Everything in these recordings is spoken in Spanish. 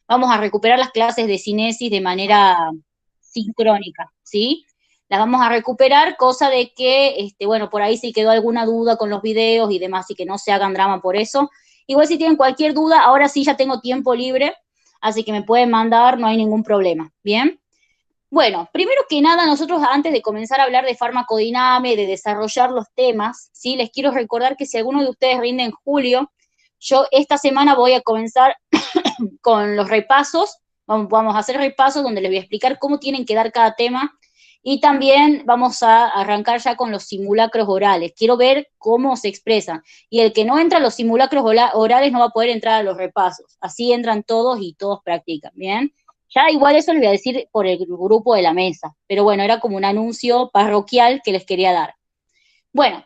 Vamos a recuperar las clases de cinesis de manera sincrónica, ¿sí? Las vamos a recuperar, cosa de que, bueno, por ahí si quedó alguna duda con los videos y demás, y que no se hagan drama por eso. Igual si tienen cualquier duda, ahora sí ya tengo tiempo libre, así que me pueden mandar, no hay ningún problema, ¿bien? Bueno, primero que nada, nosotros antes de comenzar a hablar de farmacodinamia, de desarrollar los temas, ¿sí? Les quiero recordar que si alguno de ustedes rinde en julio, yo esta semana voy a comenzar con los repasos, vamos a hacer repasos donde les voy a explicar cómo tienen que dar cada tema y también vamos a arrancar ya con los simulacros orales. Quiero ver cómo se expresan. Y el que no entra a los simulacros orales no va a poder entrar a los repasos. Así entran todos y todos practican, ¿bien? Ya igual eso les voy a decir por el grupo de la mesa, pero bueno, era como un anuncio parroquial que les quería dar. Bueno,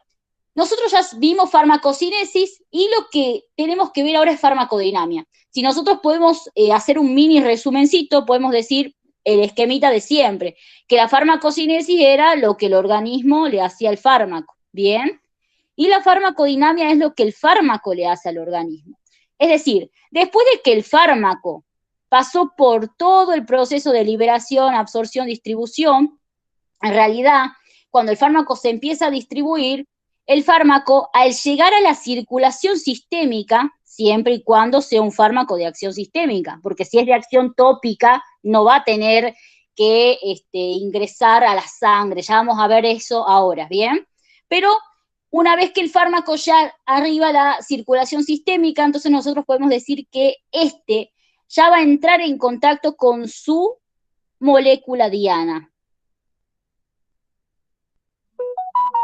nosotros ya vimos farmacocinesis y lo que tenemos que ver ahora es farmacodinamia. Si nosotros podemos hacer un mini resumencito, podemos decir el esquemita de siempre, que la farmacocinesis era lo que el organismo le hacía al fármaco, ¿bien? Y la farmacodinamia es lo que el fármaco le hace al organismo. Es decir, después de que el fármaco pasó por todo el proceso de liberación, absorción, distribución, en realidad, cuando el fármaco se empieza a distribuir, el fármaco, al llegar a la circulación sistémica, siempre y cuando sea un fármaco de acción sistémica, porque si es de acción tópica, no va a tener que ingresar a la sangre. Ya vamos a ver eso ahora, ¿bien? Pero una vez que el fármaco ya arriba a la circulación sistémica, entonces nosotros podemos decir que ya va a entrar en contacto con su molécula diana.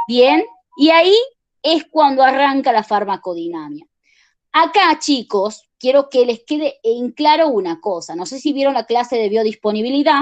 Bien, y ahí es cuando arranca la farmacodinamia. Acá, chicos, quiero que les quede en claro una cosa. No sé si vieron la clase de biodisponibilidad,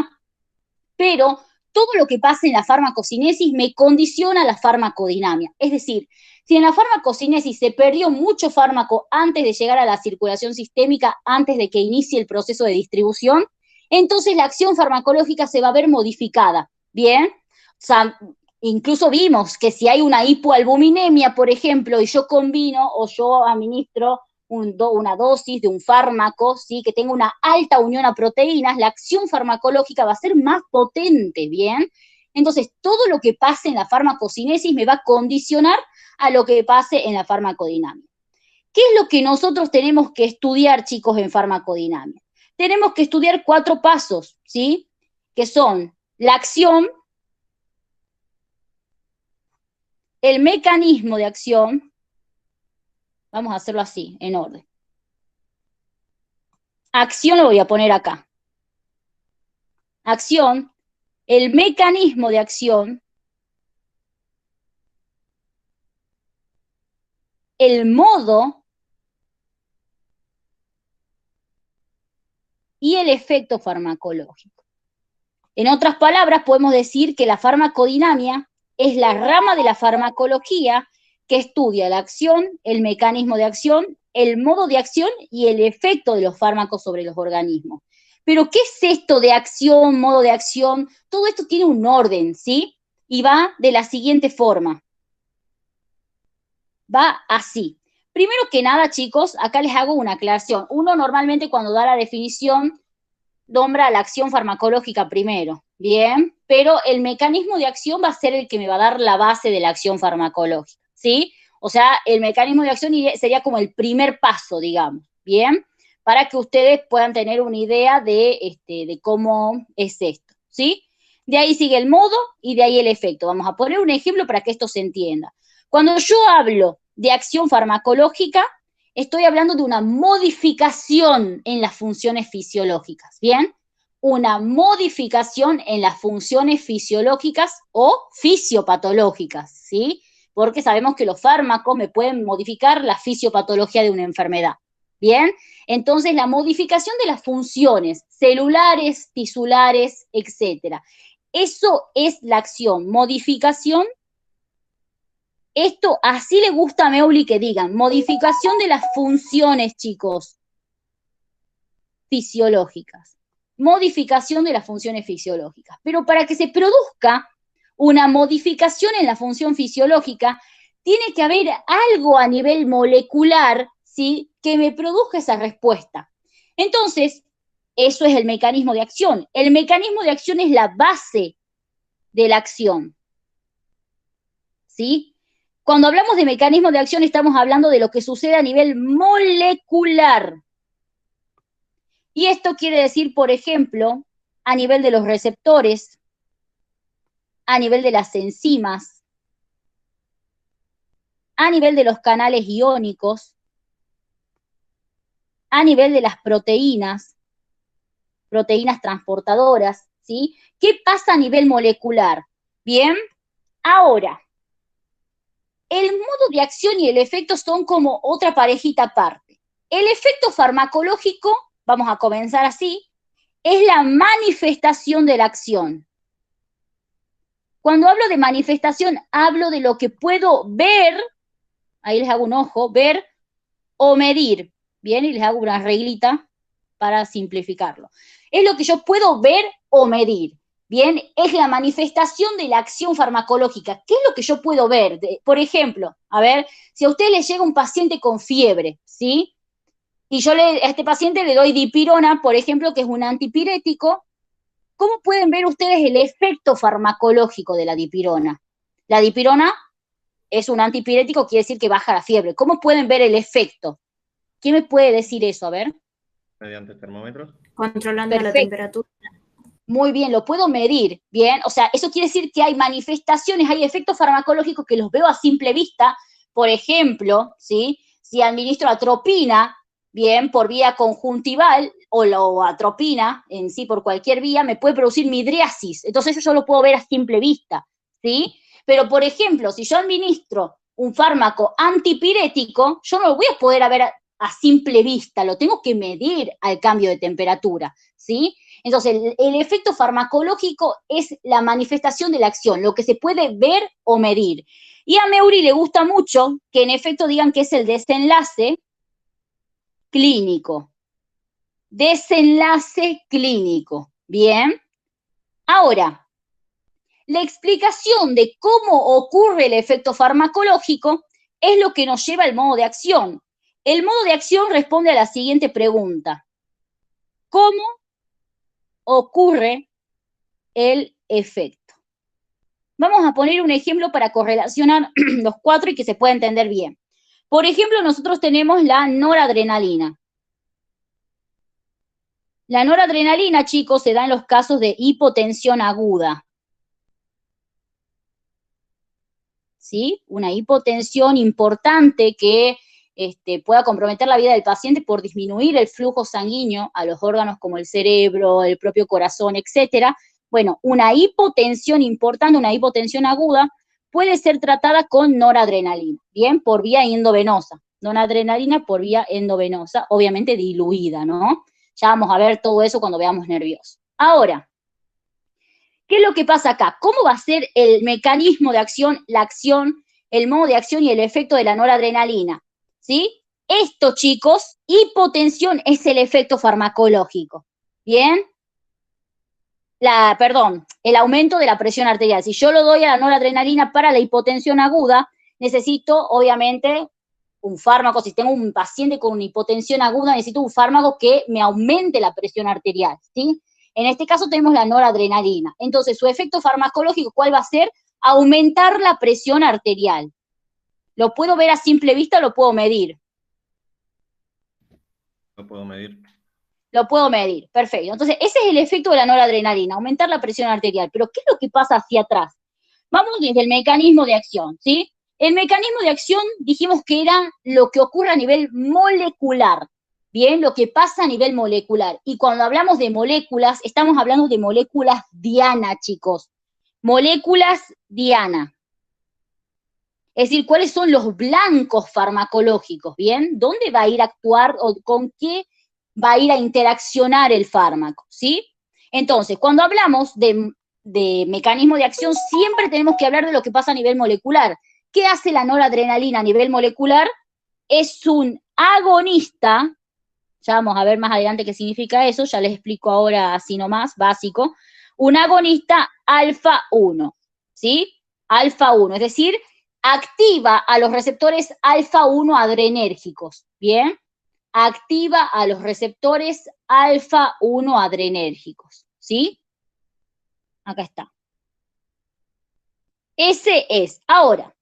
pero todo lo que pasa en la farmacocinesis me condiciona la farmacodinamia. Es decir, si en la farmacocinesis se perdió mucho fármaco antes de llegar a la circulación sistémica, antes de que inicie el proceso de distribución, entonces la acción farmacológica se va a ver modificada. Bien, o sea, incluso vimos que si hay una hipoalbuminemia, por ejemplo, y yo combino o yo administro una dosis de un fármaco, ¿sí? Que tenga una alta unión a proteínas, la acción farmacológica va a ser más potente, ¿bien? Entonces, todo lo que pase en la farmacocinesis me va a condicionar a lo que pase en la farmacodinamia. ¿Qué es lo que nosotros tenemos que estudiar, chicos, en farmacodinamia? Tenemos que estudiar 4 pasos, ¿sí? Que son la acción, el mecanismo de acción, vamos a hacerlo así, en orden. Acción lo voy a poner acá. Acción, el mecanismo de acción, el modo y el efecto farmacológico. En otras palabras, podemos decir que la farmacodinamia es la rama de la farmacología que estudia la acción, el mecanismo de acción, el modo de acción y el efecto de los fármacos sobre los organismos. Pero, ¿qué es esto de acción, modo de acción? Todo esto tiene un orden, ¿sí? Y va de la siguiente forma. Va así. Primero que nada, chicos, acá les hago una aclaración. Uno normalmente cuando da la definición nombra la acción farmacológica primero, ¿bien? Pero el mecanismo de acción va a ser el que me va a dar la base de la acción farmacológica, ¿sí? O sea, el mecanismo de acción sería como el primer paso, digamos, ¿bien? Para que ustedes puedan tener una idea de cómo es esto, ¿sí? De ahí sigue el modo y de ahí el efecto. Vamos a poner un ejemplo para que esto se entienda. Cuando yo hablo de acción farmacológica, estoy hablando de una modificación en las funciones fisiológicas, ¿bien? Una modificación en las funciones fisiológicas o fisiopatológicas, ¿sí? Porque sabemos que los fármacos me pueden modificar la fisiopatología de una enfermedad, ¿bien? Entonces, la modificación de las funciones celulares, tisulares, etcétera. Eso es la acción, modificación. Esto así le gusta a Meuli que digan, modificación de las funciones, chicos, fisiológicas. Modificación de las funciones fisiológicas. Pero para que se produzca una modificación en la función fisiológica, tiene que haber algo a nivel molecular, ¿sí? Que me produzca esa respuesta. Entonces, Eso es el mecanismo de acción. El mecanismo de acción es la base de la acción. ¿Sí? Cuando hablamos de mecanismo de acción estamos hablando de lo que sucede a nivel molecular. Y esto quiere decir, por ejemplo, a nivel de los receptores, a nivel de las enzimas, a nivel de los canales iónicos, a nivel de las proteínas transportadoras, ¿sí? ¿Qué pasa a nivel molecular? Bien, ahora, el modo de acción y el efecto son como otra parejita aparte. El efecto farmacológico, vamos a comenzar así, es la manifestación de la acción. Cuando hablo de manifestación, hablo de lo que puedo ver, ahí les hago un ojo, ver o medir, ¿bien? Y les hago una reglita para simplificarlo. Es lo que yo puedo ver o medir, ¿bien? Es la manifestación de la acción farmacológica. ¿Qué es lo que yo puedo ver? Por ejemplo, a ver, si a usted le llega un paciente con fiebre, ¿sí? Y yo a este paciente le doy dipirona, por ejemplo, que es un antipirético. ¿Cómo pueden ver ustedes el efecto farmacológico de la dipirona? La dipirona es un antipirético, quiere decir que baja la fiebre. ¿Cómo pueden ver el efecto? ¿Quién me puede decir eso? A ver. Mediante termómetros. Controlando la Perfecto. temperatura. Muy bien, lo puedo medir, bien, o sea, eso quiere decir que hay manifestaciones, hay efectos farmacológicos que los veo a simple vista, por ejemplo, ¿sí? Si administro atropina, bien, por vía conjuntival, o la atropina en sí por cualquier vía, me puede producir midriasis, entonces eso yo lo puedo ver a simple vista, ¿sí? Pero, por ejemplo, si yo administro un fármaco antipirético, yo no lo voy a poder ver a simple vista, lo tengo que medir al cambio de temperatura, ¿sí? Entonces, el efecto farmacológico es la manifestación de la acción, lo que se puede ver o medir. Y a Meury le gusta mucho que en efecto digan que es el desenlace clínico. Desenlace clínico. Bien. Ahora, la explicación de cómo ocurre el efecto farmacológico es lo que nos lleva al modo de acción. El modo de acción responde a la siguiente pregunta. ¿Cómo ocurre el efecto? Vamos a poner un ejemplo para correlacionar los cuatro y que se pueda entender bien. Por ejemplo, nosotros tenemos la noradrenalina. La noradrenalina, chicos, se da en los casos de hipotensión aguda. ¿Sí? Una hipotensión importante que pueda comprometer la vida del paciente por disminuir el flujo sanguíneo a los órganos como el cerebro, el propio corazón, etcétera. Bueno, una hipotensión importante, una hipotensión aguda, puede ser tratada con noradrenalina, bien, por vía endovenosa. Noradrenalina por vía endovenosa, obviamente diluida, ¿no? Ya vamos a ver todo eso cuando veamos nervioso. Ahora, ¿qué es lo que pasa acá? ¿Cómo va a ser el mecanismo de acción, la acción, el modo de acción y el efecto de la noradrenalina? ¿Sí? Esto, chicos, hipotensión es el efecto farmacológico. ¿Bien? El aumento de la presión arterial. Si yo lo doy a la noradrenalina para la hipotensión aguda, necesito, obviamente, un fármaco. Si tengo un paciente con una hipotensión aguda, necesito un fármaco que me aumente la presión arterial, ¿sí? En este caso tenemos la noradrenalina. Entonces, su efecto farmacológico, ¿cuál va a ser? Aumentar la presión arterial. ¿Lo puedo ver a simple vista o lo puedo medir? Lo puedo medir. Lo puedo medir, perfecto. Entonces, ese es el efecto de la noradrenalina, aumentar la presión arterial. Pero, ¿qué es lo que pasa hacia atrás? Vamos desde el mecanismo de acción, ¿sí? El mecanismo de acción dijimos que era lo que ocurre a nivel molecular, ¿bien? Lo que pasa a nivel molecular. Y cuando hablamos de moléculas, estamos hablando de moléculas diana, chicos. Moléculas diana. Es decir, ¿cuáles son los blancos farmacológicos? ¿Bien? ¿Dónde va a ir a actuar o con qué va a ir a interaccionar el fármaco? ¿Sí? Entonces, cuando hablamos de mecanismo de acción, siempre tenemos que hablar de lo que pasa a nivel molecular. ¿Qué hace la noradrenalina a nivel molecular? Es un agonista, ya vamos a ver más adelante qué significa eso, ya les explico ahora así nomás, básico, un agonista alfa 1, ¿sí? Alfa 1, es decir, activa a los receptores alfa 1 adrenérgicos, ¿bien? activa a los receptores alfa-1 adrenérgicos, ¿sí? Acá está. Ese es. Ahora,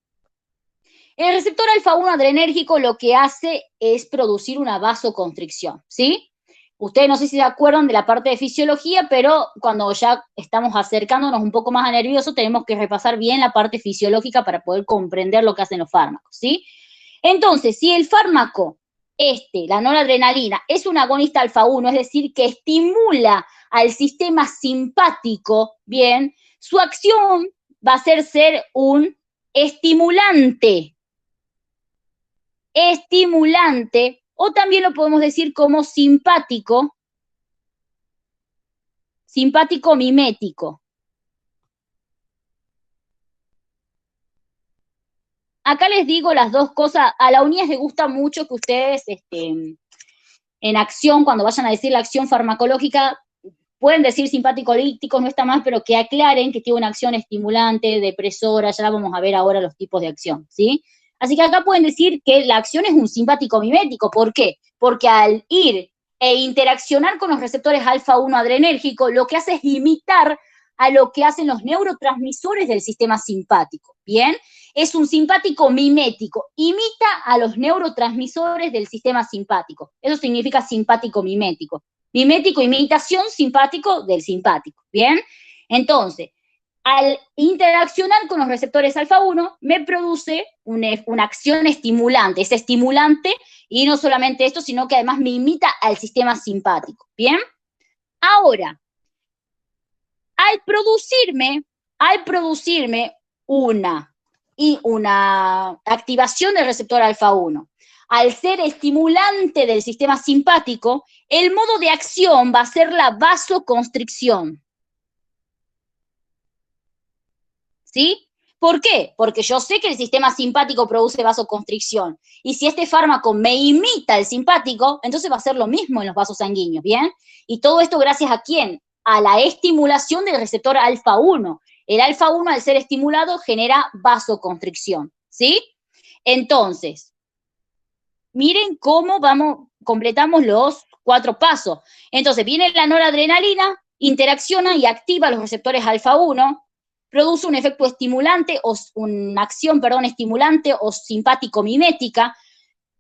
el receptor alfa-1 adrenérgico lo que hace es producir una vasoconstricción, ¿sí? Ustedes no sé si se acuerdan de la parte de fisiología, pero cuando ya estamos acercándonos un poco más a nervioso, tenemos que repasar bien la parte fisiológica para poder comprender lo que hacen los fármacos, ¿sí? Entonces, si el fármaco, la noradrenalina, es un agonista alfa-1, es decir, que estimula al sistema simpático, bien, su acción va a ser un estimulante, o también lo podemos decir como simpático mimético. Acá les digo las dos cosas. A la UNIAS les gusta mucho que ustedes en acción, cuando vayan a decir la acción farmacológica, pueden decir simpático líptico, no está mal, pero que aclaren que tiene una acción estimulante, depresora, ya vamos a ver ahora los tipos de acción, ¿sí? Así que acá pueden decir que la acción es un simpático mimético. ¿Por qué? Porque al ir e interaccionar con los receptores alfa-1 adrenérgico, lo que hace es imitar a lo que hacen los neurotransmisores del sistema simpático, ¿bien? Es un simpático mimético, imita a los neurotransmisores del sistema simpático. Eso significa simpático mimético. Mimético, imitación, simpático del simpático, ¿bien? Entonces, al interaccionar con los receptores alfa-1, me produce una acción estimulante, es estimulante, y no solamente esto, sino que además me imita al sistema simpático, ¿bien? Ahora, al producirme una activación del receptor alfa-1, al ser estimulante del sistema simpático, el modo de acción va a ser la vasoconstricción. ¿Sí? ¿Por qué? Porque yo sé que el sistema simpático produce vasoconstricción. Y si este fármaco me imita el simpático, entonces va a ser lo mismo en los vasos sanguíneos, ¿bien? Y todo esto gracias a ¿quién? A la estimulación del receptor alfa-1. El alfa-1, al ser estimulado, genera vasoconstricción, ¿sí? Entonces, miren cómo completamos los 4 pasos. Entonces, viene la noradrenalina, interacciona y activa los receptores alfa-1, produce un efecto estimulante, o una acción, estimulante o simpático-mimética.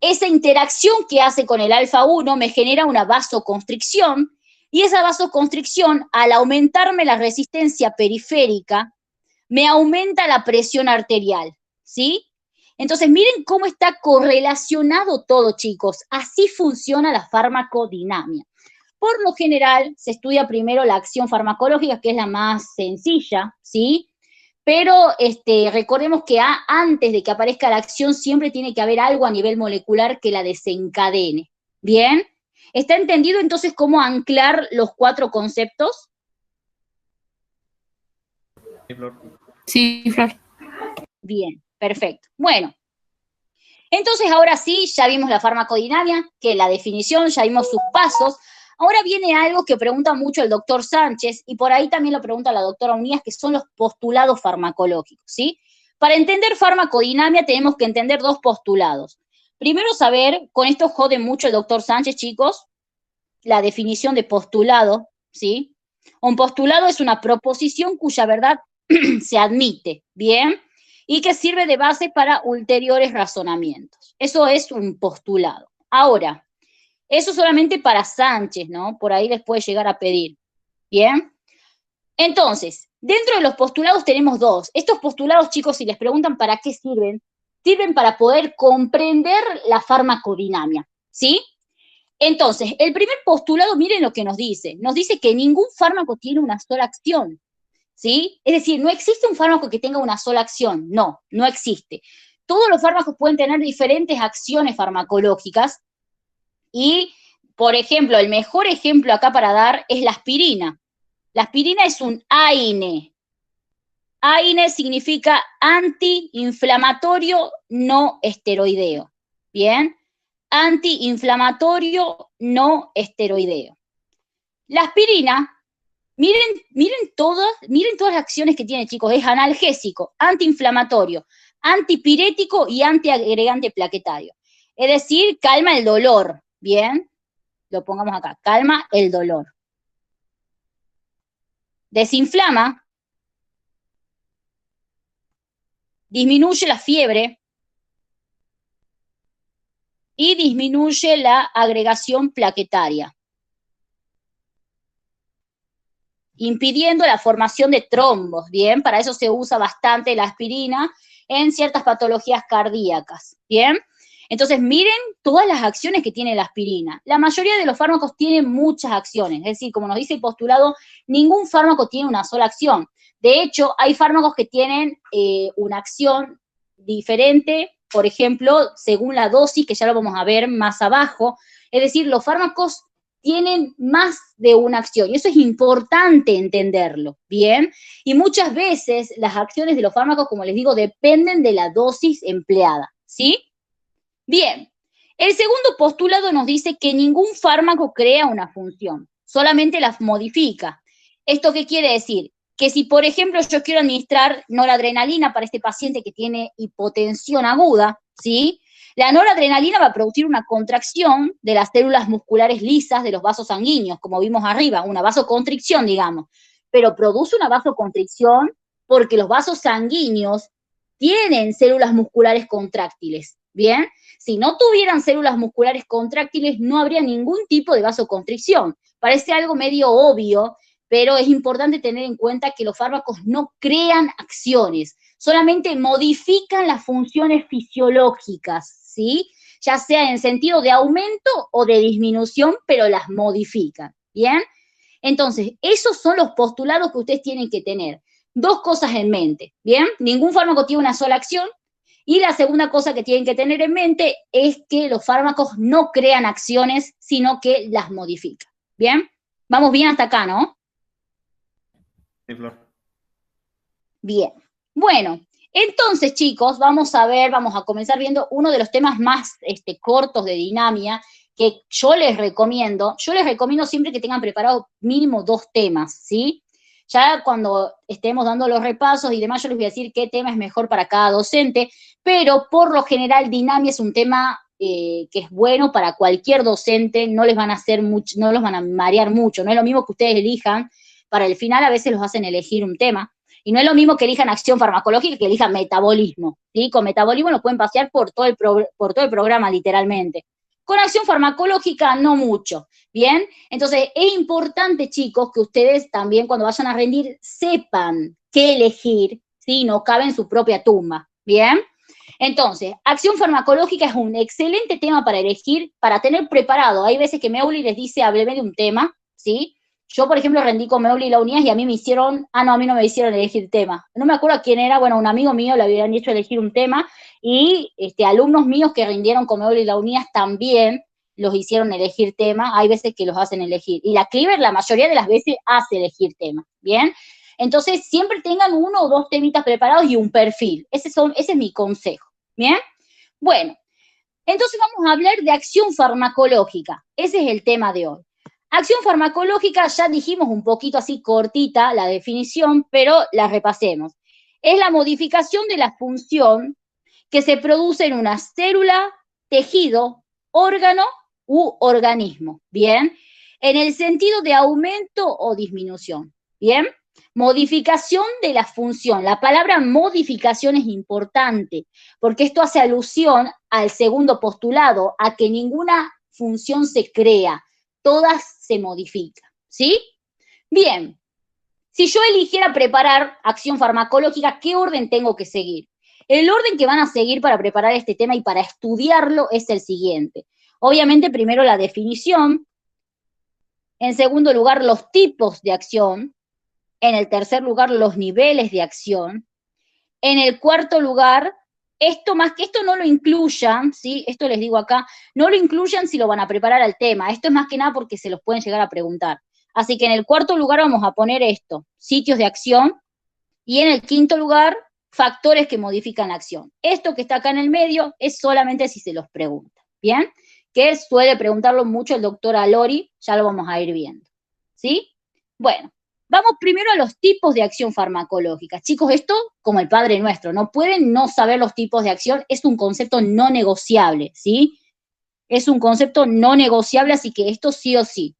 Esa interacción que hace con el alfa-1 me genera una vasoconstricción, y esa vasoconstricción, al aumentarme la resistencia periférica, me aumenta la presión arterial, ¿sí? Entonces, miren cómo está correlacionado todo, chicos. Así funciona la farmacodinamia. Por lo general, se estudia primero la acción farmacológica, que es la más sencilla, ¿sí? Pero recordemos que antes de que aparezca la acción, siempre tiene que haber algo a nivel molecular que la desencadene. ¿Bien? ¿Está entendido entonces cómo anclar los 4 conceptos? Sí, Flor. Sí, Flor. Bien, perfecto. Bueno, entonces ahora sí, ya vimos la farmacodinamia, que la definición, ya vimos sus pasos. Ahora viene algo que pregunta mucho el doctor Sánchez, y por ahí también lo pregunta la doctora Unías, que son los postulados farmacológicos, ¿sí? Para entender farmacodinamia tenemos que entender 2 postulados. Primero saber, con esto jode mucho el doctor Sánchez, chicos, la definición de postulado, ¿sí? Un postulado es una proposición cuya verdad se admite, ¿bien? Y que sirve de base para ulteriores razonamientos. Eso es un postulado. Ahora, eso solamente para Sánchez, ¿no? Por ahí les puede llegar a pedir. ¿Bien? Entonces, dentro de los postulados tenemos 2. Estos postulados, chicos, si les preguntan para qué sirven, sirven para poder comprender la farmacodinamia, ¿sí? Entonces, el primer postulado, miren lo que nos dice. Nos dice que ningún fármaco tiene una sola acción, ¿sí? Es decir, no existe un fármaco que tenga una sola acción. No, no existe. Todos los fármacos pueden tener diferentes acciones farmacológicas. Y, por ejemplo, el mejor ejemplo acá para dar es la aspirina. La aspirina es un AINE. AINE significa antiinflamatorio no esteroideo. ¿Bien? Antiinflamatorio no esteroideo. La aspirina, miren todas las acciones que tiene, chicos. Es analgésico, antiinflamatorio, antipirético y antiagregante plaquetario. Es decir, calma el dolor. Bien, lo pongamos acá, calma el dolor. Desinflama, disminuye la fiebre y disminuye la agregación plaquetaria, impidiendo la formación de trombos, ¿bien? Para eso se usa bastante la aspirina en ciertas patologías cardíacas, ¿bien? Entonces, miren todas las acciones que tiene la aspirina. La mayoría de los fármacos tienen muchas acciones, es decir, como nos dice el postulado, ningún fármaco tiene una sola acción. De hecho, hay fármacos que tienen una acción diferente, por ejemplo, según la dosis, que ya lo vamos a ver más abajo. Es decir, los fármacos tienen más de una acción, y eso es importante entenderlo, ¿bien? Y muchas veces las acciones de los fármacos, como les digo, dependen de la dosis empleada, ¿sí? Bien, el segundo postulado nos dice que ningún fármaco crea una función, solamente la modifica. ¿Esto qué quiere decir? Que si, por ejemplo, yo quiero administrar noradrenalina para este paciente que tiene hipotensión aguda, ¿sí? La noradrenalina va a producir una contracción de las células musculares lisas de los vasos sanguíneos, como vimos arriba, una vasoconstricción, digamos, pero produce una vasoconstricción porque los vasos sanguíneos tienen células musculares contráctiles, ¿bien? Si no tuvieran células musculares contráctiles, no habría ningún tipo de vasoconstricción. Parece algo medio obvio, pero es importante tener en cuenta que los fármacos no crean acciones, solamente modifican las funciones fisiológicas, ¿sí? Ya sea en sentido de aumento o de disminución, pero las modifican, ¿bien? Entonces, esos son los postulados que ustedes tienen que tener. Dos cosas en mente, ¿bien? Ningún fármaco tiene una sola acción, y la segunda cosa que tienen que tener en mente es que los fármacos no crean acciones, sino que las modifican. ¿Bien? Vamos bien hasta acá, ¿no? Sí, Flor. Bien. Bueno, entonces, chicos, vamos a comenzar viendo uno de los temas más cortos de dinamia que yo les recomiendo. Yo les recomiendo siempre que tengan preparados mínimo 2 temas, ¿sí? Ya cuando estemos dando los repasos y demás, yo les voy a decir qué tema es mejor para cada docente, pero por lo general dinamia es un tema que es bueno para cualquier docente, no les van a hacer mucho, no los van a marear mucho, no es lo mismo que ustedes elijan, para el final a veces los hacen elegir un tema, y no es lo mismo que elijan acción farmacológica que elijan metabolismo, ¿sí? Con metabolismo lo pueden pasear por todo el programa literalmente. Con acción farmacológica no mucho, ¿bien? Entonces es importante, chicos, que ustedes también cuando vayan a rendir sepan qué elegir, ¿sí? No cabe en su propia tumba, ¿bien? Entonces, acción farmacológica es un excelente tema para elegir, para tener preparado. Hay veces que Meuli les dice, hábleme de un tema, ¿sí? Yo, por ejemplo, rendí con Meuli la UNIAS y a mí me hicieron, a mí no me hicieron elegir tema. No me acuerdo quién era, bueno, un amigo mío le habían hecho elegir un tema y alumnos míos que rindieron con Meuli la UNIAS también los hicieron elegir tema. Hay veces que los hacen elegir. Y la Cleaver la mayoría de las veces hace elegir tema, ¿bien? Entonces, siempre tengan 1 o 2 temitas preparados y un perfil. Ese es mi consejo, ¿bien? Bueno, entonces vamos a hablar de acción farmacológica. Ese es el tema de hoy. Acción farmacológica, ya dijimos un poquito así cortita la definición, pero la repasemos. Es la modificación de la función que se produce en una célula, tejido, órgano u organismo, ¿bien? En el sentido de aumento o disminución, ¿bien? Modificación de la función. La palabra modificación es importante porque esto hace alusión al segundo postulado, a que ninguna función se crea, todas se modifican, ¿sí? Bien, si yo eligiera preparar acción farmacológica, ¿qué orden tengo que seguir? El orden que van a seguir para preparar este tema y para estudiarlo es el siguiente. Obviamente, primero la definición, en segundo lugar, los tipos de acción, en el tercer lugar, los niveles de acción, en el cuarto lugar, esto no lo incluyan, ¿sí? Esto les digo acá, no lo incluyan si lo van a preparar al tema. Esto es más que nada porque se los pueden llegar a preguntar. Así que en el cuarto lugar vamos a poner esto, sitios de acción, y en el quinto lugar, factores que modifican la acción. Esto que está acá en el medio es solamente si se los pregunta, ¿bien? Que suele preguntarlo mucho el doctor Alori, ya lo vamos a ir viendo, ¿sí? Bueno, vamos primero a los tipos de acción farmacológica. Chicos, esto como el Padre Nuestro, no pueden no saber los tipos de acción, es un concepto no negociable, ¿sí? Es un concepto no negociable, así que esto sí o sí.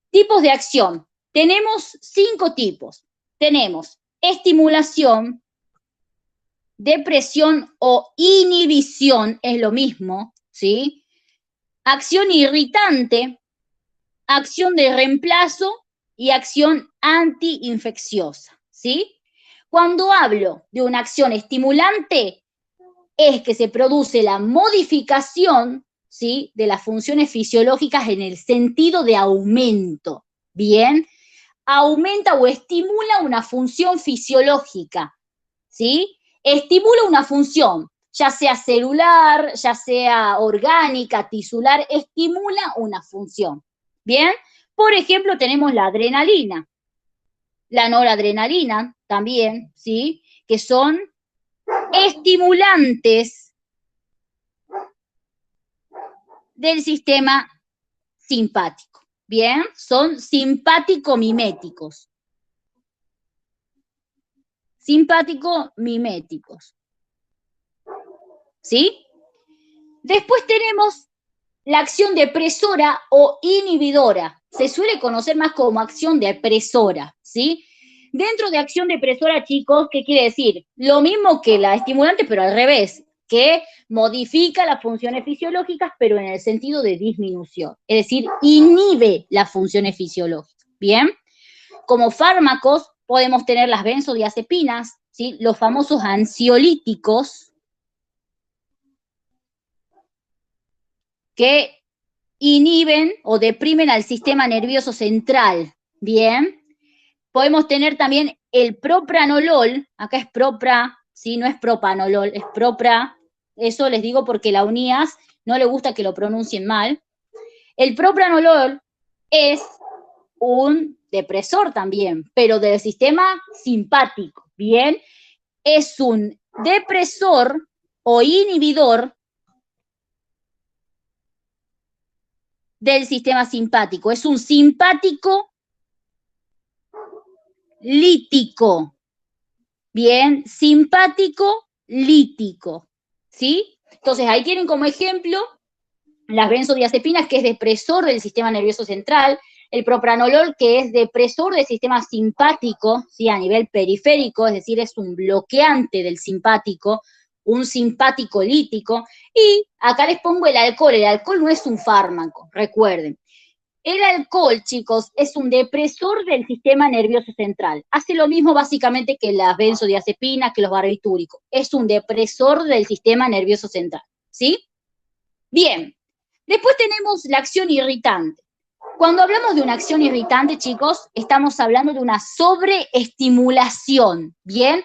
Tipos de acción. Tenemos 5 tipos. Tenemos estimulación, depresión o inhibición, es lo mismo, ¿sí? Acción irritante, acción de reemplazo y acción antiinfecciosa, ¿sí? Cuando hablo de una acción estimulante, es que se produce la modificación, ¿sí?, de las funciones fisiológicas en el sentido de aumento, ¿bien? Aumenta o estimula una función fisiológica, ¿sí? Estimula una función, ya sea celular, ya sea orgánica, tisular, estimula una función, ¿bien? Por ejemplo, tenemos la adrenalina, la noradrenalina también, ¿sí? Que son estimulantes del sistema simpático, ¿bien? Son simpático-miméticos. Simpático-miméticos, ¿sí? Después tenemos la acción depresora o inhibidora. Se suele conocer más como acción depresora, ¿sí? Dentro de acción depresora, chicos, ¿qué quiere decir? Lo mismo que la estimulante, pero al revés, que modifica las funciones fisiológicas, pero en el sentido de disminución. Es decir, inhibe las funciones fisiológicas, ¿bien? Como fármacos podemos tener las benzodiazepinas, ¿sí? Los famosos ansiolíticos, que inhiben o deprimen al sistema nervioso central, ¿bien? Podemos tener también el propranolol, acá es propra, ¿sí? No es propanolol, es propra, eso les digo porque la UNIAS no le gusta que lo pronuncien mal. El propranolol es un depresor también, pero del sistema simpático, ¿bien? Es un depresor o inhibidor del sistema simpático, es un simpático lítico, bien, simpático lítico, ¿sí? Entonces ahí tienen como ejemplo las benzodiazepinas, que es depresor del sistema nervioso central, el propranolol, que es depresor del sistema simpático, ¿sí? A nivel periférico, es decir, es un bloqueante del simpático, un simpático lítico, y acá les pongo el alcohol no es un fármaco, recuerden. El alcohol, chicos, es un depresor del sistema nervioso central. Hace lo mismo básicamente que las benzodiazepinas, que los barbitúricos. Es un depresor del sistema nervioso central, ¿sí? Bien, después tenemos la acción irritante. Cuando hablamos de una acción irritante, chicos, estamos hablando de una sobreestimulación, ¿bien?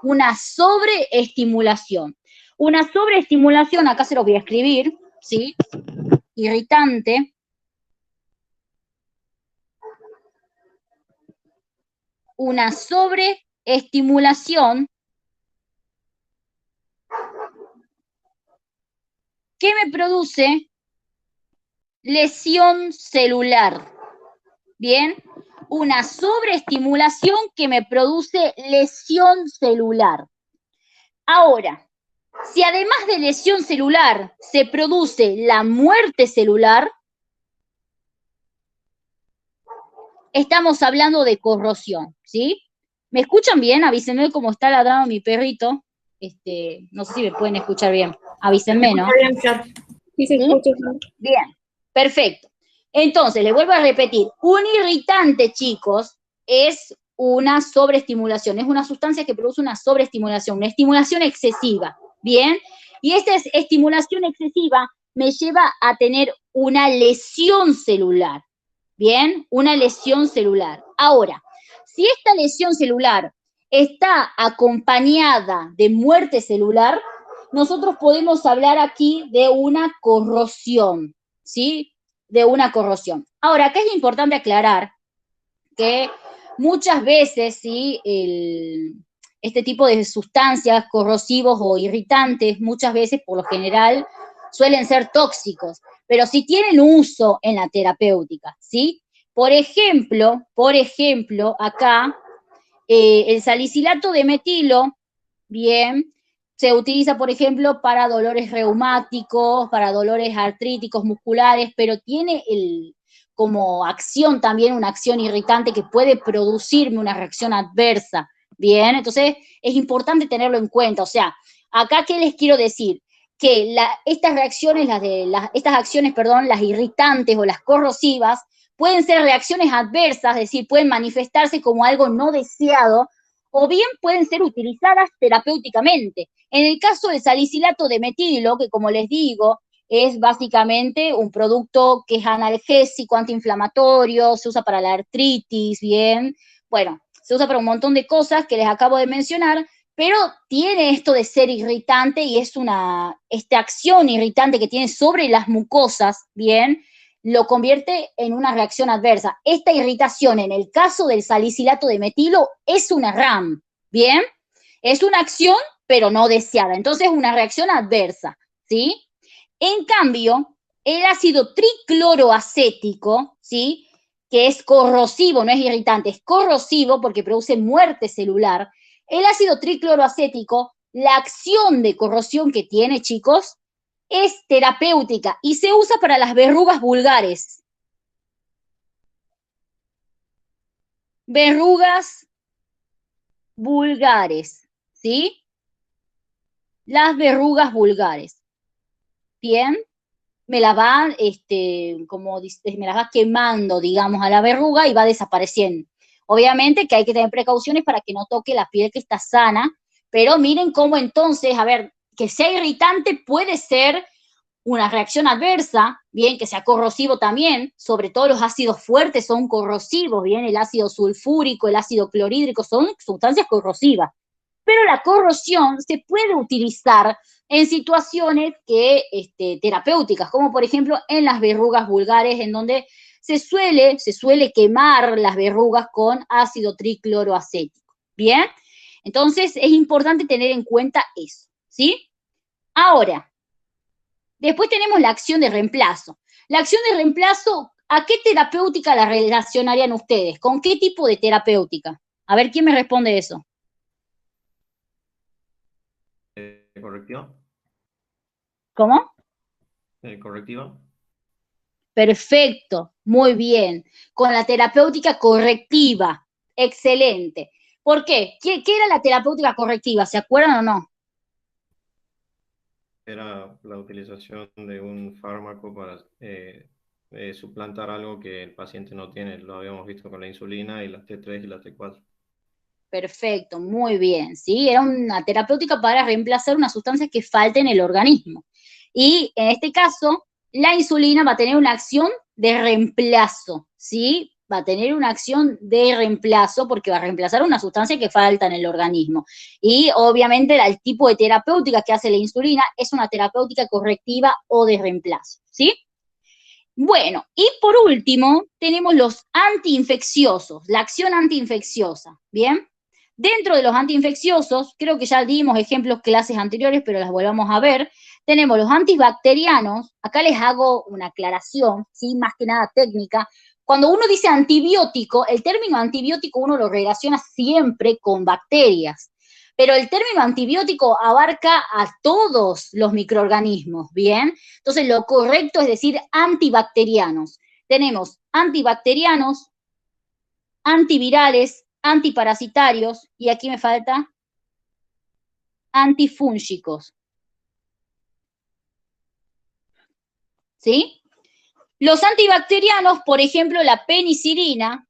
Una sobreestimulación. Una sobreestimulación, acá se los voy a escribir, ¿sí? Irritante. Una sobreestimulación que me produce lesión celular. Bien, una sobreestimulación que me produce lesión celular. Ahora, si además de lesión celular se produce la muerte celular, estamos hablando de corrosión, ¿sí? ¿Me escuchan bien? Avísenme cómo está ladrando mi perrito. No sé si me pueden escuchar bien. Avísenme, ¿no? Sí, se escucha. Bien, perfecto. Entonces, les vuelvo a repetir, un irritante, chicos, es una sobreestimulación, es una sustancia que produce una sobreestimulación, una estimulación excesiva, ¿bien? Y esta estimulación excesiva me lleva a tener una lesión celular, ¿bien? Una lesión celular. Ahora, si esta lesión celular está acompañada de muerte celular, nosotros podemos hablar aquí de una corrosión, ¿sí? De una corrosión. Ahora, acá es importante aclarar que muchas veces, ¿sí? Este tipo de sustancias corrosivos o irritantes, muchas veces, por lo general, suelen ser tóxicos, pero sí tienen uso en la terapéutica, ¿sí? Por ejemplo, acá, el salicilato de metilo, bien, Se utiliza, por ejemplo, para dolores reumáticos, para dolores artríticos musculares, pero tiene como acción también una acción irritante que puede producirme una reacción adversa. Bien, entonces es importante tenerlo en cuenta. O sea, acá, ¿qué les quiero decir? Que estas reacciones, estas acciones, perdón, las irritantes o las corrosivas, pueden ser reacciones adversas, es decir, pueden manifestarse como algo no deseado, o bien pueden ser utilizadas terapéuticamente. En el caso del salicilato de metilo, que como les digo, es básicamente un producto que es analgésico, antiinflamatorio, se usa para la artritis, bien, bueno, se usa para un montón de cosas que les acabo de mencionar, pero tiene esto de ser irritante y es esta acción irritante que tiene sobre las mucosas, bien, lo convierte en una reacción adversa. Esta irritación, en el caso del salicilato de metilo, es una RAM, bien, es una acción pero no deseada. Entonces, una reacción adversa, ¿sí? En cambio, el ácido tricloroacético, ¿sí? Que es corrosivo, no es irritante, es corrosivo porque produce muerte celular. El ácido tricloroacético, la acción de corrosión que tiene, chicos, es terapéutica y se usa para las verrugas vulgares. Verrugas vulgares, ¿sí? Las verrugas vulgares. Bien, me las va, me las va quemando, digamos, a la verruga y va desapareciendo. Obviamente que hay que tener precauciones para que no toque la piel que está sana, pero miren cómo entonces, a ver, que sea irritante puede ser una reacción adversa, bien, que sea corrosivo también, sobre todo los ácidos fuertes son corrosivos, bien, el ácido sulfúrico, el ácido clorhídrico son sustancias corrosivas. Pero la corrosión se puede utilizar en situaciones terapéuticas, como por ejemplo en las verrugas vulgares, en donde se suele quemar las verrugas con ácido tricloroacético. Bien, entonces es importante tener en cuenta eso, ¿sí? Ahora, después tenemos la acción de reemplazo. La acción de reemplazo, ¿a qué terapéutica la relacionarían ustedes? ¿Con qué tipo de terapéutica? A ver, ¿quién me responde eso? ¿Correctivo? ¿Cómo? ¿Correctivo? Perfecto, muy bien. Con la terapéutica correctiva. Excelente. ¿Por qué? ¿Qué era la terapéutica correctiva? ¿Se acuerdan o no? Era la utilización de un fármaco para suplantar algo que el paciente no tiene. Lo habíamos visto con la insulina y las T3 y las T4. Perfecto, muy bien, ¿sí? Era una terapéutica para reemplazar una sustancia que falta en el organismo. Y en este caso, la insulina va a tener una acción de reemplazo, ¿sí? Va a tener una acción de reemplazo porque va a reemplazar una sustancia que falta en el organismo. Y obviamente el tipo de terapéutica que hace la insulina es una terapéutica correctiva o de reemplazo, ¿sí? Bueno, y por último, tenemos los antiinfecciosos, la acción antiinfecciosa, ¿bien? Dentro de los antiinfecciosos, creo que ya dimos ejemplos clases anteriores, pero las volvamos a ver. Tenemos los antibacterianos, acá les hago una aclaración, ¿sí? Más que nada técnica. Cuando uno dice antibiótico, el término antibiótico uno lo relaciona siempre con bacterias, pero el término antibiótico abarca a todos los microorganismos, ¿bien? Entonces, lo correcto es decir antibacterianos. Tenemos antibacterianos, antivirales, antiparasitarios, y aquí me falta antifúngicos. ¿Sí? Los antibacterianos, por ejemplo, la penicilina,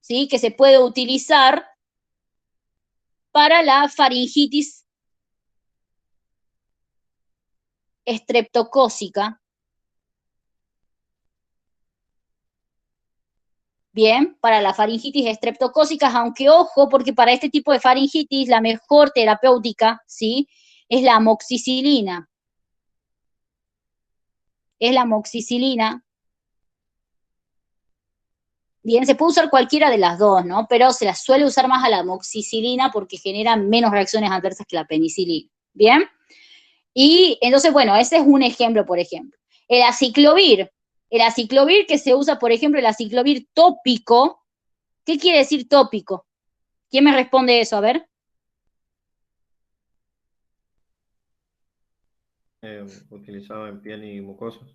¿sí? Que se puede utilizar para la faringitis estreptocócica. Bien, para la faringitis estreptocócica, aunque ojo, porque para este tipo de faringitis la mejor terapéutica, ¿sí? Es la amoxicilina. Es la amoxicilina. Bien, se puede usar cualquiera de las dos, ¿no? Pero se la suele usar más a la amoxicilina porque genera menos reacciones adversas que la penicilina. Bien. Y entonces, bueno, ese es un ejemplo, por ejemplo. El aciclovir que se usa, por ejemplo, el aciclovir tópico. ¿Qué quiere decir tópico? ¿Quién me responde eso? A ver. utilizado en piel y mucosas.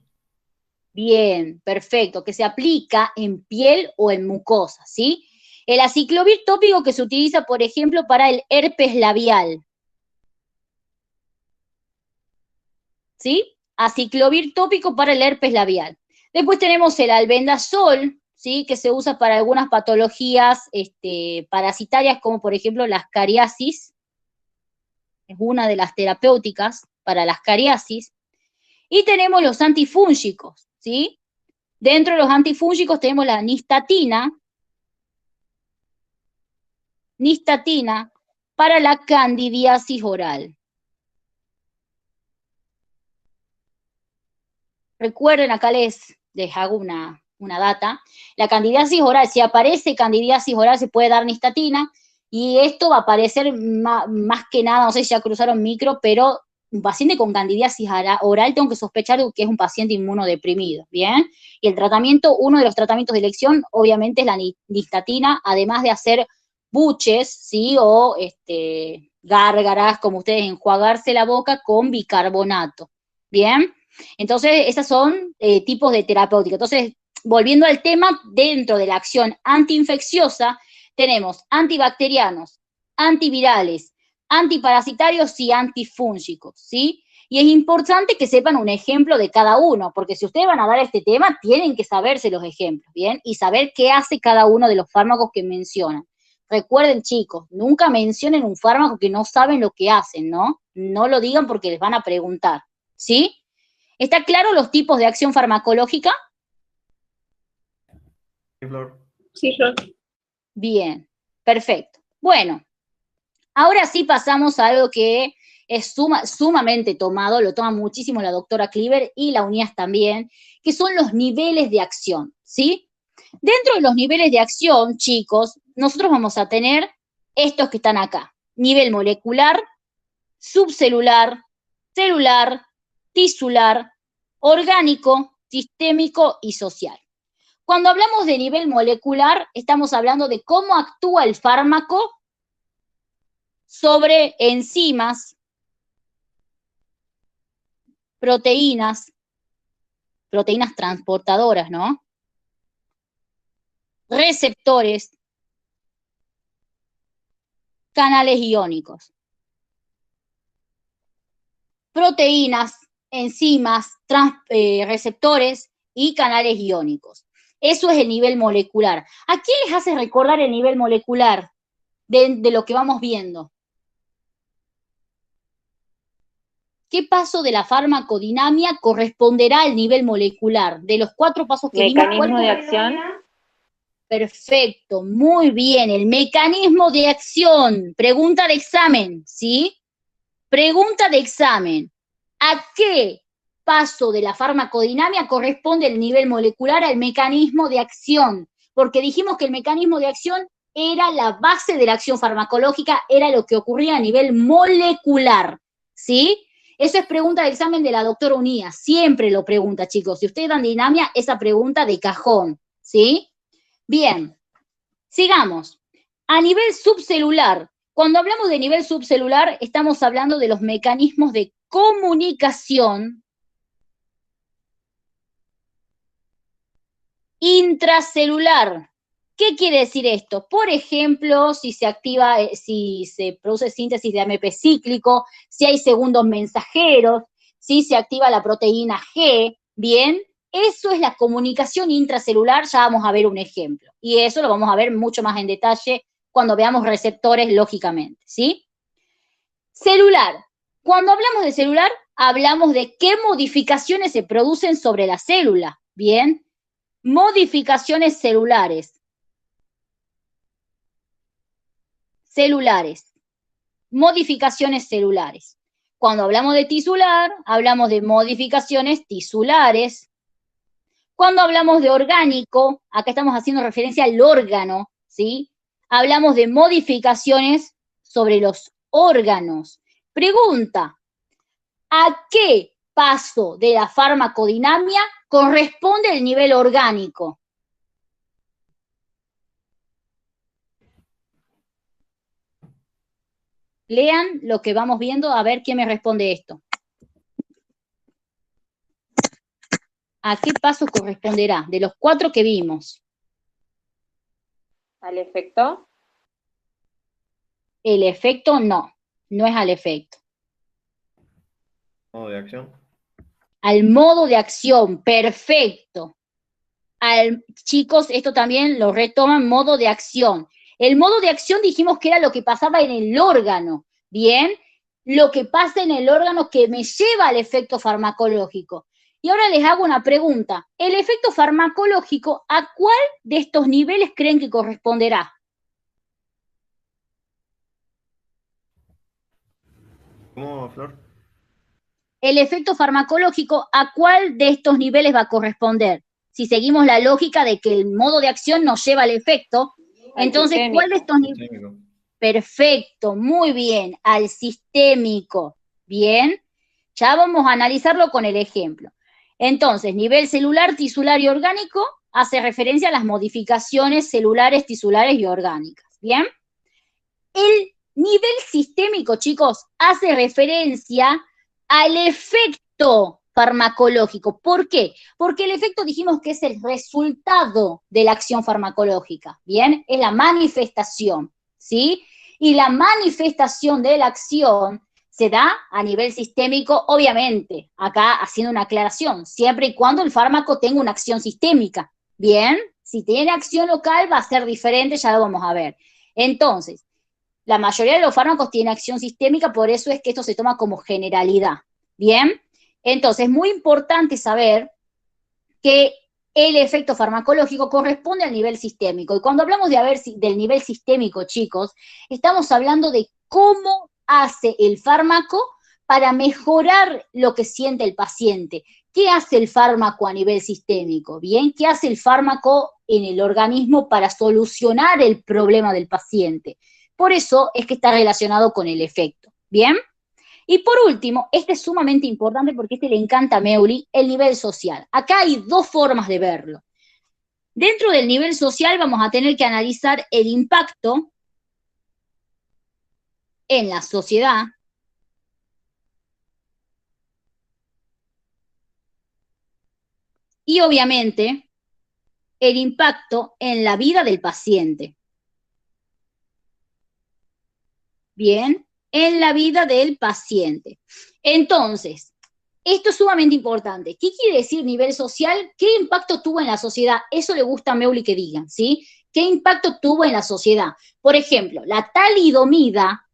Bien, perfecto, que se aplica en piel o en mucosa, ¿sí? El aciclovir tópico que se utiliza, por ejemplo, para el herpes labial, ¿sí? Aciclovir tópico para el herpes labial. Después tenemos el albendazol, ¿sí? Que se usa para algunas patologías parasitarias, como por ejemplo las cariasis, es una de las terapéuticas para las cariasis. Y tenemos los antifúngicos, ¿sí? Dentro de los antifúngicos tenemos la nistatina para la candidiasis oral. Recuerden, acá les hago una data. La candidiasis oral, si aparece candidiasis oral, se puede dar nistatina, y esto va a aparecer más que nada, no sé si ya cruzaron micro, pero un paciente con candidiasis oral tengo que sospechar que es un paciente inmunodeprimido, ¿bien? Y el tratamiento, uno de los tratamientos de elección, obviamente, es la nistatina, además de hacer buches, ¿sí? O gárgaras, como ustedes, enjuagarse la boca con bicarbonato, ¿bien? Entonces, esas son tipos de terapéutica. Entonces, volviendo al tema, dentro de la acción antiinfecciosa, tenemos antibacterianos, antivirales, antiparasitarios y antifúngicos, ¿sí? Y es importante que sepan un ejemplo de cada uno, porque si ustedes van a dar este tema, tienen que saberse los ejemplos, ¿bien? Y saber qué hace cada uno de los fármacos que mencionan. Recuerden, chicos, nunca mencionen un fármaco que no saben lo que hacen, ¿no? No lo digan porque les van a preguntar, ¿sí? ¿Está claro los tipos de acción farmacológica? Sí, Flor. Sí, Flor. Bien, perfecto. Bueno, ahora sí pasamos a algo que es sumamente tomado, lo toma muchísimo la doctora Cleaver y la UNIAS también, que son los niveles de acción, ¿sí? Dentro de los niveles de acción, chicos, nosotros vamos a tener estos que están acá: nivel molecular, subcelular, celular, tisular, orgánico, sistémico y social. Cuando hablamos de nivel molecular, estamos hablando de cómo actúa el fármaco sobre enzimas, proteínas transportadoras, ¿no? Receptores, canales iónicos. Proteínas, enzimas, receptores y canales iónicos. Eso es el nivel molecular. ¿A qué les hace recordar el nivel molecular de lo que vamos viendo? ¿Qué paso de la farmacodinamia corresponderá al nivel molecular? De los 4 pasos que vimos, Mecanismo de acción. Perfecto, muy bien. El mecanismo de acción. Pregunta de examen, ¿sí? Pregunta de examen. ¿A qué paso de la farmacodinamia corresponde el nivel molecular al mecanismo de acción? Porque dijimos que el mecanismo de acción era la base de la acción farmacológica, era lo que ocurría a nivel molecular, ¿sí? Eso es pregunta de examen de la doctora Unía, siempre lo pregunta, chicos. Si ustedes dan dinamia, esa pregunta de cajón, ¿sí? Bien, sigamos. A nivel subcelular, cuando hablamos de nivel subcelular, estamos hablando de los mecanismos de comunicación intracelular. ¿Qué quiere decir esto? Por ejemplo, si se activa, si se produce síntesis de AMP cíclico, si hay segundos mensajeros, si se activa la proteína G, bien, eso es la comunicación intracelular, ya vamos a ver un ejemplo. Y eso lo vamos a ver mucho más en detalle cuando veamos receptores, lógicamente, ¿sí? Celular. Cuando hablamos de celular, hablamos de qué modificaciones se producen sobre la célula, ¿bien? Modificaciones celulares. Modificaciones celulares. Cuando hablamos de tisular, hablamos de modificaciones tisulares. Cuando hablamos de orgánico, acá estamos haciendo referencia al órgano, ¿sí? Hablamos de modificaciones sobre los órganos. Pregunta: ¿a qué paso de la farmacodinamia corresponde el nivel orgánico? Lean lo que vamos viendo, a ver quién me responde esto. ¿A qué paso corresponderá de los 4 que vimos? ¿Al efecto? El efecto no es al efecto. ¿Modo de acción? Al modo de acción, perfecto. Chicos, esto también lo retoman, modo de acción. El modo de acción dijimos que era lo que pasaba en el órgano, ¿bien? Lo que pasa en el órgano que me lleva al efecto farmacológico. Y ahora les hago una pregunta. ¿El efecto farmacológico a cuál de estos niveles creen que corresponderá? ¿Cómo, Flor? El efecto farmacológico, ¿a cuál de estos niveles va a corresponder? Si seguimos la lógica de que el modo de acción nos lleva al efecto, entonces, ¿cuál de estos niveles? Perfecto, muy bien, al sistémico. Bien, ya vamos a analizarlo con el ejemplo. Entonces, nivel celular, tisular y orgánico hace referencia a las modificaciones celulares, tisulares y orgánicas. Bien, el nivel sistémico, chicos, hace referencia al efecto farmacológico. ¿Por qué? Porque el efecto dijimos que es el resultado de la acción farmacológica, ¿bien? Es la manifestación, ¿sí? Y la manifestación de la acción se da a nivel sistémico, obviamente, acá haciendo una aclaración, siempre y cuando el fármaco tenga una acción sistémica, ¿bien? Si tiene acción local va a ser diferente, ya lo vamos a ver. Entonces, la mayoría de los fármacos tienen acción sistémica, por eso es que esto se toma como generalidad. ¿Bien? Entonces, es muy importante saber que el efecto farmacológico corresponde al nivel sistémico. Y cuando hablamos del nivel sistémico, chicos, estamos hablando de cómo hace el fármaco para mejorar lo que siente el paciente. ¿Qué hace el fármaco a nivel sistémico? ¿Bien? ¿Qué hace el fármaco en el organismo para solucionar el problema del paciente? Por eso es que está relacionado con el efecto. ¿Bien? Y por último, este es sumamente importante porque este le encanta a Meuli, el nivel social. Acá hay 2 formas de verlo. Dentro del nivel social vamos a tener que analizar el impacto en la sociedad y obviamente el impacto en la vida del paciente. Bien, en la vida del paciente. Entonces, esto es sumamente importante. ¿Qué quiere decir nivel social? ¿Qué impacto tuvo en la sociedad? Eso le gusta a Meuli que digan, ¿sí? ¿Qué impacto tuvo en la sociedad? Por ejemplo, la talidomida,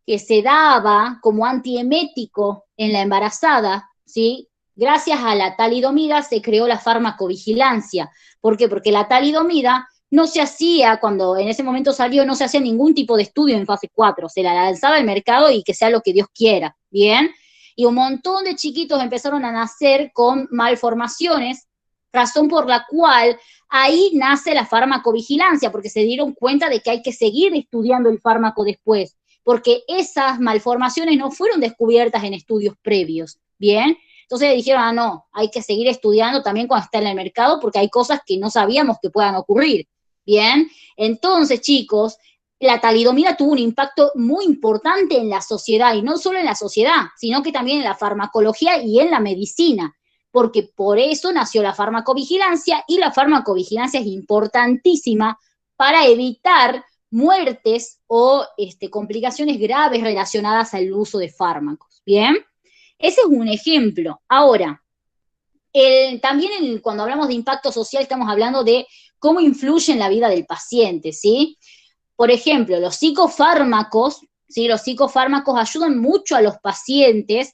que se daba como antiemético en la embarazada, ¿sí? Gracias a la talidomida se creó la farmacovigilancia. ¿Por qué? Porque la talidomida no se hacía, cuando en ese momento salió, no se hacía ningún tipo de estudio en fase 4, se la lanzaba al mercado y que sea lo que Dios quiera, ¿bien? Y un montón de chiquitos empezaron a nacer con malformaciones, razón por la cual ahí nace la farmacovigilancia, porque se dieron cuenta de que hay que seguir estudiando el fármaco después, porque esas malformaciones no fueron descubiertas en estudios previos, ¿bien? Entonces dijeron, no, hay que seguir estudiando también cuando está en el mercado, porque hay cosas que no sabíamos que puedan ocurrir, ¿bien? Entonces, chicos, la talidomida tuvo un impacto muy importante en la sociedad, y no solo en la sociedad, sino que también en la farmacología y en la medicina, porque por eso nació la farmacovigilancia, y la farmacovigilancia es importantísima para evitar muertes o complicaciones graves relacionadas al uso de fármacos, ¿bien? Ese es un ejemplo. Ahora, también cuando hablamos de impacto social estamos hablando de cómo influye en la vida del paciente, ¿sí? Por ejemplo, los psicofármacos, ¿sí? Los psicofármacos ayudan mucho a los pacientes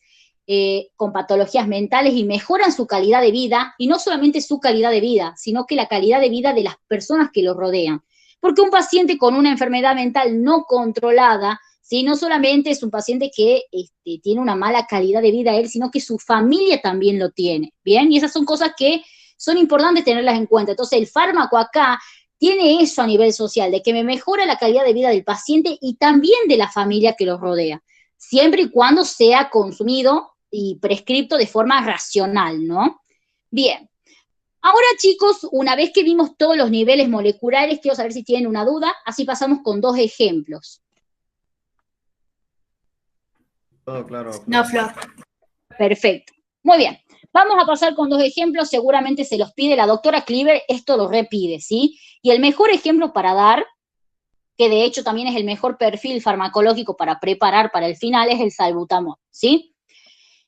con patologías mentales y mejoran su calidad de vida, y no solamente su calidad de vida, sino que la calidad de vida de las personas que lo rodean. Porque un paciente con una enfermedad mental no controlada, ¿sí? No solamente es un paciente que tiene una mala calidad de vida él, sino que su familia también lo tiene, ¿bien? Y esas son cosas que son importantes tenerlas en cuenta. Entonces, el fármaco acá tiene eso a nivel social, de que me mejora la calidad de vida del paciente y también de la familia que los rodea, siempre y cuando sea consumido y prescripto de forma racional, ¿no? Bien. Ahora, chicos, una vez que vimos todos los niveles moleculares, quiero saber si tienen una duda, así pasamos con 2 ejemplos. Todo claro. No, Flor. Perfecto. Muy bien. Vamos a pasar con 2 ejemplos, seguramente se los pide la doctora Cleaver, esto lo repide, ¿sí? Y el mejor ejemplo para dar, que de hecho también es el mejor perfil farmacológico para preparar para el final, es el salbutamol, ¿sí?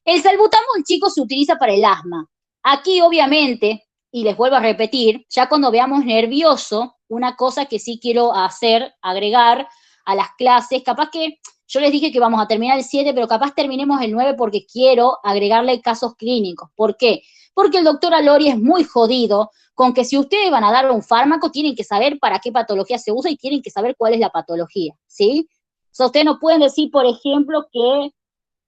El salbutamol, chicos, se utiliza para el asma. Aquí, obviamente, y les vuelvo a repetir, ya cuando veamos nervioso, una cosa que sí quiero hacer, agregar a las clases, capaz que yo les dije que vamos a terminar el 7, pero capaz terminemos el 9 porque quiero agregarle casos clínicos. ¿Por qué? Porque el doctor Alori es muy jodido con que si ustedes van a dar un fármaco, tienen que saber para qué patología se usa y tienen que saber cuál es la patología, ¿sí? O sea, ustedes no pueden decir, por ejemplo, que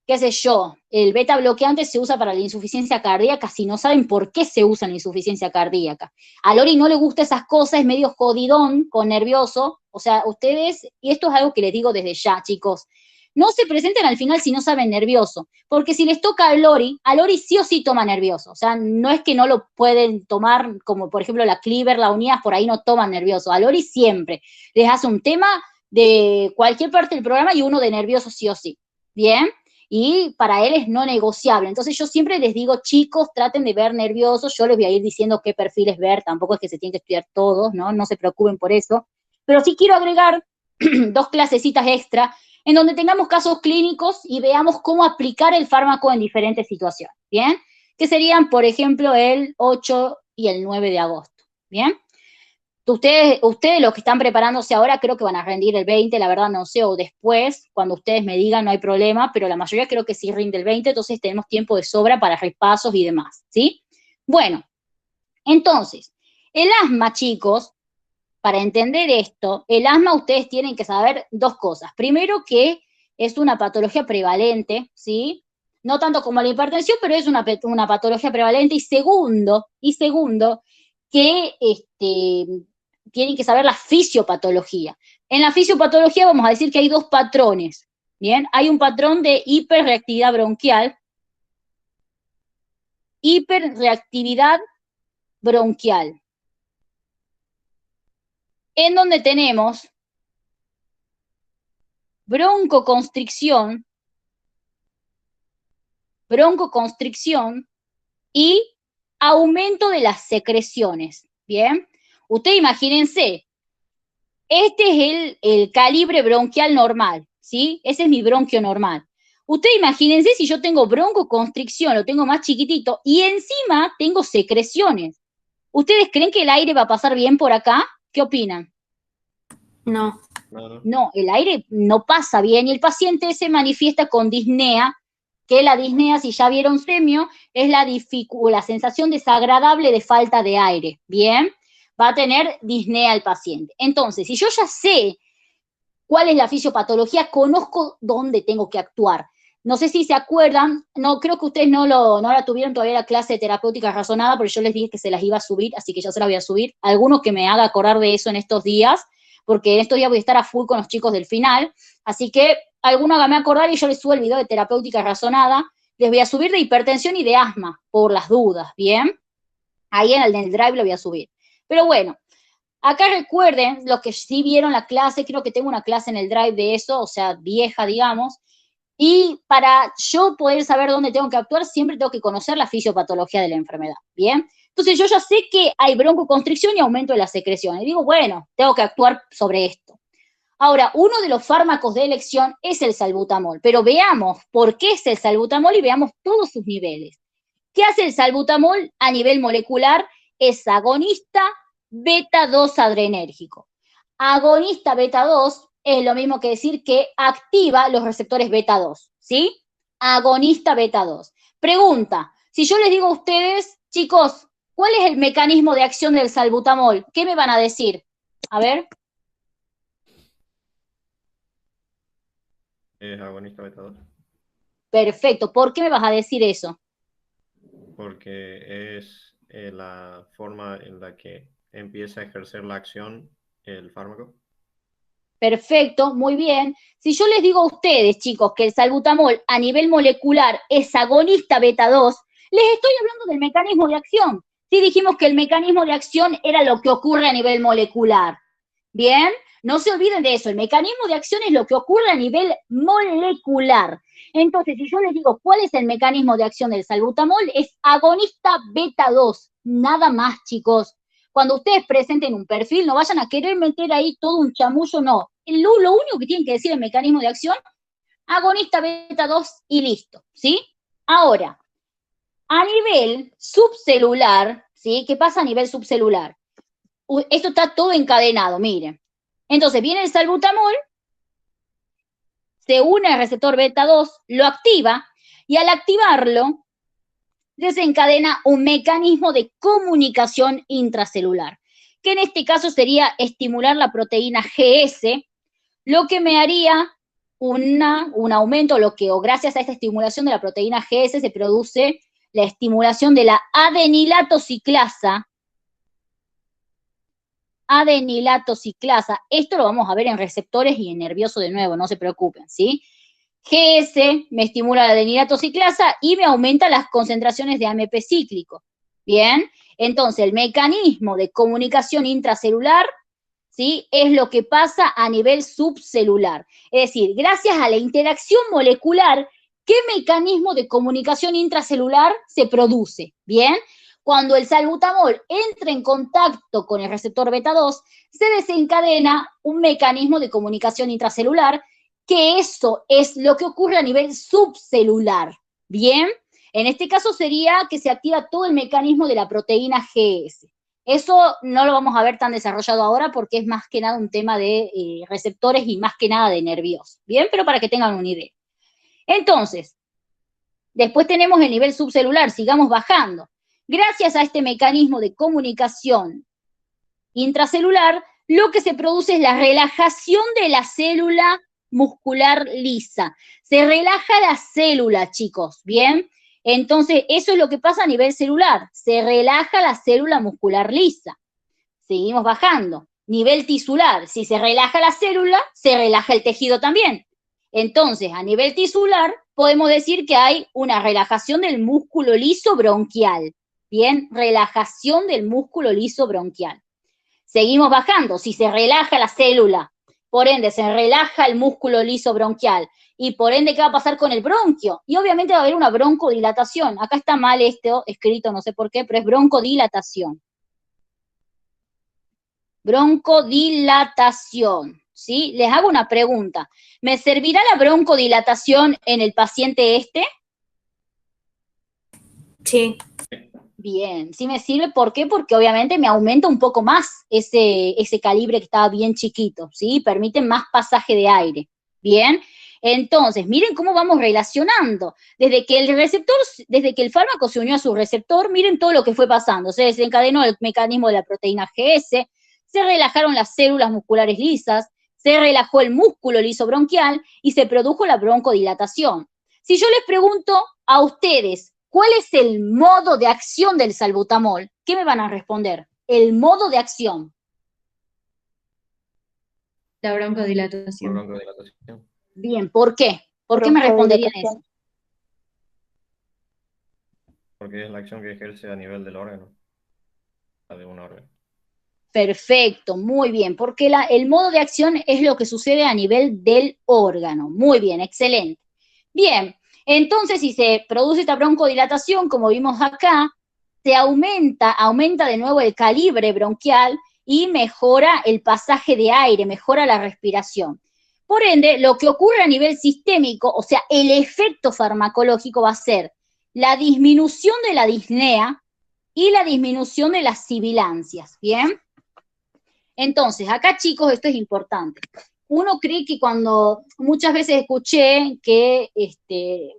qué sé yo, el beta bloqueante se usa para la insuficiencia cardíaca si no saben por qué se usa en la insuficiencia cardíaca. A Lori no le gusta esas cosas, es medio jodidón, con nervioso, o sea, ustedes, y esto es algo que les digo desde ya, chicos, no se presenten al final si no saben nervioso, porque si les toca a Lori sí o sí toma nervioso, o sea, no es que no lo pueden tomar, como por ejemplo la Cleaver, la Unidas, por ahí no toman nervioso, a Lori siempre les hace un tema de cualquier parte del programa y uno de nervioso sí o sí, ¿bien? Y para él es no negociable. Entonces yo siempre les digo, chicos, traten de ver nerviosos, yo les voy a ir diciendo qué perfiles ver, tampoco es que se tienen que estudiar todos, ¿no? No se preocupen por eso, pero sí quiero agregar 2 clasecitas extra en donde tengamos casos clínicos y veamos cómo aplicar el fármaco en diferentes situaciones, ¿bien? Que serían, por ejemplo, el 8 y el 9 de agosto, ¿bien? Ustedes los que están preparándose ahora creo que van a rendir el 20, la verdad no sé, o después, cuando ustedes me digan no hay problema, pero la mayoría creo que sí rinde el 20, entonces tenemos tiempo de sobra para repasos y demás, ¿sí? Bueno, entonces, el asma, chicos, para entender esto, el asma ustedes tienen que saber 2 cosas. Primero que es una patología prevalente, ¿sí? No tanto como la hipertensión, pero es una patología prevalente. Y segundo, que tienen que saber la fisiopatología. En la fisiopatología vamos a decir que hay 2 patrones, ¿bien? Hay un patrón de hiperreactividad bronquial, en donde tenemos broncoconstricción y aumento de las secreciones, ¿bien? Ustedes imagínense, este es el calibre bronquial normal, ¿sí? Ese es mi bronquio normal. Ustedes imagínense si yo tengo broncoconstricción, lo tengo más chiquitito, y encima tengo secreciones. ¿Ustedes creen que el aire va a pasar bien por acá? ¿Qué opinan? No. No, el aire no pasa bien y el paciente se manifiesta con disnea, que la disnea, si ya vieron semio, es la sensación desagradable de falta de aire, ¿bien? Va a tener disnea el paciente. Entonces, si yo ya sé cuál es la fisiopatología, conozco dónde tengo que actuar. No sé si se acuerdan, no creo que ustedes no la tuvieron todavía la clase de terapéutica razonada, porque yo les dije que se las iba a subir, así que ya se las voy a subir. Algunos que me haga acordar de eso en estos días, porque en estos días voy a estar a full con los chicos del final, así que alguno hágame acordar y yo les subo el video de terapéutica razonada. Les voy a subir de hipertensión y de asma, por las dudas, ¿bien? Ahí en el drive lo voy a subir. Pero bueno, acá recuerden, los que sí vieron la clase, creo que tengo una clase en el drive de eso, o sea, vieja, digamos, y para yo poder saber dónde tengo que actuar, siempre tengo que conocer la fisiopatología de la enfermedad, ¿bien? Entonces yo ya sé que hay broncoconstricción y aumento de la secreción, y digo, bueno, tengo que actuar sobre esto. Ahora, uno de los fármacos de elección es el salbutamol, pero veamos por qué es el salbutamol y veamos todos sus niveles. ¿Qué hace el salbutamol a nivel molecular? Es agonista beta-2 adrenérgico. Agonista beta-2 es lo mismo que decir que activa los receptores beta-2, ¿sí? Agonista beta-2. Pregunta, si yo les digo a ustedes, chicos, ¿cuál es el mecanismo de acción del salbutamol? ¿Qué me van a decir? A ver. Es agonista beta-2. Perfecto. ¿Por qué me vas a decir eso? Porque es la forma en la que empieza a ejercer la acción el fármaco. Perfecto, muy bien. Si yo les digo a ustedes, chicos, que el salbutamol a nivel molecular es agonista beta-2, les estoy hablando del mecanismo de acción. Sí dijimos que el mecanismo de acción era lo que ocurre a nivel molecular. Bien, No se olviden de eso, el mecanismo de acción es lo que ocurre a nivel molecular. Entonces, si yo les digo cuál es el mecanismo de acción del salbutamol, es agonista beta 2, nada más, chicos. Cuando ustedes presenten un perfil, no vayan a querer meter ahí todo un chamullo, no. Lo único que tienen que decir el mecanismo de acción, agonista beta 2 y listo, ¿sí? Ahora, a nivel subcelular, ¿sí? ¿Qué pasa a nivel subcelular? Esto está todo encadenado, miren. Entonces viene el salbutamol, se une al receptor beta 2, lo activa, y al activarlo, desencadena un mecanismo de comunicación intracelular, que en este caso sería estimular la proteína GS, lo que me haría un aumento, o gracias a esta estimulación de la proteína GS se produce la estimulación de la adenilatociclasa. Esto lo vamos a ver en receptores y en nervioso de nuevo, no se preocupen, ¿sí? GS me estimula la adenilatociclasa y me aumenta las concentraciones de AMP cíclico. Bien, entonces el mecanismo de comunicación intracelular, ¿sí? Es lo que pasa a nivel subcelular. Es decir, gracias a la interacción molecular, ¿qué mecanismo de comunicación intracelular se produce? Bien, cuando el salbutamol entra en contacto con el receptor beta 2, se desencadena un mecanismo de comunicación intracelular, que eso es lo que ocurre a nivel subcelular. Bien, en este caso sería que se activa todo el mecanismo de la proteína GS. Eso no lo vamos a ver tan desarrollado ahora porque es más que nada un tema de receptores y más que nada de nervios. Bien, pero para que tengan una idea. Entonces, después tenemos el nivel subcelular, sigamos bajando. Gracias a este mecanismo de comunicación intracelular, lo que se produce es la relajación de la célula muscular lisa. Se relaja la célula, chicos, ¿bien? Entonces, eso es lo que pasa a nivel celular. Se relaja la célula muscular lisa. Seguimos bajando. Nivel tisular. Si se relaja la célula, se relaja el tejido también. Entonces, a nivel tisular, podemos decir que hay una relajación del músculo liso bronquial. Bien, relajación del músculo liso bronquial. Seguimos bajando. Si se relaja la célula, por ende se relaja el músculo liso bronquial, y por ende, ¿qué va a pasar con el bronquio? Y obviamente va a haber una broncodilatación. Acá está mal esto escrito, no sé por qué, pero es broncodilatación. Broncodilatación, ¿sí? Les hago una pregunta. ¿Me servirá la broncodilatación en el paciente este? Sí. Bien, sí me sirve, ¿por qué? Porque obviamente me aumenta un poco más ese calibre que estaba bien chiquito, ¿sí? Permite más pasaje de aire, ¿bien? Entonces, miren cómo vamos relacionando. Desde que el fármaco se unió a su receptor, miren todo lo que fue pasando. Se desencadenó el mecanismo de la proteína GS, se relajaron las células musculares lisas, se relajó el músculo liso bronquial y se produjo la broncodilatación. Si yo les pregunto a ustedes, ¿cuál es el modo de acción del salbutamol? ¿Qué me van a responder? El modo de acción. La broncodilatación. Broncodilatación. Bien, ¿por qué? ¿Por qué me responderían eso? Porque es la acción que ejerce a nivel del órgano. De un órgano. Perfecto, muy bien, porque el modo de acción es lo que sucede a nivel del órgano. Muy bien, excelente. Bien, entonces si se produce esta broncodilatación, como vimos acá, se aumenta de nuevo el calibre bronquial y mejora el pasaje de aire, mejora la respiración. Por ende, lo que ocurre a nivel sistémico, o sea, el efecto farmacológico va a ser la disminución de la disnea y la disminución de las sibilancias, ¿bien? Entonces, acá, chicos, esto es importante. Uno cree que muchas veces escuché que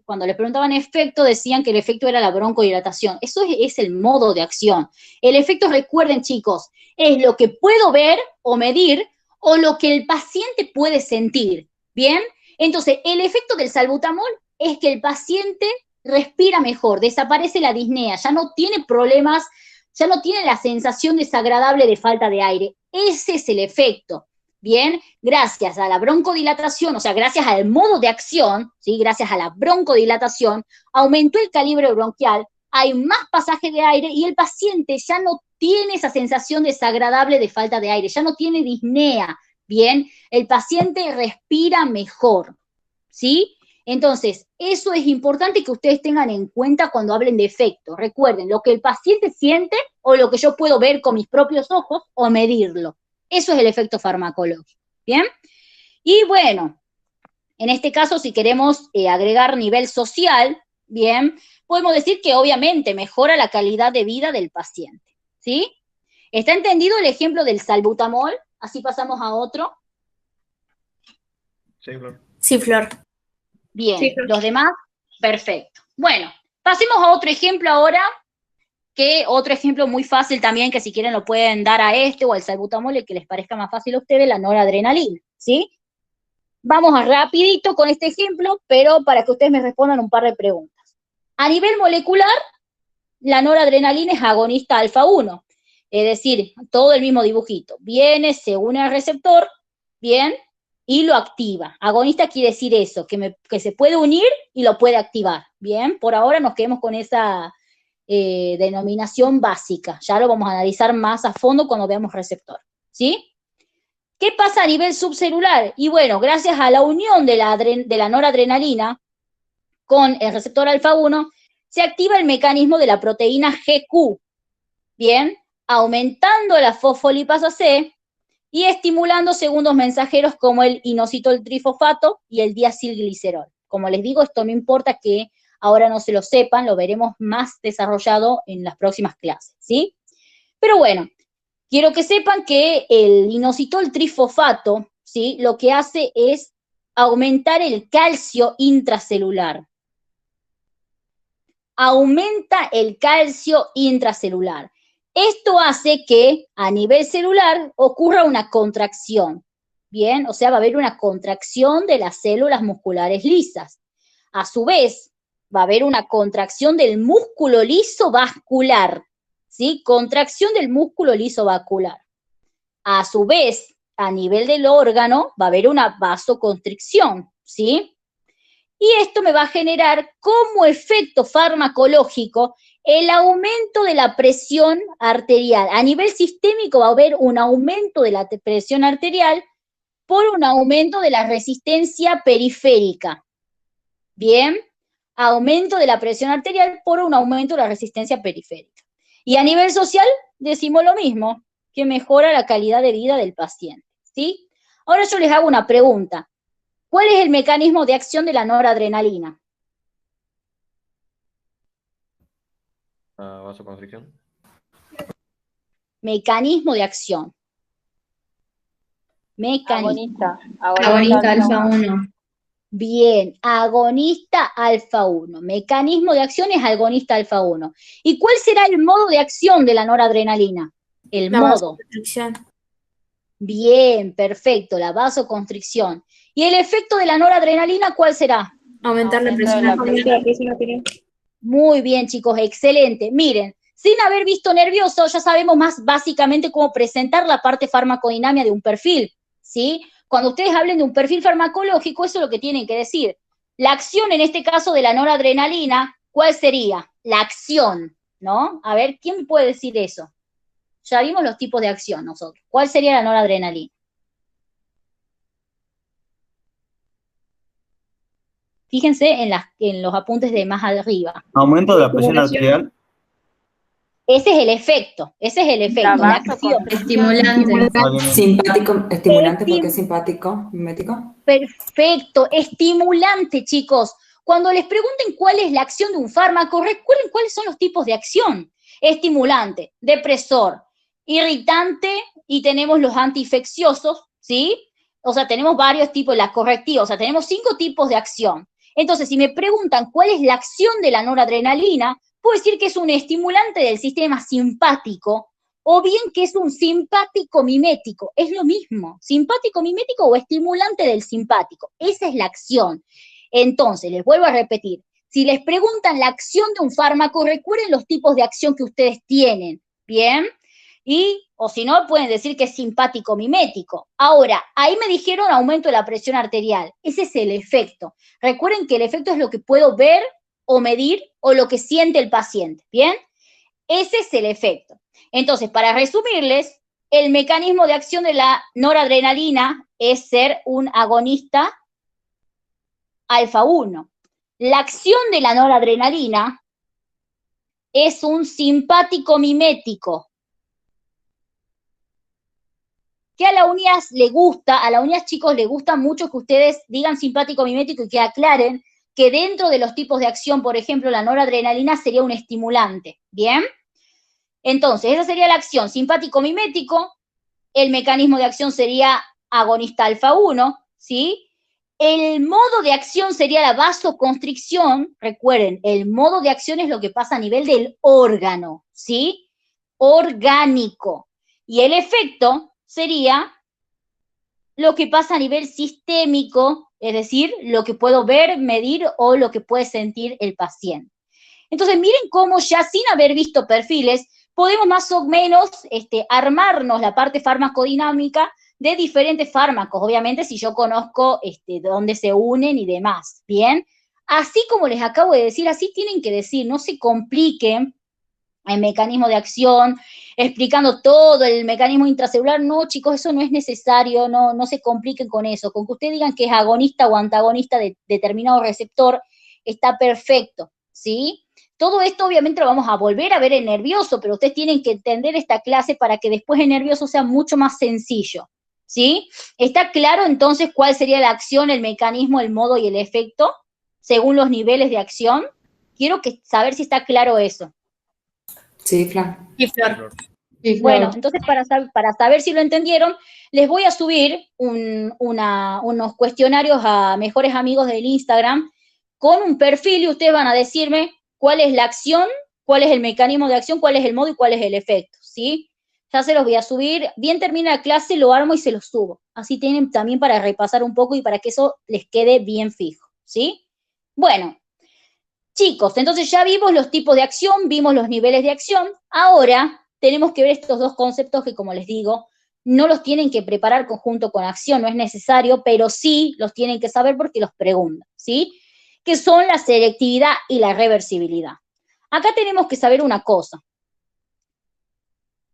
cuando les preguntaban efecto, decían que el efecto era la broncodilatación. Eso es el modo de acción. El efecto, recuerden, chicos, es lo que puedo ver o medir o lo que el paciente puede sentir, ¿bien? Entonces, el efecto del salbutamol es que el paciente respira mejor, desaparece la disnea, ya no tiene problemas, ya no tiene la sensación desagradable de falta de aire. Ese es el efecto. Bien, gracias a la broncodilatación, o sea, gracias al modo de acción, ¿sí? Gracias a la broncodilatación, aumentó el calibre bronquial, hay más pasaje de aire y el paciente ya no tiene esa sensación desagradable de falta de aire, ya no tiene disnea, Bien, el paciente respira mejor, ¿sí? Entonces, eso es importante que ustedes tengan en cuenta cuando hablen de efecto. Recuerden, lo que el paciente siente o lo que yo puedo ver con mis propios ojos o medirlo. Eso es el efecto farmacológico, ¿bien? Y bueno, en este caso, si queremos agregar nivel social, bien, podemos decir que obviamente mejora la calidad de vida del paciente, ¿sí? ¿Está entendido el ejemplo del salbutamol? Así pasamos a otro. Sí, Flor. Sí, Flor. Bien, Sí, Flor. los demás, perfecto. Bueno, pasemos a otro ejemplo ahora, que otro ejemplo muy fácil también, que si quieren lo pueden dar a este o al salbutamol, el que les parezca más fácil a ustedes, la noradrenalina, ¿sí? Vamos a rapidito con este ejemplo, pero para que ustedes me respondan un par de preguntas. A nivel molecular, la noradrenalina es agonista alfa 1, es decir, todo el mismo dibujito. Viene, se une al receptor, bien, y lo activa. Agonista quiere decir eso, que se puede unir y lo puede activar, bien. Por ahora nos quedemos con esa denominación básica. Ya lo vamos a analizar más a fondo cuando veamos receptor, ¿sí? ¿Qué pasa a nivel subcelular? Y bueno, gracias a la unión de la noradrenalina con el receptor alfa 1, se activa el mecanismo de la proteína GQ, bien, aumentando la fosfolipasa C y estimulando segundos mensajeros como el inositol trifosfato y el diacilglicerol. Como les digo, esto no importa que ahora no se lo sepan, lo veremos más desarrollado en las próximas clases, ¿sí? Pero bueno, quiero que sepan que el inositol trifosfato, ¿sí? Lo que hace es aumentar el calcio intracelular. Aumenta el calcio intracelular. Esto hace que a nivel celular ocurra una contracción, ¿bien? O sea, va a haber una contracción de las células musculares lisas. A su vez, va a haber una contracción del músculo liso vascular, ¿sí? Contracción del músculo liso vascular. A su vez, a nivel del órgano, va a haber una vasoconstricción, ¿sí? Y esto me va a generar como efecto farmacológico el aumento de la presión arterial. A nivel sistémico va a haber un aumento de la presión arterial por un aumento de la resistencia periférica. Bien, aumento de la presión arterial por un aumento de la resistencia periférica. Y a nivel social decimos lo mismo, que mejora la calidad de vida del paciente, ¿sí? Ahora yo les hago una pregunta. ¿Cuál es el mecanismo de acción de la noradrenalina? Vasoconstricción. Mecanismo de acción. Agonista. Agonista alfa 1. Bien, agonista alfa 1. Mecanismo de acción es agonista alfa 1. ¿Y cuál será el modo de acción de la noradrenalina? El La modo. vasoconstricción. Bien, perfecto, la vasoconstricción. ¿Y el efecto de la noradrenalina cuál será? Aumentar la presión arterial. Muy bien, chicos, excelente. Miren, sin haber visto nervioso, ya sabemos más básicamente cómo presentar la parte farmacodinámica de un perfil, ¿sí? Cuando ustedes hablen de un perfil farmacológico, eso es lo que tienen que decir. La acción, en este caso, de la noradrenalina, ¿cuál sería? La acción, ¿no? A ver, ¿quién puede decir eso? Ya vimos los tipos de acción nosotros. ¿Cuál sería la noradrenalina? Fíjense en los apuntes de más arriba. Aumento de la presión arterial. Ese es el efecto, la acción. Estimulante. Simpático, estimulante, ¿por qué simpático? ¿Mimético? Perfecto, estimulante, chicos. Cuando les pregunten cuál es la acción de un fármaco, recuerden cuáles son los tipos de acción. Estimulante, depresor, irritante y tenemos los antiinfecciosos, ¿sí? O sea, tenemos varios tipos, las correctivas, o sea, tenemos 5 tipos de acción. Entonces, si me preguntan cuál es la acción de la noradrenalina, puedo decir que es un estimulante del sistema simpático o bien que es un simpático mimético. Es lo mismo, simpático mimético o estimulante del simpático. Esa es la acción. Entonces, les vuelvo a repetir, si les preguntan la acción de un fármaco, recuerden los tipos de acción que ustedes tienen, ¿bien? O si no, pueden decir que es simpático mimético. Ahora, ahí me dijeron aumento de la presión arterial. Ese es el efecto. Recuerden que el efecto es lo que puedo ver o medir o lo que siente el paciente, ¿bien? Ese es el efecto. Entonces, para resumirles, el mecanismo de acción de la noradrenalina es ser un agonista alfa 1. La acción de la noradrenalina es un simpático mimético. Que a la UNIAS le gusta, a la UNIAS, chicos, le gusta mucho que ustedes digan simpático mimético y que aclaren que dentro de los tipos de acción, por ejemplo, la noradrenalina sería un estimulante, ¿bien? Entonces, esa sería la acción, simpático mimético, el mecanismo de acción sería agonista alfa 1, ¿sí? El modo de acción sería la vasoconstricción, recuerden, el modo de acción es lo que pasa a nivel del órgano, ¿sí? Orgánico. Y el efecto sería lo que pasa a nivel sistémico, es decir, lo que puedo ver, medir o lo que puede sentir el paciente. Entonces, miren cómo ya sin haber visto perfiles, podemos más o menos armarnos la parte farmacodinámica de diferentes fármacos, obviamente si yo conozco dónde se unen y demás, ¿bien? Así como les acabo de decir, así tienen que decir, no se compliquen el mecanismo de acción, explicando todo el mecanismo intracelular. No, chicos, eso no es necesario, no se compliquen con eso. Con que ustedes digan que es agonista o antagonista de determinado receptor, está perfecto, ¿sí? Todo esto obviamente lo vamos a volver a ver en nervioso, pero ustedes tienen que entender esta clase para que después en nervioso sea mucho más sencillo, ¿sí? ¿Está claro entonces cuál sería la acción, el mecanismo, el modo y el efecto según los niveles de acción? Quiero saber si está claro eso. Sí, Flor. Sí, Flor. Bueno, entonces para saber si lo entendieron, les voy a subir unos cuestionarios a mejores amigos del Instagram con un perfil y ustedes van a decirme cuál es la acción, cuál es el mecanismo de acción, cuál es el modo y cuál es el efecto, ¿sí? Ya se los voy a subir, bien termina la clase, lo armo y se los subo. Así tienen también para repasar un poco y para que eso les quede bien fijo, ¿sí? Bueno, chicos, entonces ya vimos los tipos de acción, vimos los niveles de acción, ahora tenemos que ver estos dos conceptos que, como les digo, no los tienen que preparar conjunto con acción, no es necesario, pero sí los tienen que saber porque los preguntan, ¿sí? Que son la selectividad y la reversibilidad. Acá tenemos que saber una cosa.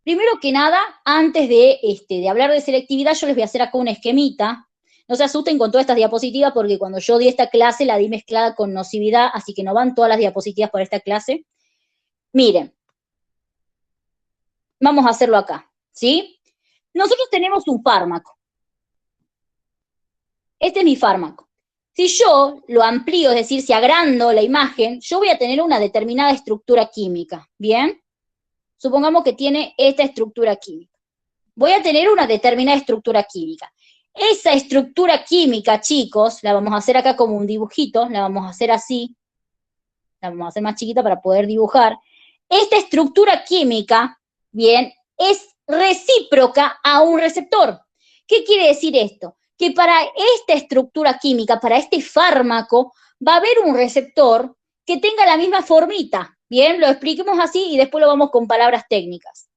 Primero que nada, antes de hablar de selectividad, yo les voy a hacer acá un esquemita. No se asusten con todas estas diapositivas porque cuando yo di esta clase la di mezclada con nocividad, así que no van todas las diapositivas para esta clase. Miren, vamos a hacerlo acá, ¿sí? Nosotros tenemos un fármaco. Este es mi fármaco. Si yo lo amplío, es decir, si agrando la imagen, yo voy a tener una determinada estructura química, ¿bien? Supongamos que tiene esta estructura química. Voy a tener una determinada estructura química. Esa estructura química, chicos, la vamos a hacer acá como un dibujito, la vamos a hacer así, la vamos a hacer más chiquita para poder dibujar. Esta estructura química, bien, es recíproca a un receptor. ¿Qué quiere decir esto? Que para esta estructura química, para este fármaco, va a haber un receptor que tenga la misma formita. Bien, lo expliquemos así y después lo vamos con palabras técnicas.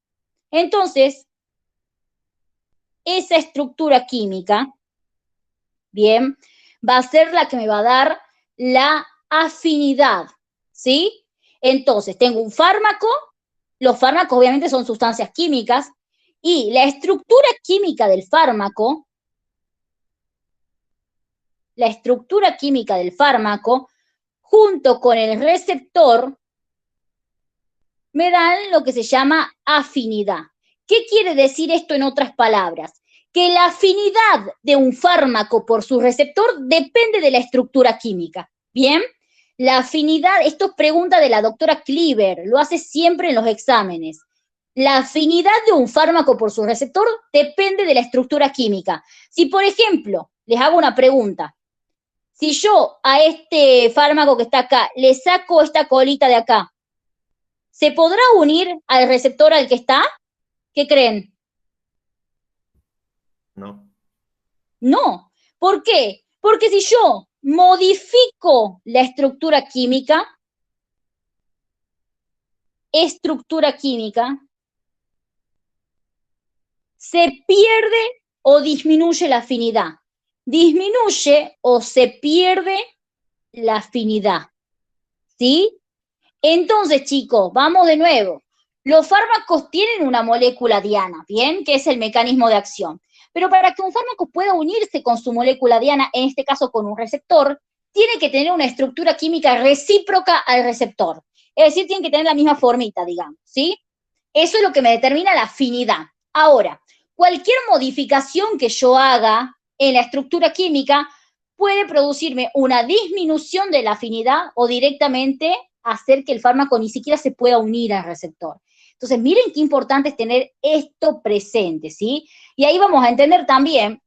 Entonces, esa estructura química, bien, va a ser la que me va a dar la afinidad, ¿sí? Entonces, tengo un fármaco, los fármacos obviamente son sustancias químicas, y la estructura química del fármaco, junto con el receptor, me dan lo que se llama afinidad. ¿Qué quiere decir esto en otras palabras? Que la afinidad de un fármaco por su receptor depende de la estructura química, ¿bien? La afinidad, esto es pregunta de la doctora Cleaver, lo hace siempre en los exámenes. La afinidad de un fármaco por su receptor depende de la estructura química. Si, por ejemplo, les hago una pregunta, si yo a este fármaco que está acá le saco esta colita de acá, ¿se podrá unir al receptor al que está? ¿Qué creen? No. No. ¿Por qué? Porque si yo modifico la estructura química, se pierde o disminuye la afinidad. Disminuye o se pierde la afinidad. ¿Sí? Entonces, chicos, vamos de nuevo. Los fármacos tienen una molécula diana, ¿bien? Que es el mecanismo de acción. Pero para que un fármaco pueda unirse con su molécula diana, en este caso con un receptor, tiene que tener una estructura química recíproca al receptor. Es decir, tiene que tener la misma formita, digamos, ¿sí? Eso es lo que me determina la afinidad. Ahora, cualquier modificación que yo haga en la estructura química puede producirme una disminución de la afinidad o directamente hacer que el fármaco ni siquiera se pueda unir al receptor. Entonces, miren qué importante es tener esto presente, ¿sí? Y ahí vamos a entender también,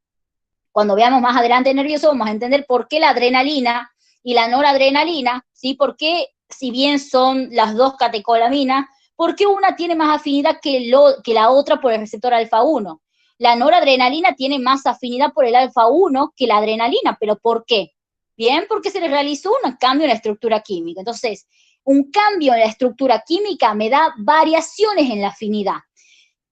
cuando veamos más adelante nervioso, vamos a entender por qué la adrenalina y la noradrenalina, ¿sí? Por qué, si bien son las dos catecolaminas, por qué una tiene más afinidad que la otra por el receptor alfa-1. La noradrenalina tiene más afinidad por el alfa-1 que la adrenalina, ¿pero por qué? Bien, porque se le realizó un cambio en la estructura química. Entonces, un cambio en la estructura química me da variaciones en la afinidad.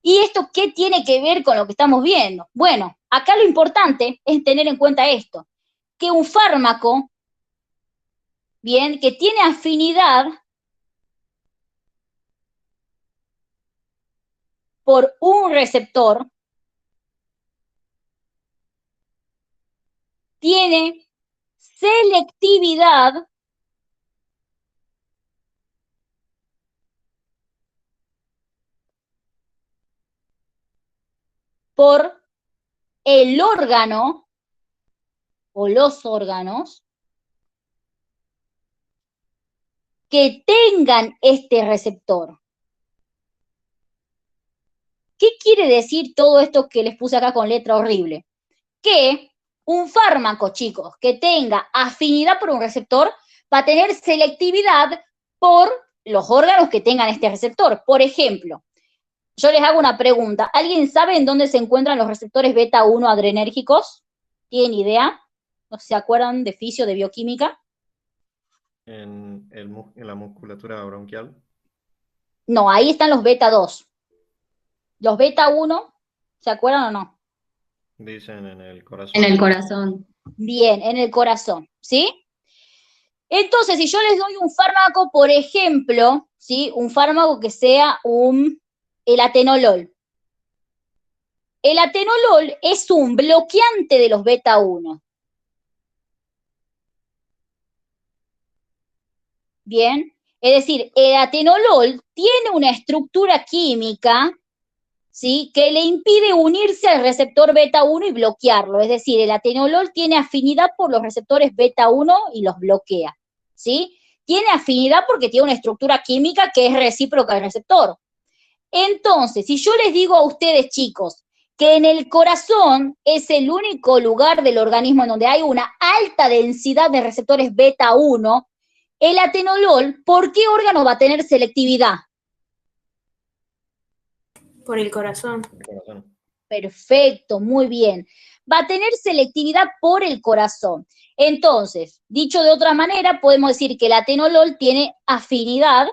¿Y esto qué tiene que ver con lo que estamos viendo? Bueno, acá lo importante es tener en cuenta esto, que un fármaco, bien, que tiene afinidad por un receptor, tiene selectividad por el órgano o los órganos que tengan este receptor. ¿Qué quiere decir todo esto que les puse acá con letra horrible? Que un fármaco, chicos, que tenga afinidad por un receptor va a tener selectividad por los órganos que tengan este receptor. Por ejemplo, yo les hago una pregunta. ¿Alguien sabe en dónde se encuentran los receptores beta-1 adrenérgicos? ¿Tienen idea? ¿No se acuerdan de fisio, de bioquímica? En la musculatura bronquial. No, ahí están los beta-2. Los beta-1, ¿se acuerdan o no? Dicen en el corazón. En el corazón. Bien, en el corazón, ¿sí? Entonces, si yo les doy un fármaco, por ejemplo, ¿sí? Un fármaco que sea el atenolol. El atenolol es un bloqueante de los beta-1. Bien, es decir, el atenolol tiene una estructura química, ¿sí? Que le impide unirse al receptor beta-1 y bloquearlo. Es decir, el atenolol tiene afinidad por los receptores beta-1 y los bloquea, ¿sí? Tiene afinidad porque tiene una estructura química que es recíproca al receptor. Entonces, si yo les digo a ustedes, chicos, que en el corazón es el único lugar del organismo en donde hay una alta densidad de receptores beta-1, el atenolol, ¿por qué órgano va a tener selectividad? Por el corazón. El corazón. Perfecto, muy bien. Va a tener selectividad por el corazón. Entonces, dicho de otra manera, podemos decir que el atenolol tiene afinidad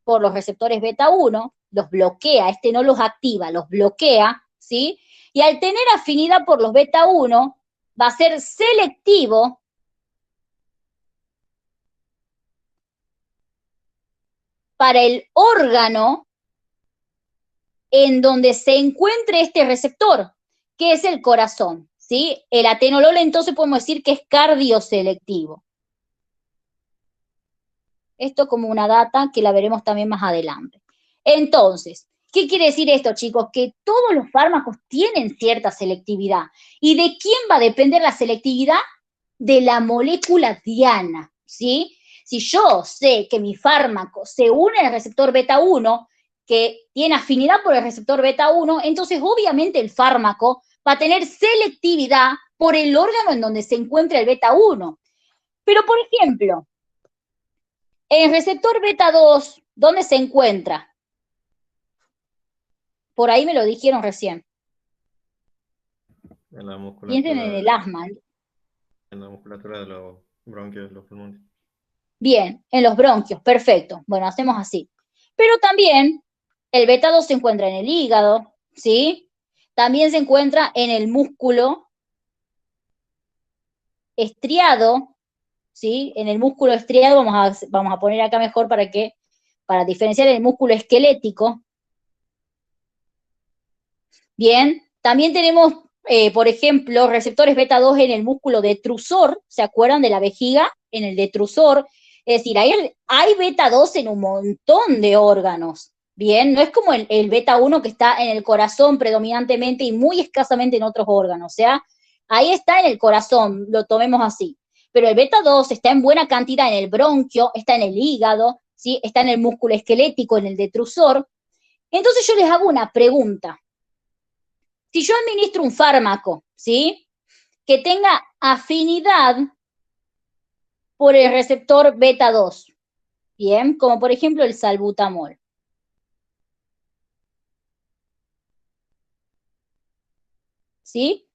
por los receptores beta-1, los bloquea, este no los activa, los bloquea, ¿sí? Y al tener afinidad por los beta-1, va a ser selectivo para el órgano en donde se encuentre este receptor, que es el corazón, ¿sí? El atenolol entonces podemos decir que es cardioselectivo. Esto como una data que la veremos también más adelante. Entonces, ¿qué quiere decir esto, chicos? Que todos los fármacos tienen cierta selectividad. ¿Y de quién va a depender la selectividad? De la molécula diana, ¿sí? Si yo sé que mi fármaco se une al receptor beta-1, que tiene afinidad por el receptor beta-1, entonces obviamente el fármaco va a tener selectividad por el órgano en donde se encuentra el beta-1. Pero, por ejemplo, el receptor beta-2, ¿dónde se encuentra? Por ahí me lo dijeron recién. En la Piensen en el musculatura, asma. en la musculatura de los bronquios, de los pulmones. Bien, en los bronquios, perfecto. Bueno, hacemos así. Pero también el beta-2 se encuentra en el hígado, ¿sí? También se encuentra en el músculo estriado, ¿sí? En el músculo estriado, vamos a poner acá mejor para que para diferenciar el músculo esquelético. Bien, también tenemos, por ejemplo, receptores beta 2 en el músculo detrusor, ¿se acuerdan de la vejiga? En el detrusor, es decir, hay beta 2 en un montón de órganos, bien, no es como el beta 1 que está en el corazón predominantemente y muy escasamente en otros órganos, o sea, ahí está en el corazón, lo tomemos así, pero el beta 2 está en buena cantidad en el bronquio, está en el hígado, ¿sí? Está en el músculo esquelético, en el detrusor. Entonces yo les hago una pregunta. Si yo administro un fármaco, ¿sí? Que tenga afinidad por el receptor beta 2, bien, como por ejemplo el salbutamol. ¿Sí?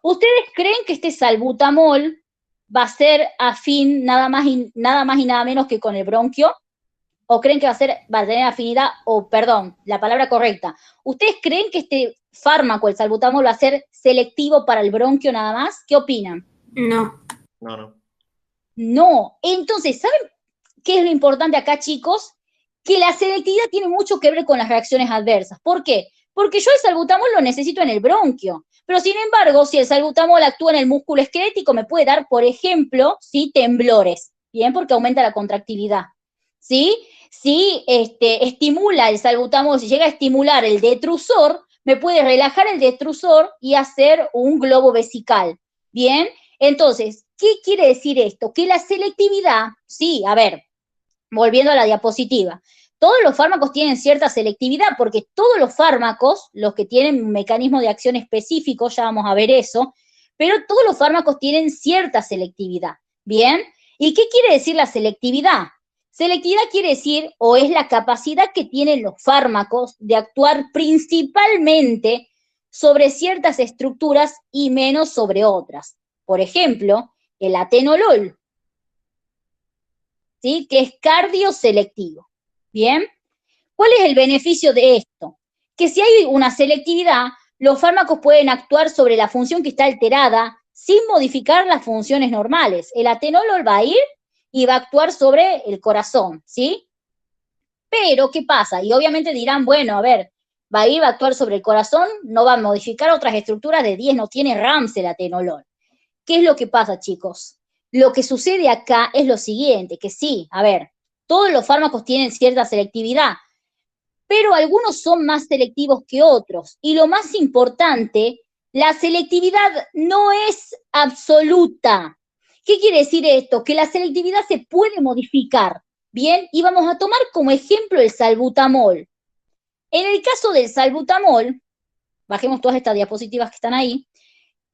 ¿Ustedes creen que este salbutamol va a ser afín nada más y nada menos que con el bronquio? ¿O creen que va a tener afinidad, o perdón, la palabra correcta? ¿Ustedes creen que este fármaco, el salbutamol, va a ser selectivo para el bronquio nada más? ¿Qué opinan? No. No. No. Entonces, ¿saben qué es lo importante acá, chicos? Que la selectividad tiene mucho que ver con las reacciones adversas. ¿Por qué? Porque yo el salbutamol lo necesito en el bronquio. Pero sin embargo, si el salbutamol actúa en el músculo esquelético, me puede dar, por ejemplo, ¿sí? Temblores. Bien, porque aumenta la contractilidad. ¿Sí? Si estimula el salbutamol, si llega a estimular el detrusor, me puede relajar el detrusor y hacer un globo vesical. Bien, entonces, ¿qué quiere decir esto? Que la selectividad, sí, a ver, volviendo a la diapositiva, todos los fármacos tienen cierta selectividad porque todos los fármacos, los que tienen un mecanismo de acción específico, ya vamos a ver eso, pero todos los fármacos tienen cierta selectividad. ¿Bien? ¿Y qué quiere decir la selectividad? Selectividad quiere decir, o es la capacidad que tienen los fármacos de actuar principalmente sobre ciertas estructuras y menos sobre otras. Por ejemplo, el atenolol, ¿sí? Que es cardioselectivo. ¿Bien? ¿Cuál es el beneficio de esto? Que si hay una selectividad, los fármacos pueden actuar sobre la función que está alterada sin modificar las funciones normales. El atenolol va a ir y va a actuar sobre el corazón, ¿sí? Pero, ¿qué pasa? Y obviamente dirán, bueno, a ver, va a ir, va a actuar sobre el corazón, no va a modificar otras estructuras de 10, no tiene RAMS el atenolol. ¿Qué es lo que pasa, chicos? Lo que sucede acá es lo siguiente, que sí, a ver, todos los fármacos tienen cierta selectividad, pero algunos son más selectivos que otros. Y lo más importante, la selectividad no es absoluta. ¿Qué quiere decir esto? Que la selectividad se puede modificar, ¿bien? Y vamos a tomar como ejemplo el salbutamol. En el caso del salbutamol, bajemos todas estas diapositivas que están ahí,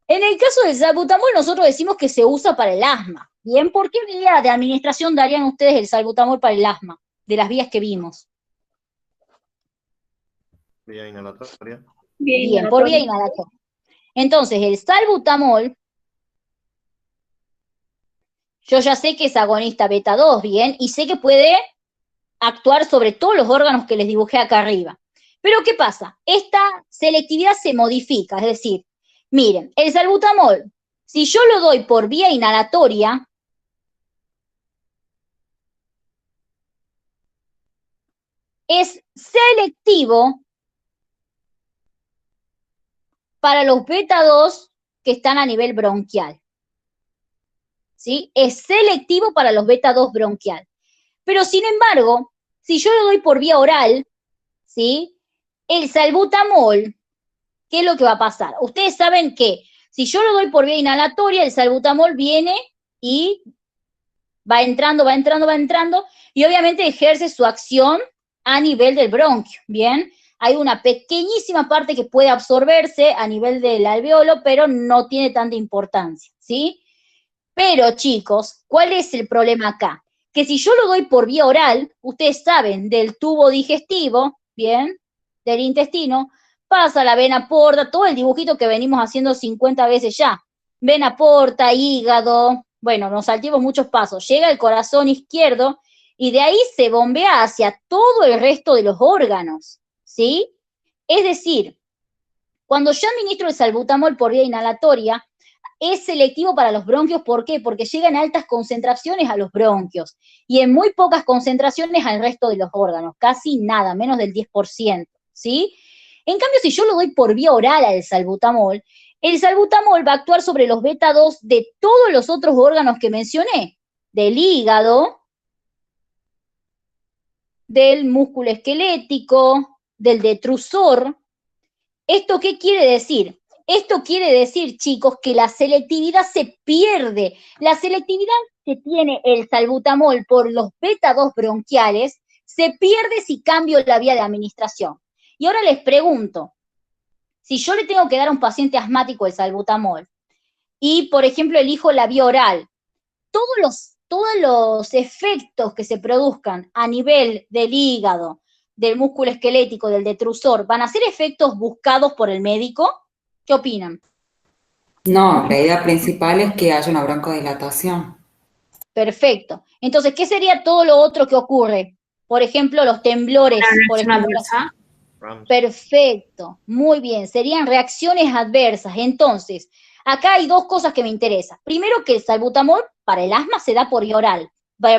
en el caso del salbutamol nosotros decimos que se usa para el asma, ¿bien? ¿Por qué vía de administración darían ustedes el salbutamol para el asma? De las vías que vimos. Vía inhalatoria. Bien, por vía inhalatoria. Entonces, el salbutamol, yo ya sé que es agonista beta 2, bien, y sé que puede actuar sobre todos los órganos que les dibujé acá arriba. Pero, ¿qué pasa? Esta selectividad se modifica, es decir, miren, el salbutamol, si yo lo doy por vía inhalatoria, es selectivo para los beta 2 que están a nivel bronquial. ¿Sí? Es selectivo para los beta 2 bronquial. Pero, sin embargo, si yo lo doy por vía oral, ¿sí? El salbutamol, ¿qué es lo que va a pasar? Ustedes saben que si yo lo doy por vía inhalatoria, el salbutamol viene y va entrando, y obviamente ejerce su acción a nivel del bronquio, ¿bien? Hay una pequeñísima parte que puede absorberse a nivel del alveolo, pero no tiene tanta importancia, ¿sí? Pero, chicos, ¿cuál es el problema acá? Que si yo lo doy por vía oral, ustedes saben, del tubo digestivo, ¿bien? Del intestino, pasa a la vena porta, todo el dibujito que venimos haciendo 50 veces ya. Vena porta, hígado, bueno, nos saltamos muchos pasos. Llega al corazón izquierdo y de ahí se bombea hacia todo el resto de los órganos, ¿sí? Es decir, cuando yo administro el salbutamol por vía inhalatoria, es selectivo para los bronquios. ¿Por qué? Porque llega en altas concentraciones a los bronquios y en muy pocas concentraciones al resto de los órganos, casi nada, menos del 10%, ¿sí? En cambio, si yo lo doy por vía oral al salbutamol, el salbutamol va a actuar sobre los beta 2 de todos los otros órganos que mencioné, del hígado, del músculo esquelético, del detrusor. ¿Esto qué quiere decir? Esto quiere decir, chicos, que la selectividad se pierde. La selectividad que tiene el salbutamol por los beta 2 bronquiales se pierde si cambio la vía de administración. Y ahora les pregunto, si yo le tengo que dar a un paciente asmático el salbutamol y, por ejemplo, elijo la vía oral, todos los efectos que se produzcan a nivel del hígado, del músculo esquelético, del detrusor, ¿van a ser efectos buscados por el médico? ¿Qué opinan? No, la idea principal es que haya una broncodilatación. Perfecto. Entonces, ¿qué sería todo lo otro que ocurre? Por ejemplo, los temblores. Por ejemplo, perfecto, muy bien. Serían reacciones adversas. Entonces, acá hay dos cosas que me interesan. Primero, que el salbutamol para el asma se da por vía oral,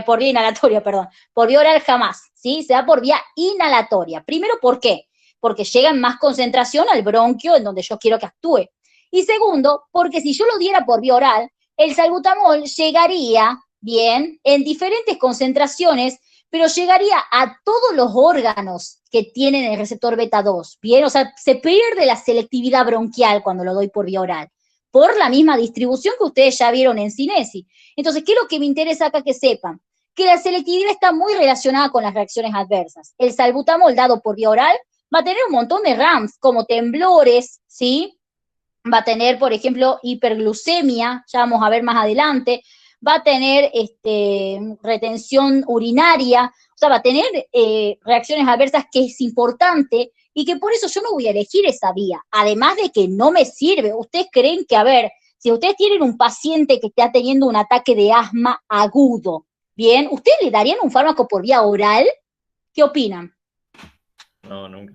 por vía inhalatoria, perdón. Por vía oral jamás, ¿sí? Se da por vía inhalatoria. Primero, ¿por qué? Porque llega en más concentración al bronquio en donde yo quiero que actúe. Y segundo, porque si yo lo diera por vía oral, el salbutamol llegaría, bien, en diferentes concentraciones, pero llegaría a todos los órganos que tienen el receptor beta 2, bien, o sea, se pierde la selectividad bronquial cuando lo doy por vía oral, por la misma distribución que ustedes ya vieron en Cinesi. Entonces, ¿qué es lo que me interesa acá que sepan? Que la selectividad está muy relacionada con las reacciones adversas. El salbutamol dado por vía oral va a tener un montón de RAMs, como temblores, ¿sí? Va a tener, por ejemplo, hiperglucemia, ya vamos a ver más adelante, va a tener retención urinaria, o sea, va a tener reacciones adversas que es importante y que por eso yo no voy a elegir esa vía, además de que no me sirve. Ustedes creen que, a ver, si ustedes tienen un paciente que está teniendo un ataque de asma agudo, ¿bien? ¿Ustedes le darían un fármaco por vía oral? ¿Qué opinan? No, nunca.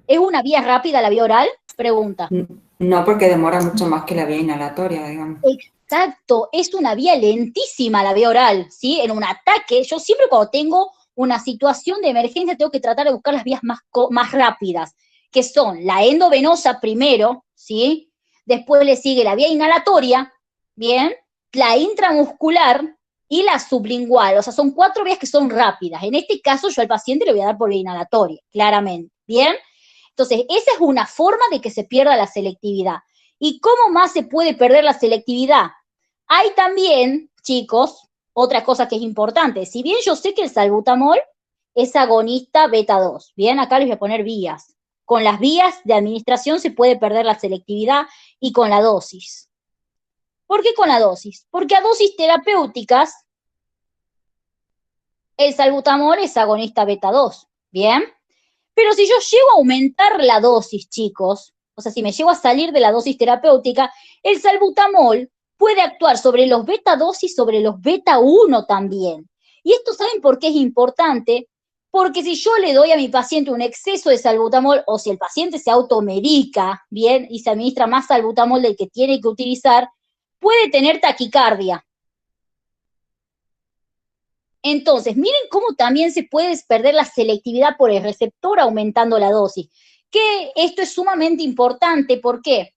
¿Es una vía rápida la vía oral? Pregunta. No, porque demora mucho más que la vía inhalatoria, digamos. Exacto, es una vía lentísima la vía oral, ¿sí? En un ataque, yo siempre cuando tengo una situación de emergencia tengo que tratar de buscar las vías más rápidas, que son la endovenosa primero, ¿sí? Después le sigue la vía inhalatoria, ¿bien? La intramuscular y la sublingual, o sea, son 4 vías que son rápidas. En este caso yo al paciente le voy a dar por vía inhalatoria, claramente, ¿bien? Entonces, esa es una forma de que se pierda la selectividad. ¿Y cómo más se puede perder la selectividad? Hay también, chicos, otra cosa que es importante. Si bien yo sé que el salbutamol es agonista beta 2, bien, acá les voy a poner vías. Con las vías de administración se puede perder la selectividad y con la dosis. ¿Por qué con la dosis? Porque a dosis terapéuticas el salbutamol es agonista beta 2, ¿bien? Pero si yo llego a aumentar la dosis, chicos, o sea, si me llego a salir de la dosis terapéutica, el salbutamol puede actuar sobre los beta 2 y sobre los beta 1 también. Y esto, ¿saben por qué es importante? Porque si yo le doy a mi paciente un exceso de salbutamol, o si el paciente se automedica, bien, y se administra más salbutamol del que tiene que utilizar, puede tener taquicardia. Entonces, miren cómo también se puede perder la selectividad por el receptor aumentando la dosis. Que esto es sumamente importante, ¿por qué?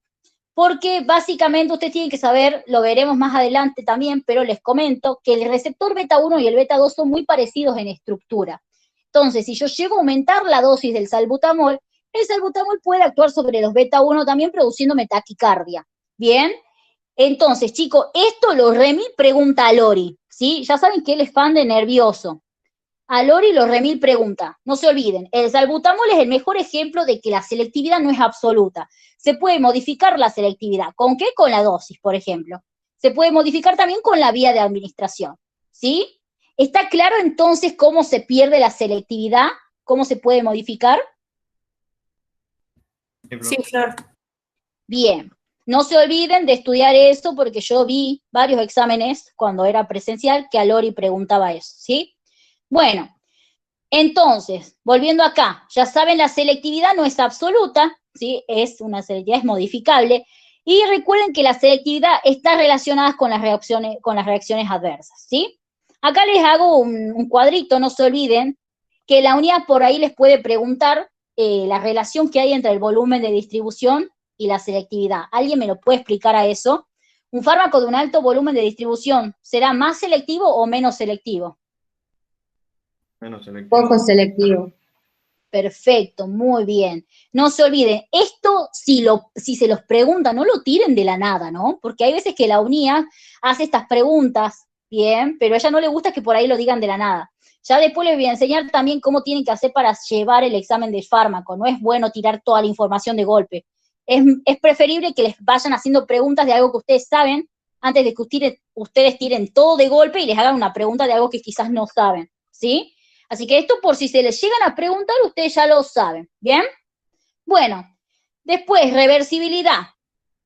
Porque básicamente ustedes tienen que saber, lo veremos más adelante también, pero les comento que el receptor beta 1 y el beta 2 son muy parecidos en estructura. Entonces, si yo llego a aumentar la dosis del salbutamol, el salbutamol puede actuar sobre los beta 1 también produciéndome taquicardia. ¿Bien? Entonces, chicos, esto lo remil pregunta a Lori, ¿sí? Ya saben que él es fan de Nervioso. A Lori lo remil pregunta, no se olviden, el salbutamol es el mejor ejemplo de que la selectividad no es absoluta. Se puede modificar la selectividad. ¿Con qué? Con la dosis, por ejemplo. Se puede modificar también con la vía de administración, ¿sí? ¿Está claro entonces cómo se pierde la selectividad? ¿Cómo se puede modificar? Sí, Flor. Bien. No se olviden de estudiar eso porque yo vi varios exámenes cuando era presencial que a Lori preguntaba eso, ¿sí? Bueno, entonces, volviendo acá, ya saben, la selectividad no es absoluta, ¿sí? Es una selectividad, es modificable. Y recuerden que la selectividad está relacionada con las reacciones adversas, ¿sí? Acá les hago un cuadrito, no se olviden, que la unidad por ahí les puede preguntar la relación que hay entre el volumen de distribución y la selectividad. ¿Alguien me lo puede explicar a eso? ¿Un fármaco de un alto volumen de distribución será más selectivo o menos selectivo? Menos selectivo. Poco selectivo. Perfecto, muy bien. No se olviden, esto si se los preguntan, no lo tiren de la nada, ¿no? Porque hay veces que la UNIA hace estas preguntas, bien, pero a ella no le gusta que por ahí lo digan de la nada. Ya después les voy a enseñar también cómo tienen que hacer para llevar el examen de fármaco. No es bueno tirar toda la información de golpe. Es preferible que les vayan haciendo preguntas de algo que ustedes saben antes de que ustedes tiren todo de golpe y les hagan una pregunta de algo que quizás no saben, ¿sí? Así que esto por si se les llegan a preguntar, ustedes ya lo saben, ¿bien? Bueno, después, reversibilidad.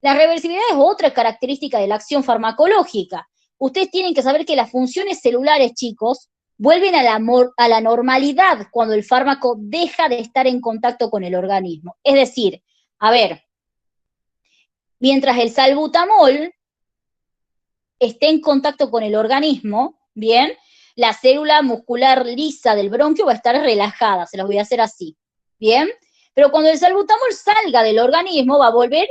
La reversibilidad es otra característica de la acción farmacológica. Ustedes tienen que saber que las funciones celulares, chicos, vuelven a la normalidad cuando el fármaco deja de estar en contacto con el organismo. Es decir, a ver, mientras el salbutamol esté en contacto con el organismo, ¿bien? La célula muscular lisa del bronquio va a estar relajada, se los voy a hacer así, ¿bien? Pero cuando el salbutamol salga del organismo, va a volver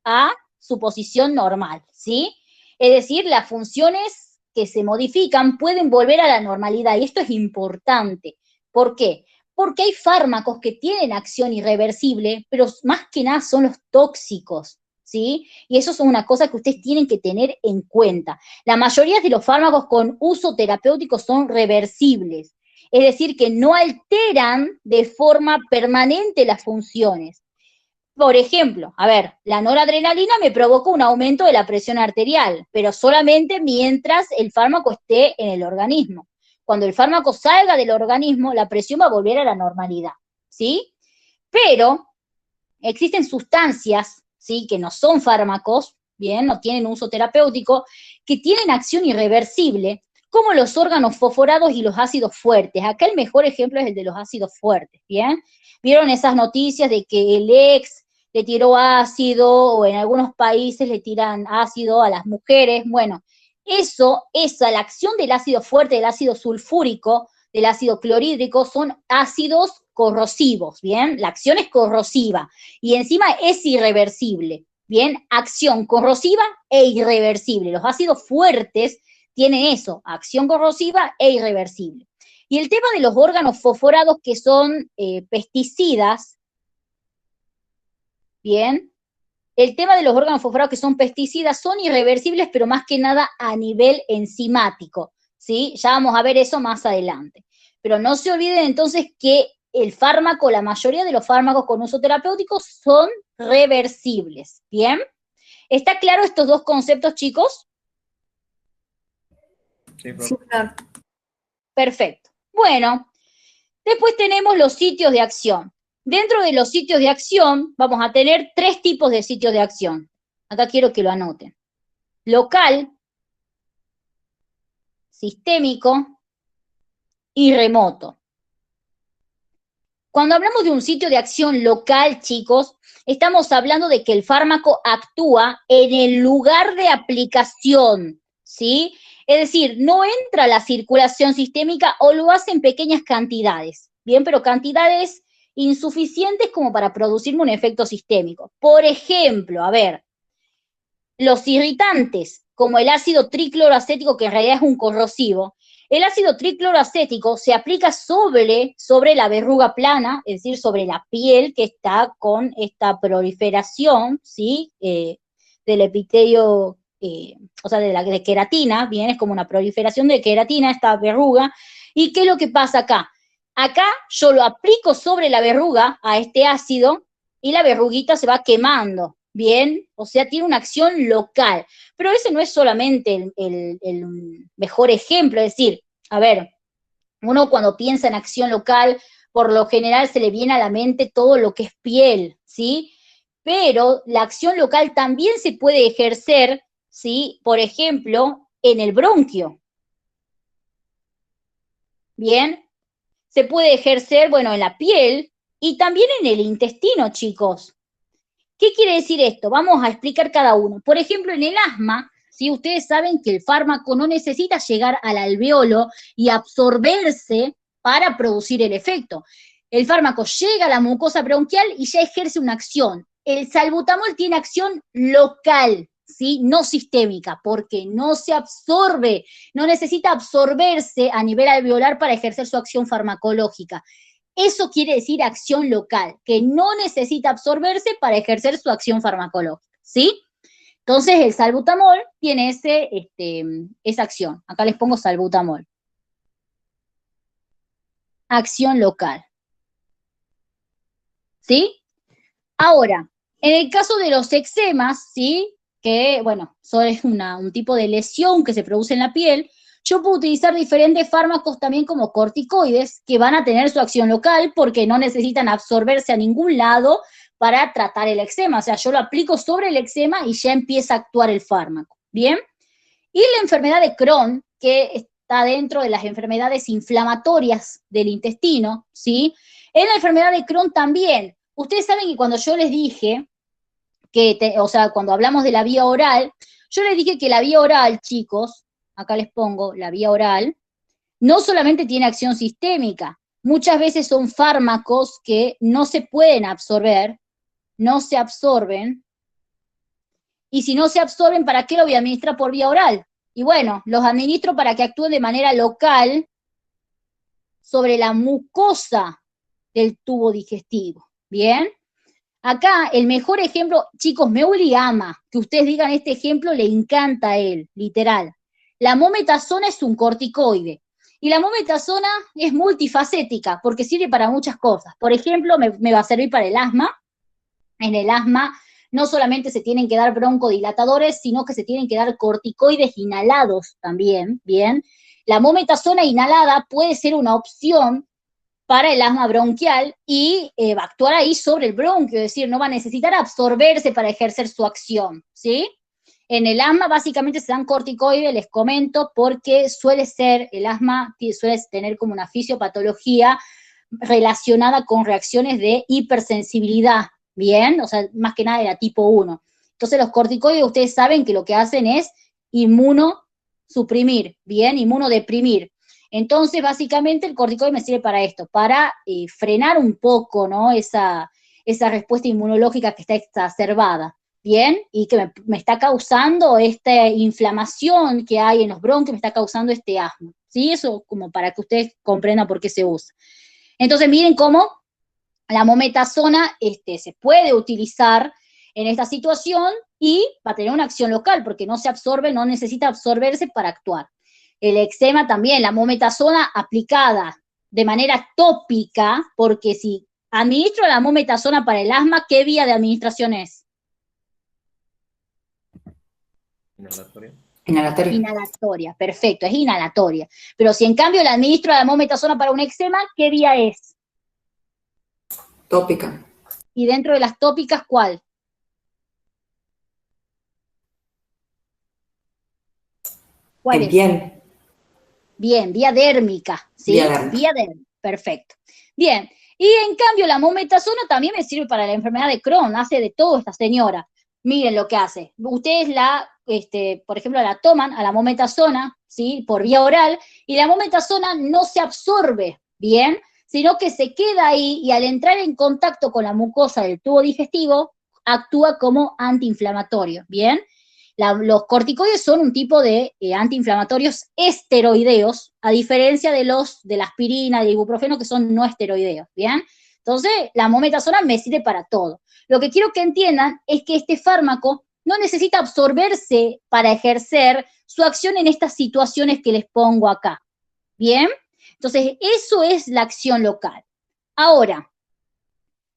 a su posición normal, ¿sí? Es decir, las funciones que se modifican pueden volver a la normalidad, y esto es importante. ¿Por qué? Porque hay fármacos que tienen acción irreversible, pero más que nada son los tóxicos, ¿sí? Y eso es una cosa que ustedes tienen que tener en cuenta. La mayoría de los fármacos con uso terapéutico son reversibles, es decir, que no alteran de forma permanente las funciones. Por ejemplo, a ver, la noradrenalina me provoca un aumento de la presión arterial, pero solamente mientras el fármaco esté en el organismo. Cuando el fármaco salga del organismo, la presión va a volver a la normalidad, ¿sí? Pero existen sustancias, ¿sí?, que no son fármacos, bien, no tienen uso terapéutico, que tienen acción irreversible, como los órganos fosforados y los ácidos fuertes. Acá el mejor ejemplo es el de los ácidos fuertes, ¿bien? ¿Vieron esas noticias de que el ex le tiró ácido, o en algunos países le tiran ácido a las mujeres? Bueno, la acción del ácido fuerte, del ácido sulfúrico, del ácido clorhídrico, son ácidos corrosivos, ¿bien? La acción es corrosiva y encima es irreversible, ¿bien? Acción corrosiva e irreversible. Los ácidos fuertes tienen eso, acción corrosiva e irreversible. Y el tema de los órganos fosforados, que son pesticidas, ¿bien? El tema de los órganos fosforados que son pesticidas son irreversibles, pero más que nada a nivel enzimático, ¿sí? Ya vamos a ver eso más adelante. Pero no se olviden entonces que el fármaco, la mayoría de los fármacos con uso terapéutico son reversibles, ¿bien? ¿Está claro estos dos conceptos, chicos? Sí, Sí, claro. Perfecto. Bueno, después tenemos los sitios de acción. Dentro de los sitios de acción vamos a tener 3 tipos de sitios de acción. Acá quiero que lo anoten. Local, sistémico y remoto. Cuando hablamos de un sitio de acción local, chicos, estamos hablando de que el fármaco actúa en el lugar de aplicación, ¿sí? Es decir, no entra a la circulación sistémica o lo hace en pequeñas cantidades, ¿bien? Pero cantidades insuficientes como para producirme un efecto sistémico. Por ejemplo, a ver, los irritantes, como el ácido tricloroacético, que en realidad es un corrosivo, el ácido tricloroacético se aplica sobre la verruga plana, es decir, sobre la piel que está con esta proliferación, ¿sí? Del epitelio, o sea, de queratina, bien, es como una proliferación de queratina, esta verruga. ¿Y qué es lo que pasa acá? Acá yo lo aplico sobre la verruga a este ácido y la verruguita se va quemando, ¿bien? O sea, tiene una acción local. Pero ese no es solamente el mejor ejemplo, es decir, a ver, uno cuando piensa en acción local, por lo general se le viene a la mente todo lo que es piel, ¿sí? Pero la acción local también se puede ejercer, ¿sí? Por ejemplo, en el bronquio. ¿Bien? Se puede ejercer, bueno, en la piel y también en el intestino, chicos. ¿Qué quiere decir esto? Vamos a explicar cada uno. Por ejemplo, en el asma, ¿sí? Ustedes saben que el fármaco no necesita llegar al alveolo y absorberse para producir el efecto. El fármaco llega a la mucosa bronquial y ya ejerce una acción. El salbutamol tiene acción local, ¿sí? No sistémica, porque no se absorbe, no necesita absorberse a nivel alveolar para ejercer su acción farmacológica. Eso quiere decir acción local, que no necesita absorberse para ejercer su acción farmacológica, ¿sí? Entonces el salbutamol tiene esa acción. Acá les pongo salbutamol. Acción local. ¿Sí? Ahora, en el caso de los eczemas, ¿sí? Que, bueno, eso es un tipo de lesión que se produce en la piel, yo puedo utilizar diferentes fármacos también como corticoides que van a tener su acción local porque no necesitan absorberse a ningún lado para tratar el eczema. O sea, yo lo aplico sobre el eczema y ya empieza a actuar el fármaco. ¿Bien? Y la enfermedad de Crohn, que está dentro de las enfermedades inflamatorias del intestino, ¿sí? En la enfermedad de Crohn también. Ustedes saben que cuando yo les dije o sea, cuando hablamos de la vía oral, yo les dije que la vía oral, chicos, acá les pongo la vía oral, no solamente tiene acción sistémica, muchas veces son fármacos que no se pueden absorber, no se absorben, y si no se absorben, ¿para qué lo voy a administrar por vía oral? Y bueno, los administro para que actúen de manera local sobre la mucosa del tubo digestivo, ¿bien? Acá el mejor ejemplo, chicos, Meuli ama que ustedes digan este ejemplo, le encanta a él, literal. La mometasona es un corticoide y la mometasona es multifacética porque sirve para muchas cosas. Por ejemplo, me va a servir para el asma. En el asma no solamente se tienen que dar broncodilatadores, sino que se tienen que dar corticoides inhalados también, ¿bien? La mometasona inhalada puede ser una opción para el asma bronquial y va a actuar ahí sobre el bronquio, es decir, no va a necesitar absorberse para ejercer su acción, ¿sí? En el asma básicamente se dan corticoides, les comento, porque el asma suele tener como una fisiopatología relacionada con reacciones de hipersensibilidad, ¿bien? O sea, más que nada de la tipo 1. Entonces los corticoides ustedes saben que lo que hacen es inmunosuprimir, ¿bien? Inmunodeprimir. Entonces, básicamente, el corticoide me sirve para esto, para frenar un poco, ¿no? Esa respuesta inmunológica que está exacerbada, ¿bien? Y que me está causando esta inflamación que hay en los bronquios, me está causando este asma, ¿sí? Eso como para que ustedes comprendan por qué se usa. Entonces, miren cómo la mometasona se puede utilizar en esta situación y va a tener una acción local, porque no se absorbe, no necesita absorberse para actuar. El eczema también, la mometasona aplicada de manera tópica, porque si administro la mometasona para el asma, ¿qué vía de administración es? Inhalatoria. Inhalatoria. Inhalatoria, perfecto, es inhalatoria. Pero si en cambio la administro la mometasona para un eczema, ¿qué vía es? Tópica. Y dentro de las tópicas, ¿cuál? ¿Cuál En es? piel. Bien, vía dérmica, ¿sí? Vía dérmica, perfecto. Bien, y en cambio la mometasona también me sirve para la enfermedad de Crohn, hace de todo esta señora. Miren lo que hace. Ustedes por ejemplo, la toman a la mometasona, ¿sí? Por vía oral, y la mometasona no se absorbe, ¿bien? Sino que se queda ahí y al entrar en contacto con la mucosa del tubo digestivo, actúa como antiinflamatorio, ¿bien? Los corticoides son un tipo de antiinflamatorios esteroideos, a diferencia de la aspirina, del ibuprofeno, que son no esteroideos, ¿bien? Entonces, la mometasona me sirve para todo. Lo que quiero que entiendan es que este fármaco no necesita absorberse para ejercer su acción en estas situaciones que les pongo acá, ¿bien? Entonces, eso es la acción local. Ahora,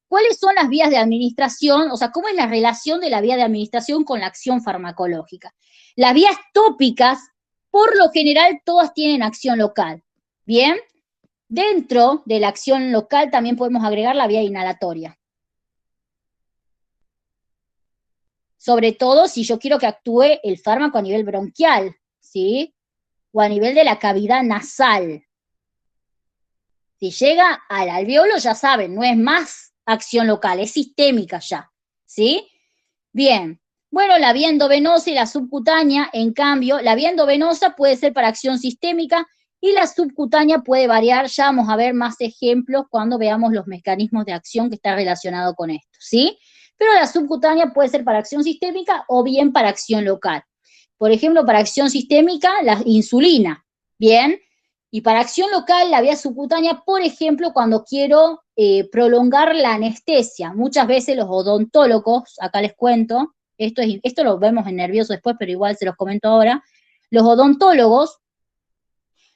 ¿cuáles son las vías de administración? O sea, ¿cómo es la relación de la vía de administración con la acción farmacológica? Las vías tópicas, por lo general, todas tienen acción local, ¿bien? Dentro de la acción local también podemos agregar la vía inhalatoria. Sobre todo si yo quiero que actúe el fármaco a nivel bronquial, ¿sí? O a nivel de la cavidad nasal. Si llega al alveolo, ya saben, no es más acción local, es sistémica ya, ¿sí? Bien. Bueno, la vía endovenosa y la subcutánea, en cambio, la vía endovenosa puede ser para acción sistémica y la subcutánea puede variar. Ya vamos a ver más ejemplos cuando veamos los mecanismos de acción que están relacionados con esto, ¿sí? Pero la subcutánea puede ser para acción sistémica o bien para acción local. Por ejemplo, para acción sistémica, la insulina, ¿bien? Y para acción local, la vía subcutánea, por ejemplo, cuando quiero prolongar la anestesia. Muchas veces los odontólogos, acá les cuento, esto lo vemos en nervioso después, pero igual se los comento ahora, los odontólogos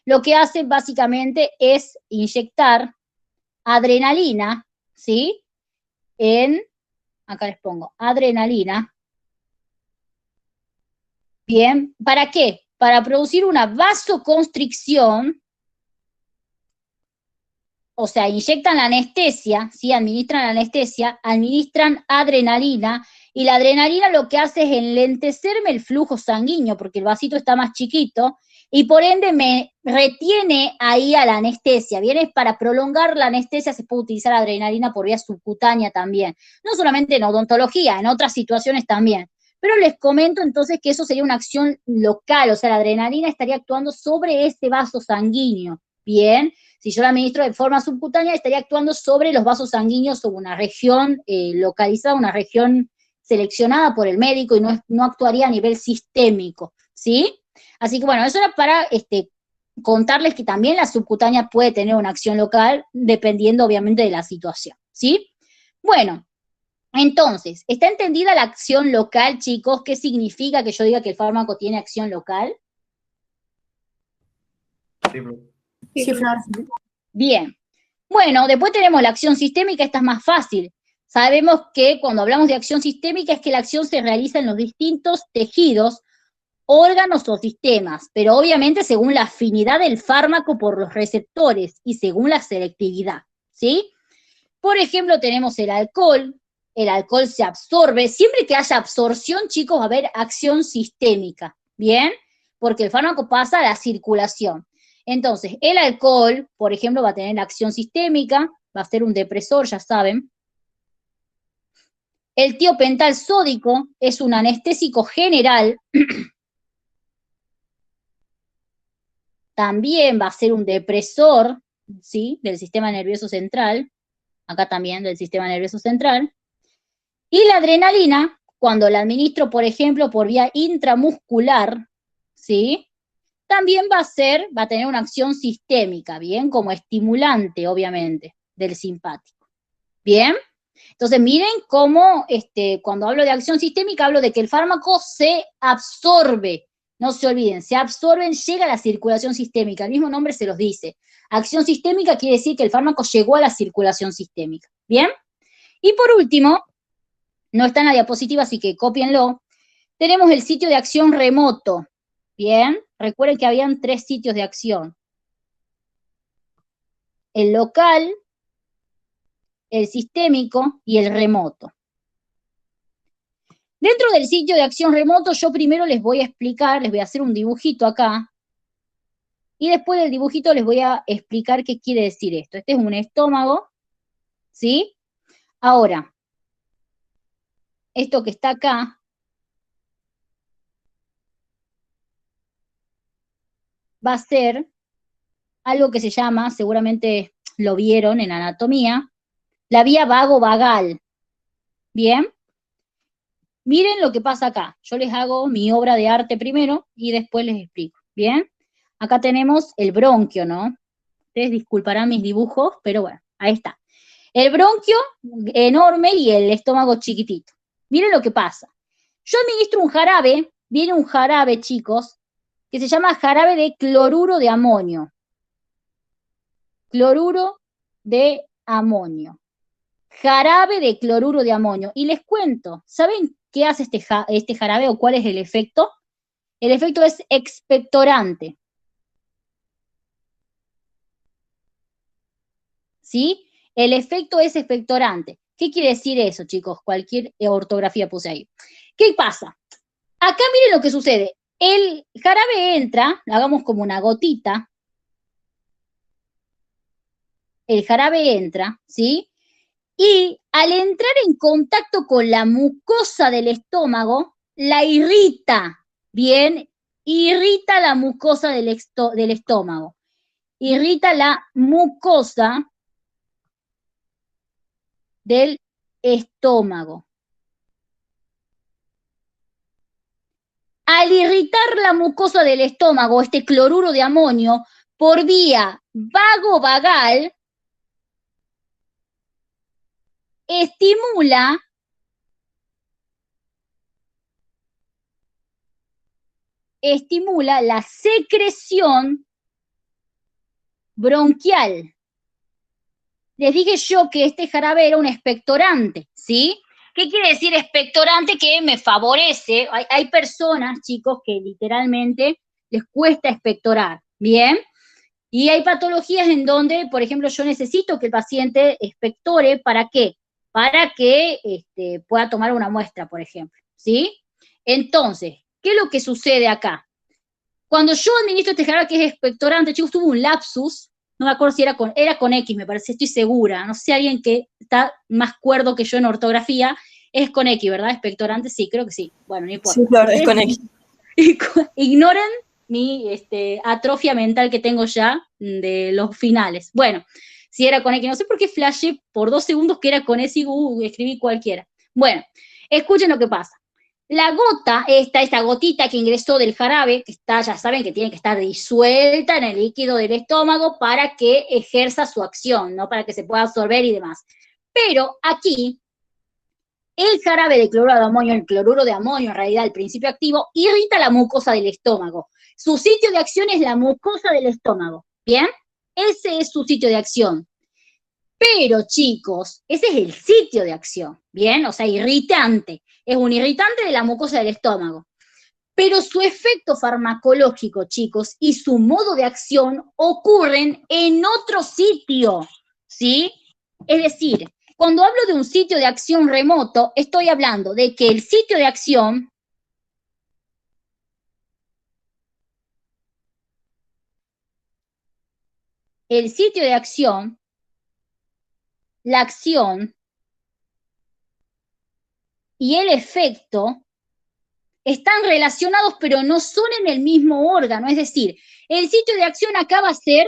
lo que hacen básicamente es inyectar adrenalina, ¿sí? Acá les pongo, adrenalina. Bien, ¿para qué? Para producir una vasoconstricción, o sea, inyectan la anestesia, ¿sí? Administran la anestesia, administran adrenalina, y la adrenalina lo que hace es enlentecerme el flujo sanguíneo, porque el vasito está más chiquito, y por ende me retiene ahí a la anestesia. Bien, es para prolongar la anestesia, se puede utilizar adrenalina por vía subcutánea también. No solamente en odontología, en otras situaciones también. Pero les comento entonces que eso sería una acción local, o sea, la adrenalina estaría actuando sobre ese vaso sanguíneo. Bien, si yo la administro de forma subcutánea, estaría actuando sobre los vasos sanguíneos, sobre una región localizada, una región seleccionada por el médico y no actuaría a nivel sistémico, ¿sí? Así que bueno, eso era para contarles que también la subcutánea puede tener una acción local, dependiendo obviamente de la situación, ¿sí? Bueno, entonces, ¿está entendida la acción local, chicos? ¿Qué significa que yo diga que el fármaco tiene acción local? Sí, profe. Sí, Flor. Bien. Bueno, después tenemos la acción sistémica, esta es más fácil. Sabemos que cuando hablamos de acción sistémica es que la acción se realiza en los distintos tejidos, órganos o sistemas, pero obviamente según la afinidad del fármaco por los receptores y según la selectividad, ¿sí? Por ejemplo, tenemos el alcohol se absorbe, siempre que haya absorción, chicos, va a haber acción sistémica, ¿bien? Porque el fármaco pasa a la circulación. Entonces, el alcohol, por ejemplo, va a tener acción sistémica, va a ser un depresor, ya saben. El tiopental sódico es un anestésico general, también va a ser un depresor, ¿sí? Del sistema nervioso central, acá también del sistema nervioso central. Y la adrenalina, cuando la administro, por ejemplo, por vía intramuscular, ¿sí? También va a tener una acción sistémica, ¿bien? Como estimulante, obviamente, del simpático. ¿Bien? Entonces, miren cómo cuando hablo de acción sistémica, hablo de que el fármaco se absorbe. No se olviden, se absorben, llega a la circulación sistémica. El mismo nombre se los dice. Acción sistémica quiere decir que el fármaco llegó a la circulación sistémica. ¿Bien? Y por último, no está en la diapositiva, así que cópienlo. Tenemos el sitio de acción remoto. Bien, recuerden que habían 3 sitios de acción. El local, el sistémico y el remoto. Dentro del sitio de acción remoto, yo primero les voy a explicar, les voy a hacer un dibujito acá, y después del dibujito les voy a explicar qué quiere decir esto. Este es un estómago, ¿sí? Ahora, esto que está acá, va a ser algo que se llama, seguramente lo vieron en anatomía, la vía vagovagal. ¿Bien? Miren lo que pasa acá. Yo les hago mi obra de arte primero y después les explico. ¿Bien? Acá tenemos el bronquio, ¿no? Ustedes disculparán mis dibujos, pero bueno, ahí está. El bronquio enorme y el estómago chiquitito. Miren lo que pasa. Yo administro un jarabe, viene un jarabe, chicos, que se llama jarabe de cloruro de amonio. Cloruro de amonio. Jarabe de cloruro de amonio. Y les cuento, ¿saben qué hace este jarabe o cuál es el efecto? El efecto es expectorante. ¿Sí? El efecto es expectorante. ¿Qué quiere decir eso, chicos? Cualquier ortografía puse ahí. ¿Qué pasa? Acá miren lo que sucede. El jarabe entra, hagamos como una gotita. El jarabe entra, ¿sí? y al entrar en contacto con la mucosa del estómago, la irrita, bien, irrita la mucosa del estómago, irrita la mucosa del estómago. Al irritar la mucosa del estómago, este cloruro de amonio, por vía vagovagal, estimula la secreción bronquial. Les dije yo que este jarabe era un expectorante, ¿sí? ¿Qué quiere decir expectorante? Que me favorece. Hay personas, chicos, que literalmente les cuesta expectorar, ¿bien? Y hay patologías en donde, por ejemplo, yo necesito que el paciente expectore, ¿para qué? Para que pueda tomar una muestra, por ejemplo, ¿sí? Entonces, ¿qué es lo que sucede acá? Cuando yo administro este jarabe que es expectorante, chicos, tuve un lapsus, no me acuerdo si era con X, me parece, estoy segura, no sé si alguien que está más cuerdo que yo en ortografía, es con X, ¿verdad? Expectorante, sí, creo que sí, bueno, no importa. Sí, claro, es con X. Ignoren mi atrofia mental que tengo ya de los finales. Bueno, si era con X, no sé por qué flashé por 2 segundos que era con S y escribí cualquiera. Bueno, escuchen lo que pasa. La gota, esta gotita que ingresó del jarabe, que está, ya saben que tiene que estar disuelta en el líquido del estómago para que ejerza su acción, ¿no? Para que se pueda absorber y demás. Pero aquí, el jarabe de cloruro de amonio, el cloruro de amonio, en realidad, el principio activo, irrita la mucosa del estómago. Su sitio de acción es la mucosa del estómago, ¿bien? Ese es su sitio de acción. Pero, chicos, ese es el sitio de acción, ¿bien? O sea, irritante. Es un irritante de la mucosa del estómago. Pero su efecto farmacológico, chicos, y su modo de acción ocurren en otro sitio, ¿sí? Es decir, cuando hablo de un sitio de acción remoto, estoy hablando de que el sitio de acción la acción y el efecto están relacionados, pero no son en el mismo órgano. Es decir, el sitio de acción acá va a ser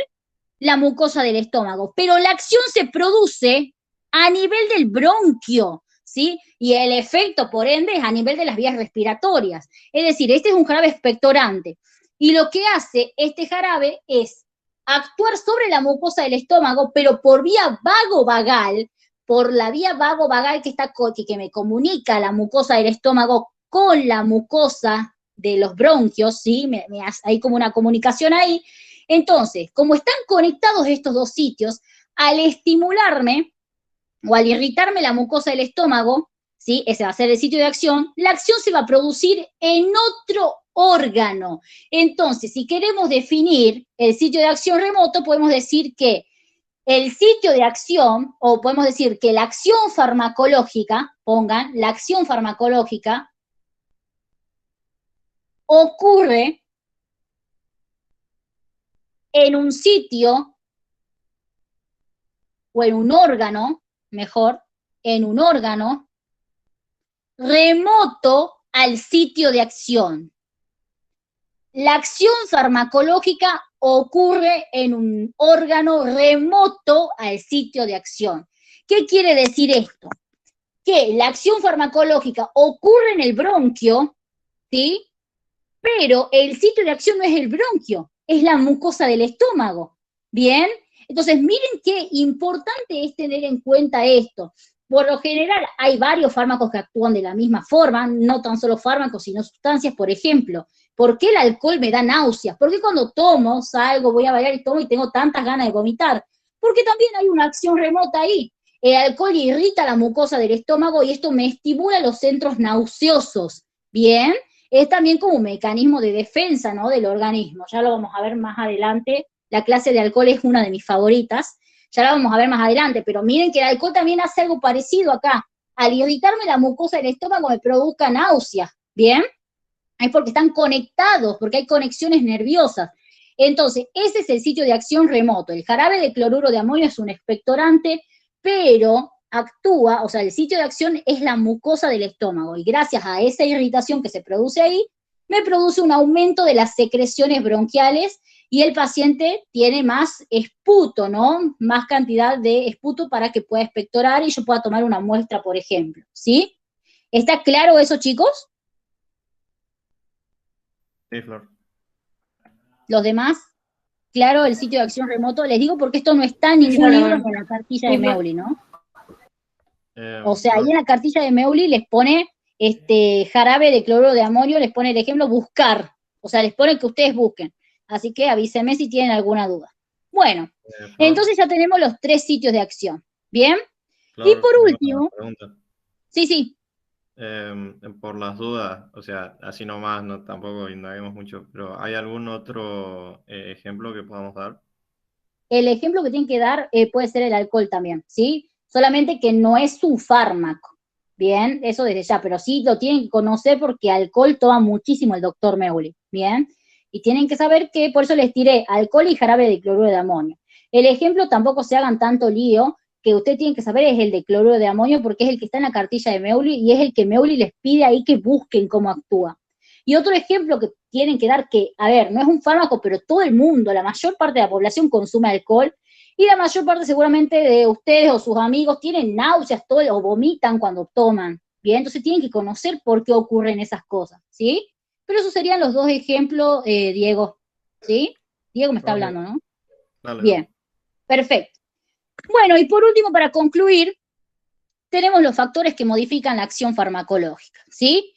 la mucosa del estómago, pero la acción se produce a nivel del bronquio, ¿sí? Y el efecto, por ende, es a nivel de las vías respiratorias. Es decir, este es un jarabe expectorante. Y lo que hace este jarabe es actuar sobre la mucosa del estómago, pero por vía vagovagal, por la vía vagovagal que me comunica la mucosa del estómago con la mucosa de los bronquios, ¿sí? Hay como una comunicación ahí. Entonces, como están conectados estos dos sitios, al estimularme o al irritarme la mucosa del estómago, ¿sí? Ese va a ser el sitio de acción, la acción se va a producir en otro órgano. Entonces, si queremos definir el sitio de acción remoto, podemos decir que el sitio de acción, o podemos decir que la acción farmacológica, pongan, la acción farmacológica ocurre en un sitio o en un órgano, mejor, en un órgano remoto al sitio de acción. La acción farmacológica ocurre en un órgano remoto al sitio de acción. ¿Qué quiere decir esto? Que la acción farmacológica ocurre en el bronquio, ¿sí? Pero el sitio de acción no es el bronquio, es la mucosa del estómago, ¿bien? Entonces, miren qué importante es tener en cuenta esto. Por lo general, hay varios fármacos que actúan de la misma forma, no tan solo fármacos, sino sustancias. Por ejemplo, ¿por qué el alcohol me da náuseas? ¿Por qué cuando tomo, salgo, voy a bailar y tomo y tengo tantas ganas de vomitar? Porque también hay una acción remota ahí. El alcohol irrita la mucosa del estómago y esto me estimula los centros nauseosos, ¿bien? Es también como un mecanismo de defensa, ¿no?, del organismo. Ya lo vamos a ver más adelante. La clase de alcohol es una de mis favoritas. Ya la vamos a ver más adelante, pero miren que el alcohol también hace algo parecido acá. Al irritarme la mucosa del estómago me provoca náuseas, ¿bien? Es porque están conectados, porque hay conexiones nerviosas. Entonces, ese es el sitio de acción remoto. El jarabe de cloruro de amonio es un expectorante, pero actúa, o sea, el sitio de acción es la mucosa del estómago, y gracias a esa irritación que se produce ahí, me produce un aumento de las secreciones bronquiales, y el paciente tiene más esputo, ¿no? Más cantidad de esputo para que pueda expectorar y yo pueda tomar una muestra, por ejemplo, ¿sí? ¿Está claro eso, chicos? Sí, Flor. ¿Los demás? Claro, el sitio de acción remoto, les digo porque esto no está en ningún libro ni en la cartilla de Meuli, ¿no? O sea, ahí en la cartilla de Meuli les pone jarabe de cloruro de amonio, les pone el ejemplo buscar, o sea, les pone que ustedes busquen. Así que avísenme si tienen alguna duda. Bueno, entonces ya tenemos los 3 sitios de acción, ¿bien? Flor, Y por tengo una último, pregunta. sí, Por las dudas, o sea, así nomás, no, tampoco indaguemos mucho, pero ¿hay algún otro ejemplo que podamos dar? el ejemplo que tienen que dar puede ser el alcohol también, ¿sí? Solamente que no es un fármaco, ¿bien? Eso desde ya, pero sí lo tienen que conocer porque alcohol toma muchísimo el doctor Meuli, ¿bien? Y tienen que saber que, por eso les tiré alcohol y jarabe de cloruro de amonio. El ejemplo tampoco se hagan tanto lío, que usted tiene que saber es el de cloruro de amonio porque es el que está en la cartilla de Meuli y es el que Meuli les pide ahí que busquen cómo actúa. Y otro ejemplo que tienen que dar que, a ver, no es un fármaco, pero todo el mundo, la mayor parte de la población consume alcohol y la mayor parte seguramente de ustedes o sus amigos tienen náuseas todo, o vomitan cuando toman, ¿bien? Entonces tienen que conocer por qué ocurren esas cosas, ¿sí? Pero esos serían los 2 ejemplos, Diego, ¿sí? Diego me está hablando, ¿no? Dale. Bien, perfecto. Bueno, y por último, para concluir, tenemos los factores que modifican la acción farmacológica, ¿sí?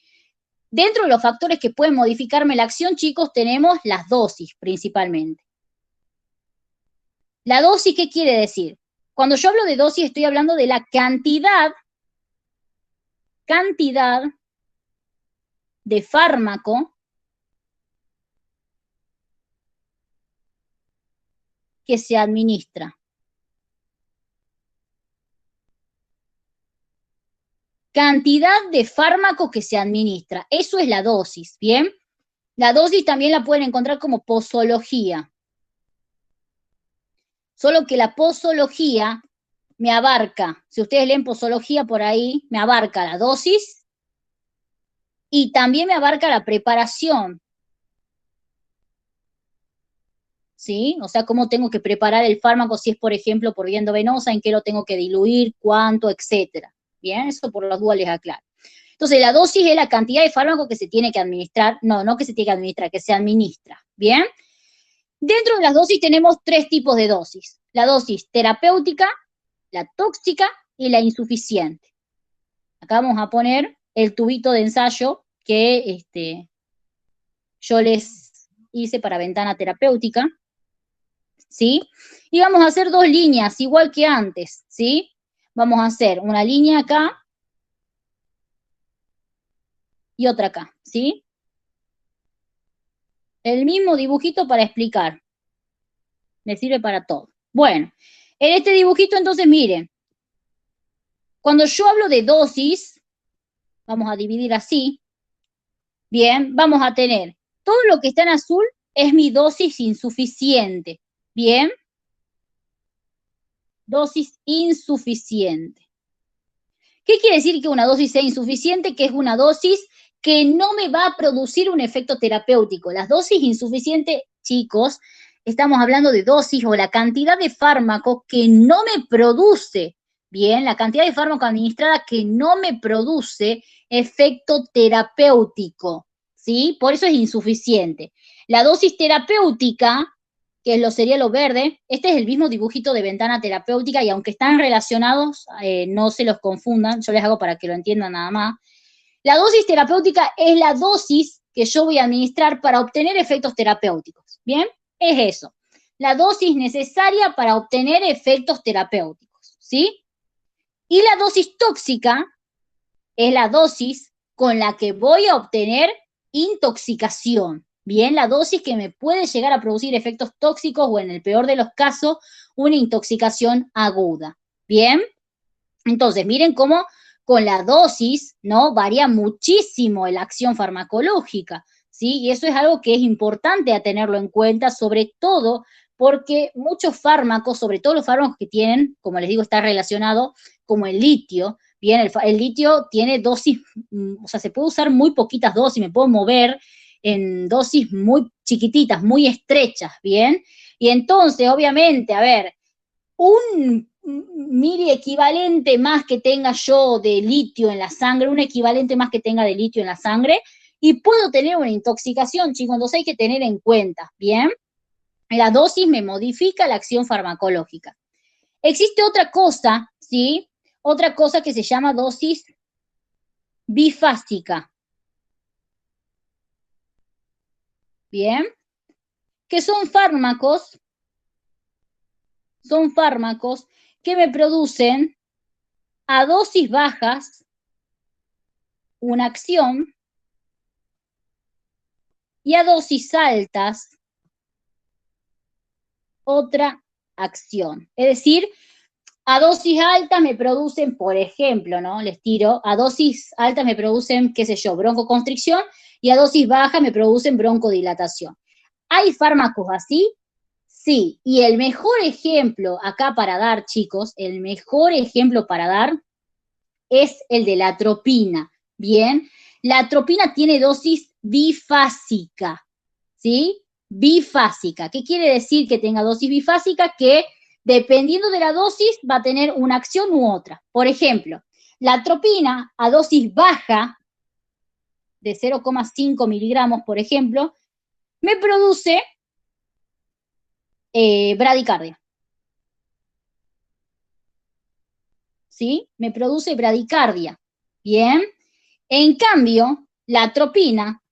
Dentro de los factores que pueden modificarme la acción, chicos, tenemos las dosis principalmente. La dosis, ¿qué quiere decir? Cuando yo hablo de dosis, estoy hablando de la cantidad de fármaco que se administra. Cantidad de fármaco que se administra. Eso es la dosis, ¿bien? La dosis también la pueden encontrar como posología. Solo que la posología me abarca, si ustedes leen posología por ahí, me abarca la dosis y también me abarca la preparación. ¿Sí? O sea, cómo tengo que preparar el fármaco, si es, por ejemplo, por vía endovenosa, en qué lo tengo que diluir, cuánto, etcétera. Bien, eso por las dudas les aclaro. Entonces, la dosis es la cantidad de fármaco que se tiene que administrar, no que se tiene que administrar, que se administra. Bien. Dentro de las dosis tenemos 3 tipos de dosis. La dosis terapéutica, la tóxica y la insuficiente. Acá vamos a poner el tubito de ensayo que yo les hice para ventana terapéutica, ¿sí? Y vamos a hacer 2 líneas, igual que antes, ¿sí? Vamos a hacer una línea acá y otra acá, ¿sí? El mismo dibujito para explicar. Me sirve para todo. Bueno, en este dibujito entonces miren, cuando yo hablo de dosis, vamos a dividir así, bien, vamos a tener todo lo que está en azul es mi dosis insuficiente, bien, dosis insuficiente. ¿Qué quiere decir que una dosis sea insuficiente? Que es una dosis que no me va a producir un efecto terapéutico. Las dosis insuficientes, chicos, estamos hablando de dosis o la cantidad de fármaco que no me produce, bien, la cantidad de fármaco administrada que no me produce efecto terapéutico, ¿sí? Por eso es insuficiente. La dosis terapéutica, que sería lo verde, este es el mismo dibujito de ventana terapéutica y aunque están relacionados, no se los confundan, yo les hago para que lo entiendan nada más. La dosis terapéutica es la dosis que yo voy a administrar para obtener efectos terapéuticos, ¿bien? Es eso, la dosis necesaria para obtener efectos terapéuticos, ¿sí? Y la dosis tóxica es la dosis con la que voy a obtener intoxicación, bien, la dosis que me puede llegar a producir efectos tóxicos o en el peor de los casos, una intoxicación aguda, bien. Entonces, miren cómo con la dosis, ¿no? Varía muchísimo la acción farmacológica, ¿sí? Y eso es algo que es importante a tenerlo en cuenta, sobre todo porque muchos fármacos, sobre todo los fármacos que tienen, como les digo, está relacionado como el litio. Bien, el litio tiene dosis, o sea, se puede usar muy poquitas dosis, me puedo mover en dosis muy chiquititas, muy estrechas, ¿bien? Y entonces, obviamente, a ver, un miliequivalente más que tenga yo de litio en la sangre, un equivalente más que tenga de litio en la sangre, y puedo tener una intoxicación, chicos, entonces hay que tener en cuenta, ¿bien? La dosis me modifica la acción farmacológica. Existe otra cosa, ¿sí? Otra cosa que se llama dosis bifásica. ¿Bien? Que son fármacos que me producen a dosis bajas una acción y a dosis altas otra acción. Es decir, a dosis altas me producen, por ejemplo, ¿no? Les tiro, a dosis altas me producen, qué sé yo, broncoconstricción, y a dosis bajas me producen broncodilatación. ¿Hay fármacos así? Sí, y el mejor ejemplo acá para dar, chicos, el mejor ejemplo para dar es el de la atropina, ¿bien? La atropina tiene dosis bifásica, ¿sí? Bifásica. ¿Qué quiere decir que tenga dosis bifásica? Que dependiendo de la dosis va a tener una acción u otra. Por ejemplo, la atropina a dosis baja, de 0,5 miligramos, por ejemplo, me produce bradicardia. ¿Sí? Me produce bradicardia. Bien. En cambio, la atropina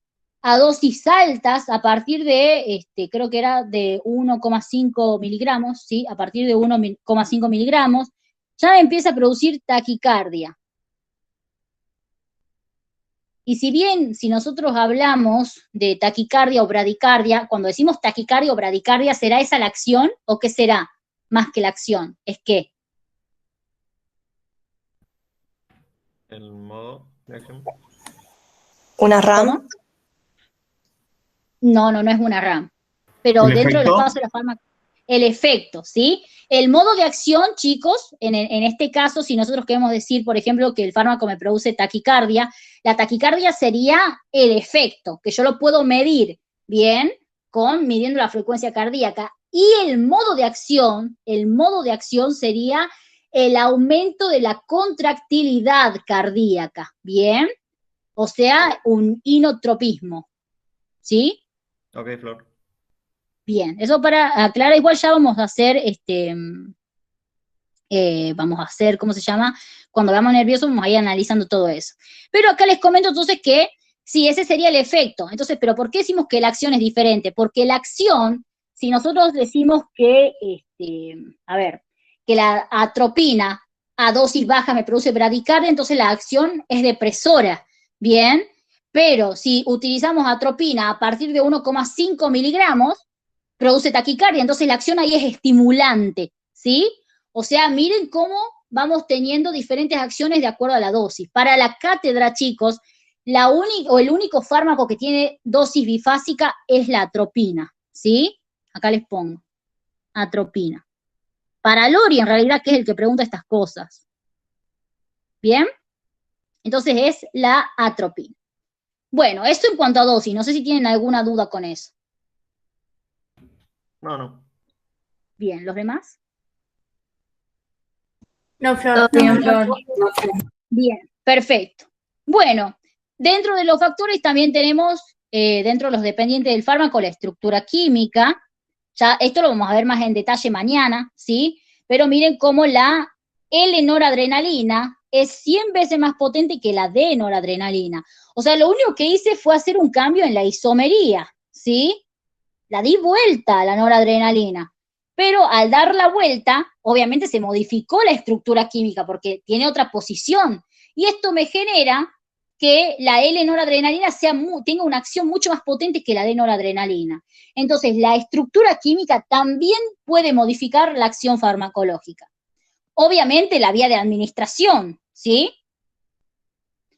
a dosis altas, a partir de, creo que era de 1,5 miligramos, ¿sí? A partir de 1,5 miligramos, ya me empieza a producir taquicardia. Y si bien, si nosotros hablamos de taquicardia o bradicardia, cuando decimos taquicardia o bradicardia, ¿será esa la acción o qué será más que la acción? Es que el modo de acción. ¿Una RAM? No, no es una RAM. Pero dentro del espacio de la fármaca, el efecto, ¿sí? El modo de acción, chicos, en este caso, si nosotros queremos decir, por ejemplo, que el fármaco me produce taquicardia, la taquicardia sería el efecto, que yo lo puedo medir, ¿bien? Midiendo la frecuencia cardíaca. Y el modo de acción sería el aumento de la contractilidad cardíaca, ¿bien? O sea, un inotropismo, ¿sí? Ok, Flor. Bien, eso para aclarar, igual ya vamos a hacer, ¿cómo se llama? Cuando vamos nerviosos vamos a ir analizando todo eso. Pero acá les comento entonces que, sí, ese sería el efecto. Entonces, ¿pero por qué decimos que la acción es diferente? Porque la acción, si nosotros decimos que, que la atropina a dosis baja me produce bradicardia, entonces la acción es depresora, ¿bien? Pero si utilizamos atropina a partir de 1,5 miligramos, produce taquicardia, entonces la acción ahí es estimulante, ¿sí? O sea, miren cómo vamos teniendo diferentes acciones de acuerdo a la dosis. Para la cátedra, chicos, el único fármaco que tiene dosis bifásica es la atropina, ¿sí? Acá les pongo, atropina. Para Lori, en realidad, que es el que pregunta estas cosas. ¿Bien? Entonces es la atropina. Bueno, eso en cuanto a dosis, no sé si tienen alguna duda con eso. No. Bien, ¿los demás? No, Flor. Todo bien, Flor. Bien, perfecto. Bueno, dentro de los factores también tenemos, dentro de los dependientes del fármaco, la estructura química. Ya esto lo vamos a ver más en detalle mañana, ¿sí? Pero miren cómo la L-noradrenalina es 100 veces más potente que la D-noradrenalina. O sea, lo único que hice fue hacer un cambio en la isomería, ¿sí? La di vuelta a la noradrenalina. Pero al dar la vuelta, obviamente se modificó la estructura química porque tiene otra posición. Y esto me genera que la L-noradrenalina tenga una acción mucho más potente que la D-noradrenalina. Entonces, la estructura química también puede modificar la acción farmacológica. Obviamente, la vía de administración, ¿sí?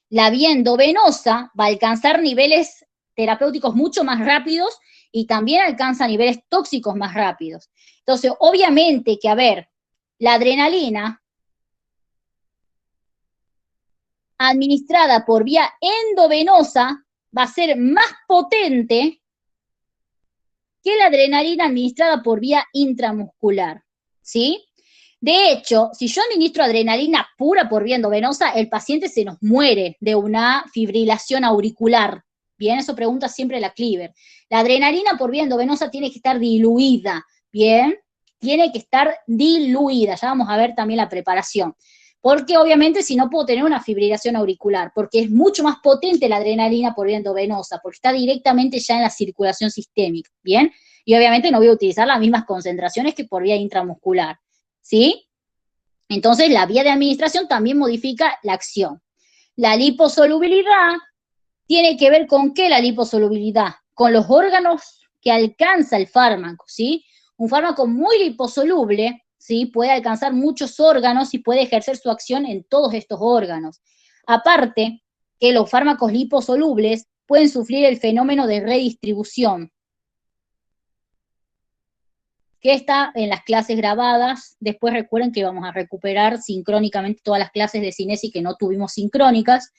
La vía endovenosa va a alcanzar niveles terapéuticos mucho más rápidos y también alcanza niveles tóxicos más rápidos. Entonces, obviamente que, a ver, la adrenalina administrada por vía endovenosa va a ser más potente que la adrenalina administrada por vía intramuscular, ¿sí? De hecho, si yo administro adrenalina pura por vía endovenosa, el paciente se nos muere de una fibrilación auricular. Bien, eso pregunta siempre la Cleaver. La adrenalina por vía endovenosa tiene que estar diluida, bien, tiene que estar diluida. Ya vamos a ver también la preparación. Porque obviamente si no puedo tener una fibrilación auricular, porque es mucho más potente la adrenalina por vía endovenosa, porque está directamente ya en la circulación sistémica, ¿bien? Y obviamente no voy a utilizar las mismas concentraciones que por vía intramuscular, ¿sí? Entonces la vía de administración también modifica la acción. La liposolubilidad tiene que ver con ¿qué la liposolubilidad? Con los órganos que alcanza el fármaco, ¿sí? Un fármaco muy liposoluble, ¿sí? Puede alcanzar muchos órganos y puede ejercer su acción en todos estos órganos. Aparte, que los fármacos liposolubles pueden sufrir el fenómeno de redistribución, que está en las clases grabadas. Después recuerden que vamos a recuperar sincrónicamente todas las clases de Cinesi que no tuvimos sincrónicas.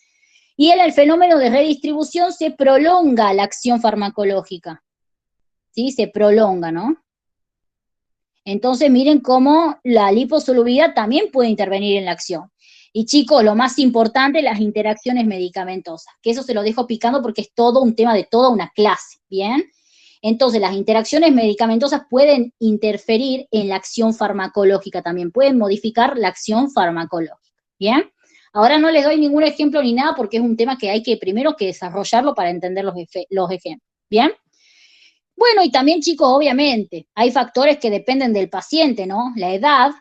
Y en el fenómeno de redistribución se prolonga la acción farmacológica, ¿sí? Se prolonga, ¿no? Entonces miren cómo la liposolubilidad también puede intervenir en la acción. Y chicos, lo más importante, las interacciones medicamentosas, que eso se lo dejo picando porque es todo un tema de toda una clase, ¿bien? Entonces las interacciones medicamentosas pueden interferir en la acción farmacológica también, pueden modificar la acción farmacológica, ¿bien? Ahora no les doy ningún ejemplo ni nada porque es un tema que hay que primero que desarrollarlo para entender los ejemplos, ¿bien? Bueno, y también, chicos, obviamente, hay factores que dependen del paciente, ¿no? La edad,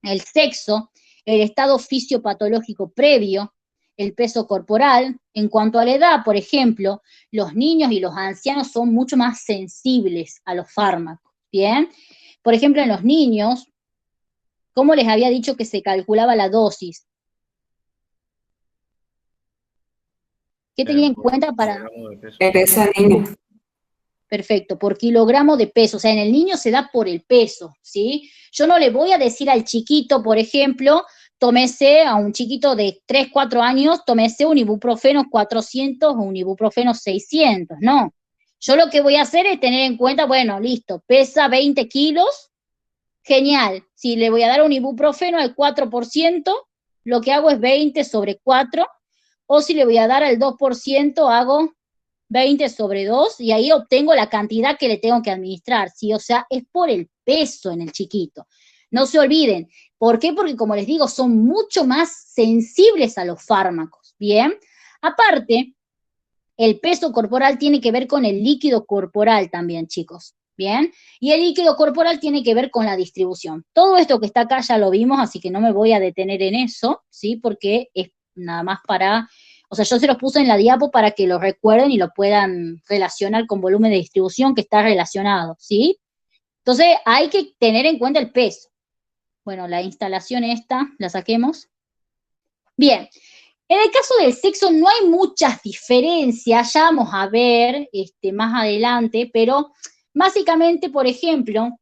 el sexo, el estado fisiopatológico previo, el peso corporal. En cuanto a la edad, por ejemplo, los niños y los ancianos son mucho más sensibles a los fármacos, ¿bien? Por ejemplo, en los niños, ¿cómo les había dicho que se calculaba la dosis? ¿Qué tenía en cuenta para...? El peso del niño. Perfecto, por kilogramo de peso, o sea, en el niño se da por el peso, ¿sí? Yo no le voy a decir al chiquito, por ejemplo, tómese a un chiquito de 3, 4 años, tómese un ibuprofeno 400 o un ibuprofeno 600, no. Yo lo que voy a hacer es tener en cuenta, bueno, listo, pesa 20 kilos, genial. Si le voy a dar un ibuprofeno al 4%, lo que hago es 20 sobre 4, o si le voy a dar al 2%, hago 20 sobre 2, y ahí obtengo la cantidad que le tengo que administrar, ¿sí? O sea, es por el peso en el chiquito. No se olviden. ¿Por qué? Porque, como les digo, son mucho más sensibles a los fármacos, ¿bien? Aparte, el peso corporal tiene que ver con el líquido corporal también, chicos, ¿bien? Y el líquido corporal tiene que ver con la distribución. Todo esto que está acá ya lo vimos, así que no me voy a detener en eso, ¿sí? Porque es nada más para... O sea, yo se los puse en la diapo para que lo recuerden y lo puedan relacionar con volumen de distribución que está relacionado, ¿sí? Entonces, hay que tener en cuenta el peso. Bueno, la instalación esta, la saquemos. Bien, en el caso del sexo no hay muchas diferencias, ya vamos a ver más adelante, pero básicamente, por ejemplo,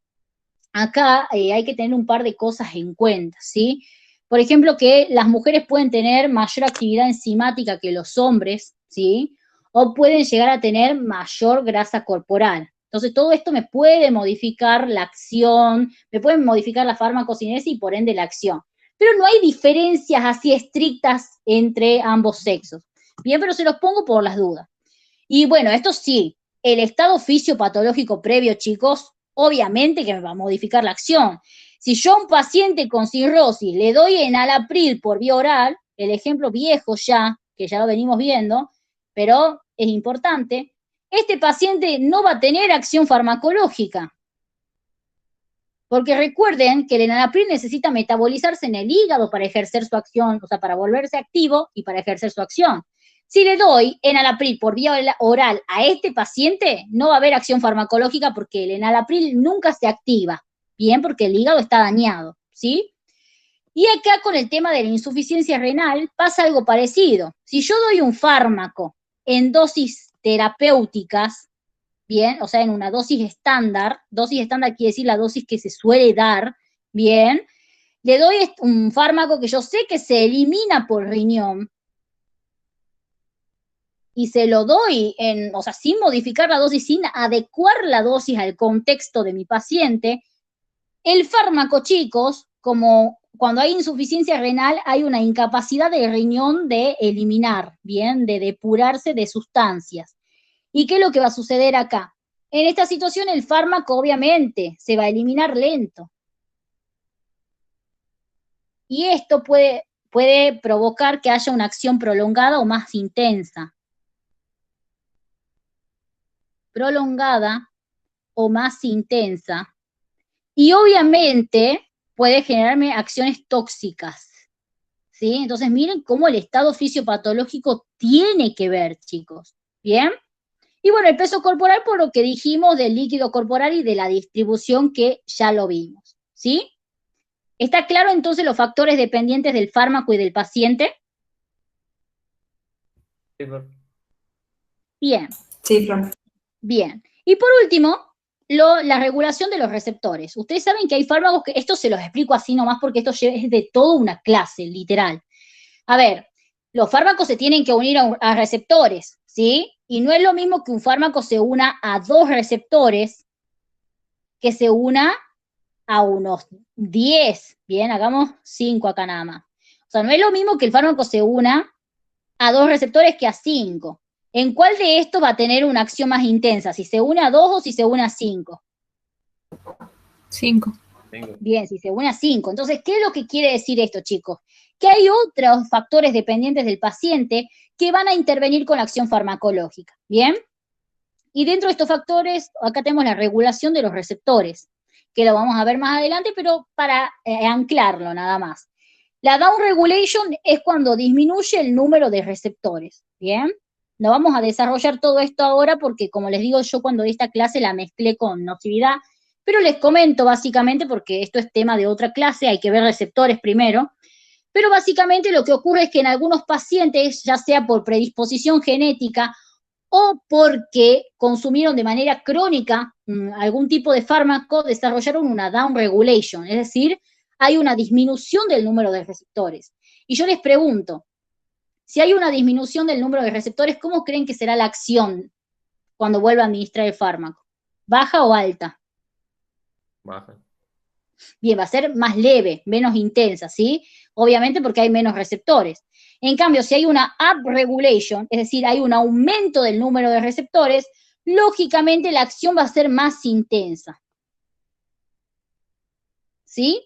acá hay que tener un par de cosas en cuenta, ¿sí? Por ejemplo, que las mujeres pueden tener mayor actividad enzimática que los hombres, ¿sí? O pueden llegar a tener mayor grasa corporal. Entonces, todo esto me puede modificar la acción, me puede modificar la farmacocinesis y por ende la acción. Pero no hay diferencias así estrictas entre ambos sexos. Bien, pero se los pongo por las dudas. Y bueno, esto sí, el estado fisiopatológico previo, chicos, obviamente que me va a modificar la acción. Si yo a un paciente con cirrosis le doy enalapril por vía oral, el ejemplo viejo ya, que ya lo venimos viendo, pero es importante, este paciente no va a tener acción farmacológica. Porque recuerden que el enalapril necesita metabolizarse en el hígado para ejercer su acción, o sea, para volverse activo y para ejercer su acción. Si le doy enalapril por vía oral a este paciente, no va a haber acción farmacológica porque el enalapril nunca se activa, bien, porque el hígado está dañado, ¿sí? Y acá con el tema de la insuficiencia renal pasa algo parecido. Si yo doy un fármaco en dosis terapéuticas, bien, o sea, en una dosis estándar quiere decir la dosis que se suele dar, bien, le doy un fármaco que yo sé que se elimina por riñón, y se lo doy, o sea, sin modificar la dosis, sin adecuar la dosis al contexto de mi paciente, el fármaco, chicos, como cuando hay insuficiencia renal, hay una incapacidad del riñón de eliminar, ¿bien? De depurarse de sustancias. ¿Y qué es lo que va a suceder acá? En esta situación el fármaco obviamente se va a eliminar lento. Y esto puede provocar que haya una acción prolongada o más intensa. Prolongada o más intensa. Y obviamente puede generarme acciones tóxicas, ¿sí? Entonces miren cómo el estado fisiopatológico tiene que ver, chicos, ¿bien? Y bueno, el peso corporal por lo que dijimos del líquido corporal y de la distribución que ya lo vimos, ¿sí? ¿Está claro entonces los factores dependientes del fármaco y del paciente? Sí, Flor. Bien. Sí, Flor. Bien. Y por último, la regulación de los receptores. Ustedes saben que hay fármacos que, esto se los explico así nomás porque esto es de toda una clase, literal. A ver, los fármacos se tienen que unir a receptores, ¿sí? Y no es lo mismo que un fármaco se una a 2 receptores que se una a unos 10. Bien, hagamos 5 acá nada más. O sea, no es lo mismo que el fármaco se una a 2 receptores que a 5. ¿En cuál de estos va a tener una acción más intensa? ¿Si se une a 2 o si se une a 5? 5. Bien, si se une a 5. Entonces, ¿qué es lo que quiere decir esto, chicos? Que hay otros factores dependientes del paciente que van a intervenir con la acción farmacológica. ¿Bien? Y dentro de estos factores, acá tenemos la regulación de los receptores, que lo vamos a ver más adelante, pero para anclarlo nada más. La down regulation es cuando disminuye el número de receptores. ¿Bien? No vamos a desarrollar todo esto ahora porque, como les digo, yo cuando di esta clase la mezclé con nocividad, pero les comento básicamente, porque esto es tema de otra clase, hay que ver receptores primero, pero básicamente lo que ocurre es que en algunos pacientes, ya sea por predisposición genética o porque consumieron de manera crónica algún tipo de fármaco, desarrollaron una down regulation, es decir, hay una disminución del número de receptores. Y yo les pregunto, si hay una disminución del número de receptores, ¿cómo creen que será la acción cuando vuelva a administrar el fármaco? ¿Baja o alta? Baja. Bien, va a ser más leve, menos intensa, ¿sí? Obviamente porque hay menos receptores. En cambio, si hay una upregulation, es decir, hay un aumento del número de receptores, lógicamente la acción va a ser más intensa. ¿Sí?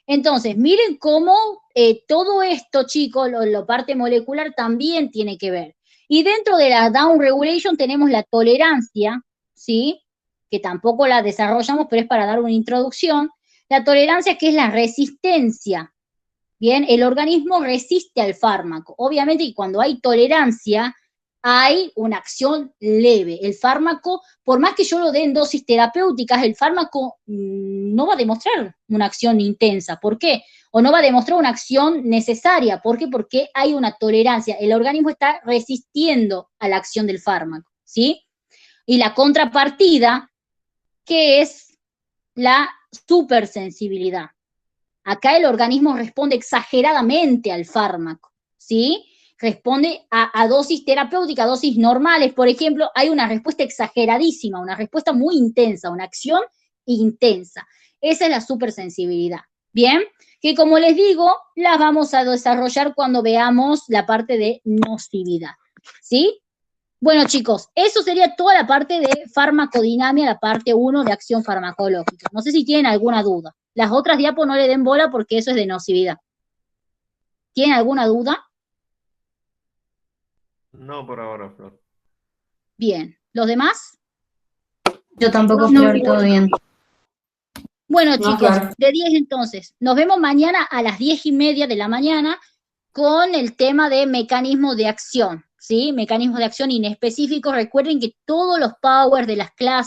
Entonces, miren cómo todo esto, chicos, la parte molecular también tiene que ver. Y dentro de la down regulation tenemos la tolerancia, ¿sí? Que tampoco la desarrollamos, pero es para dar una introducción. La tolerancia, que es la resistencia. Bien, el organismo resiste al fármaco. Obviamente, y cuando hay tolerancia, hay una acción leve. El fármaco, por más que yo lo dé en dosis terapéuticas, el fármaco no va a demostrar una acción intensa. ¿Por qué? O no va a demostrar una acción necesaria. ¿Por qué? Porque hay una tolerancia. El organismo está resistiendo a la acción del fármaco, ¿sí? Y la contrapartida, que es la supersensibilidad. Acá el organismo responde exageradamente al fármaco, ¿sí? Responde a dosis terapéuticas, dosis normales, por ejemplo, hay una respuesta exageradísima, una respuesta muy intensa, una acción intensa. Esa es la supersensibilidad, ¿bien? Que como les digo, las vamos a desarrollar cuando veamos la parte de nocividad, ¿sí? Bueno, chicos, eso sería toda la parte de farmacodinamia, la parte 1 de acción farmacológica. No sé si tienen alguna duda. Las otras diapos no le den bola porque eso es de nocividad. ¿Tienen alguna duda? No por ahora, Flor. Bien. ¿Los demás? Yo tampoco, Flor, todo bien. Bueno, No, chicos, claro. de 10 entonces. Nos vemos mañana a las 10:30 de la mañana con el tema de mecanismos de acción, ¿sí? Mecanismos de acción inespecíficos. Recuerden que todos los powers de las clases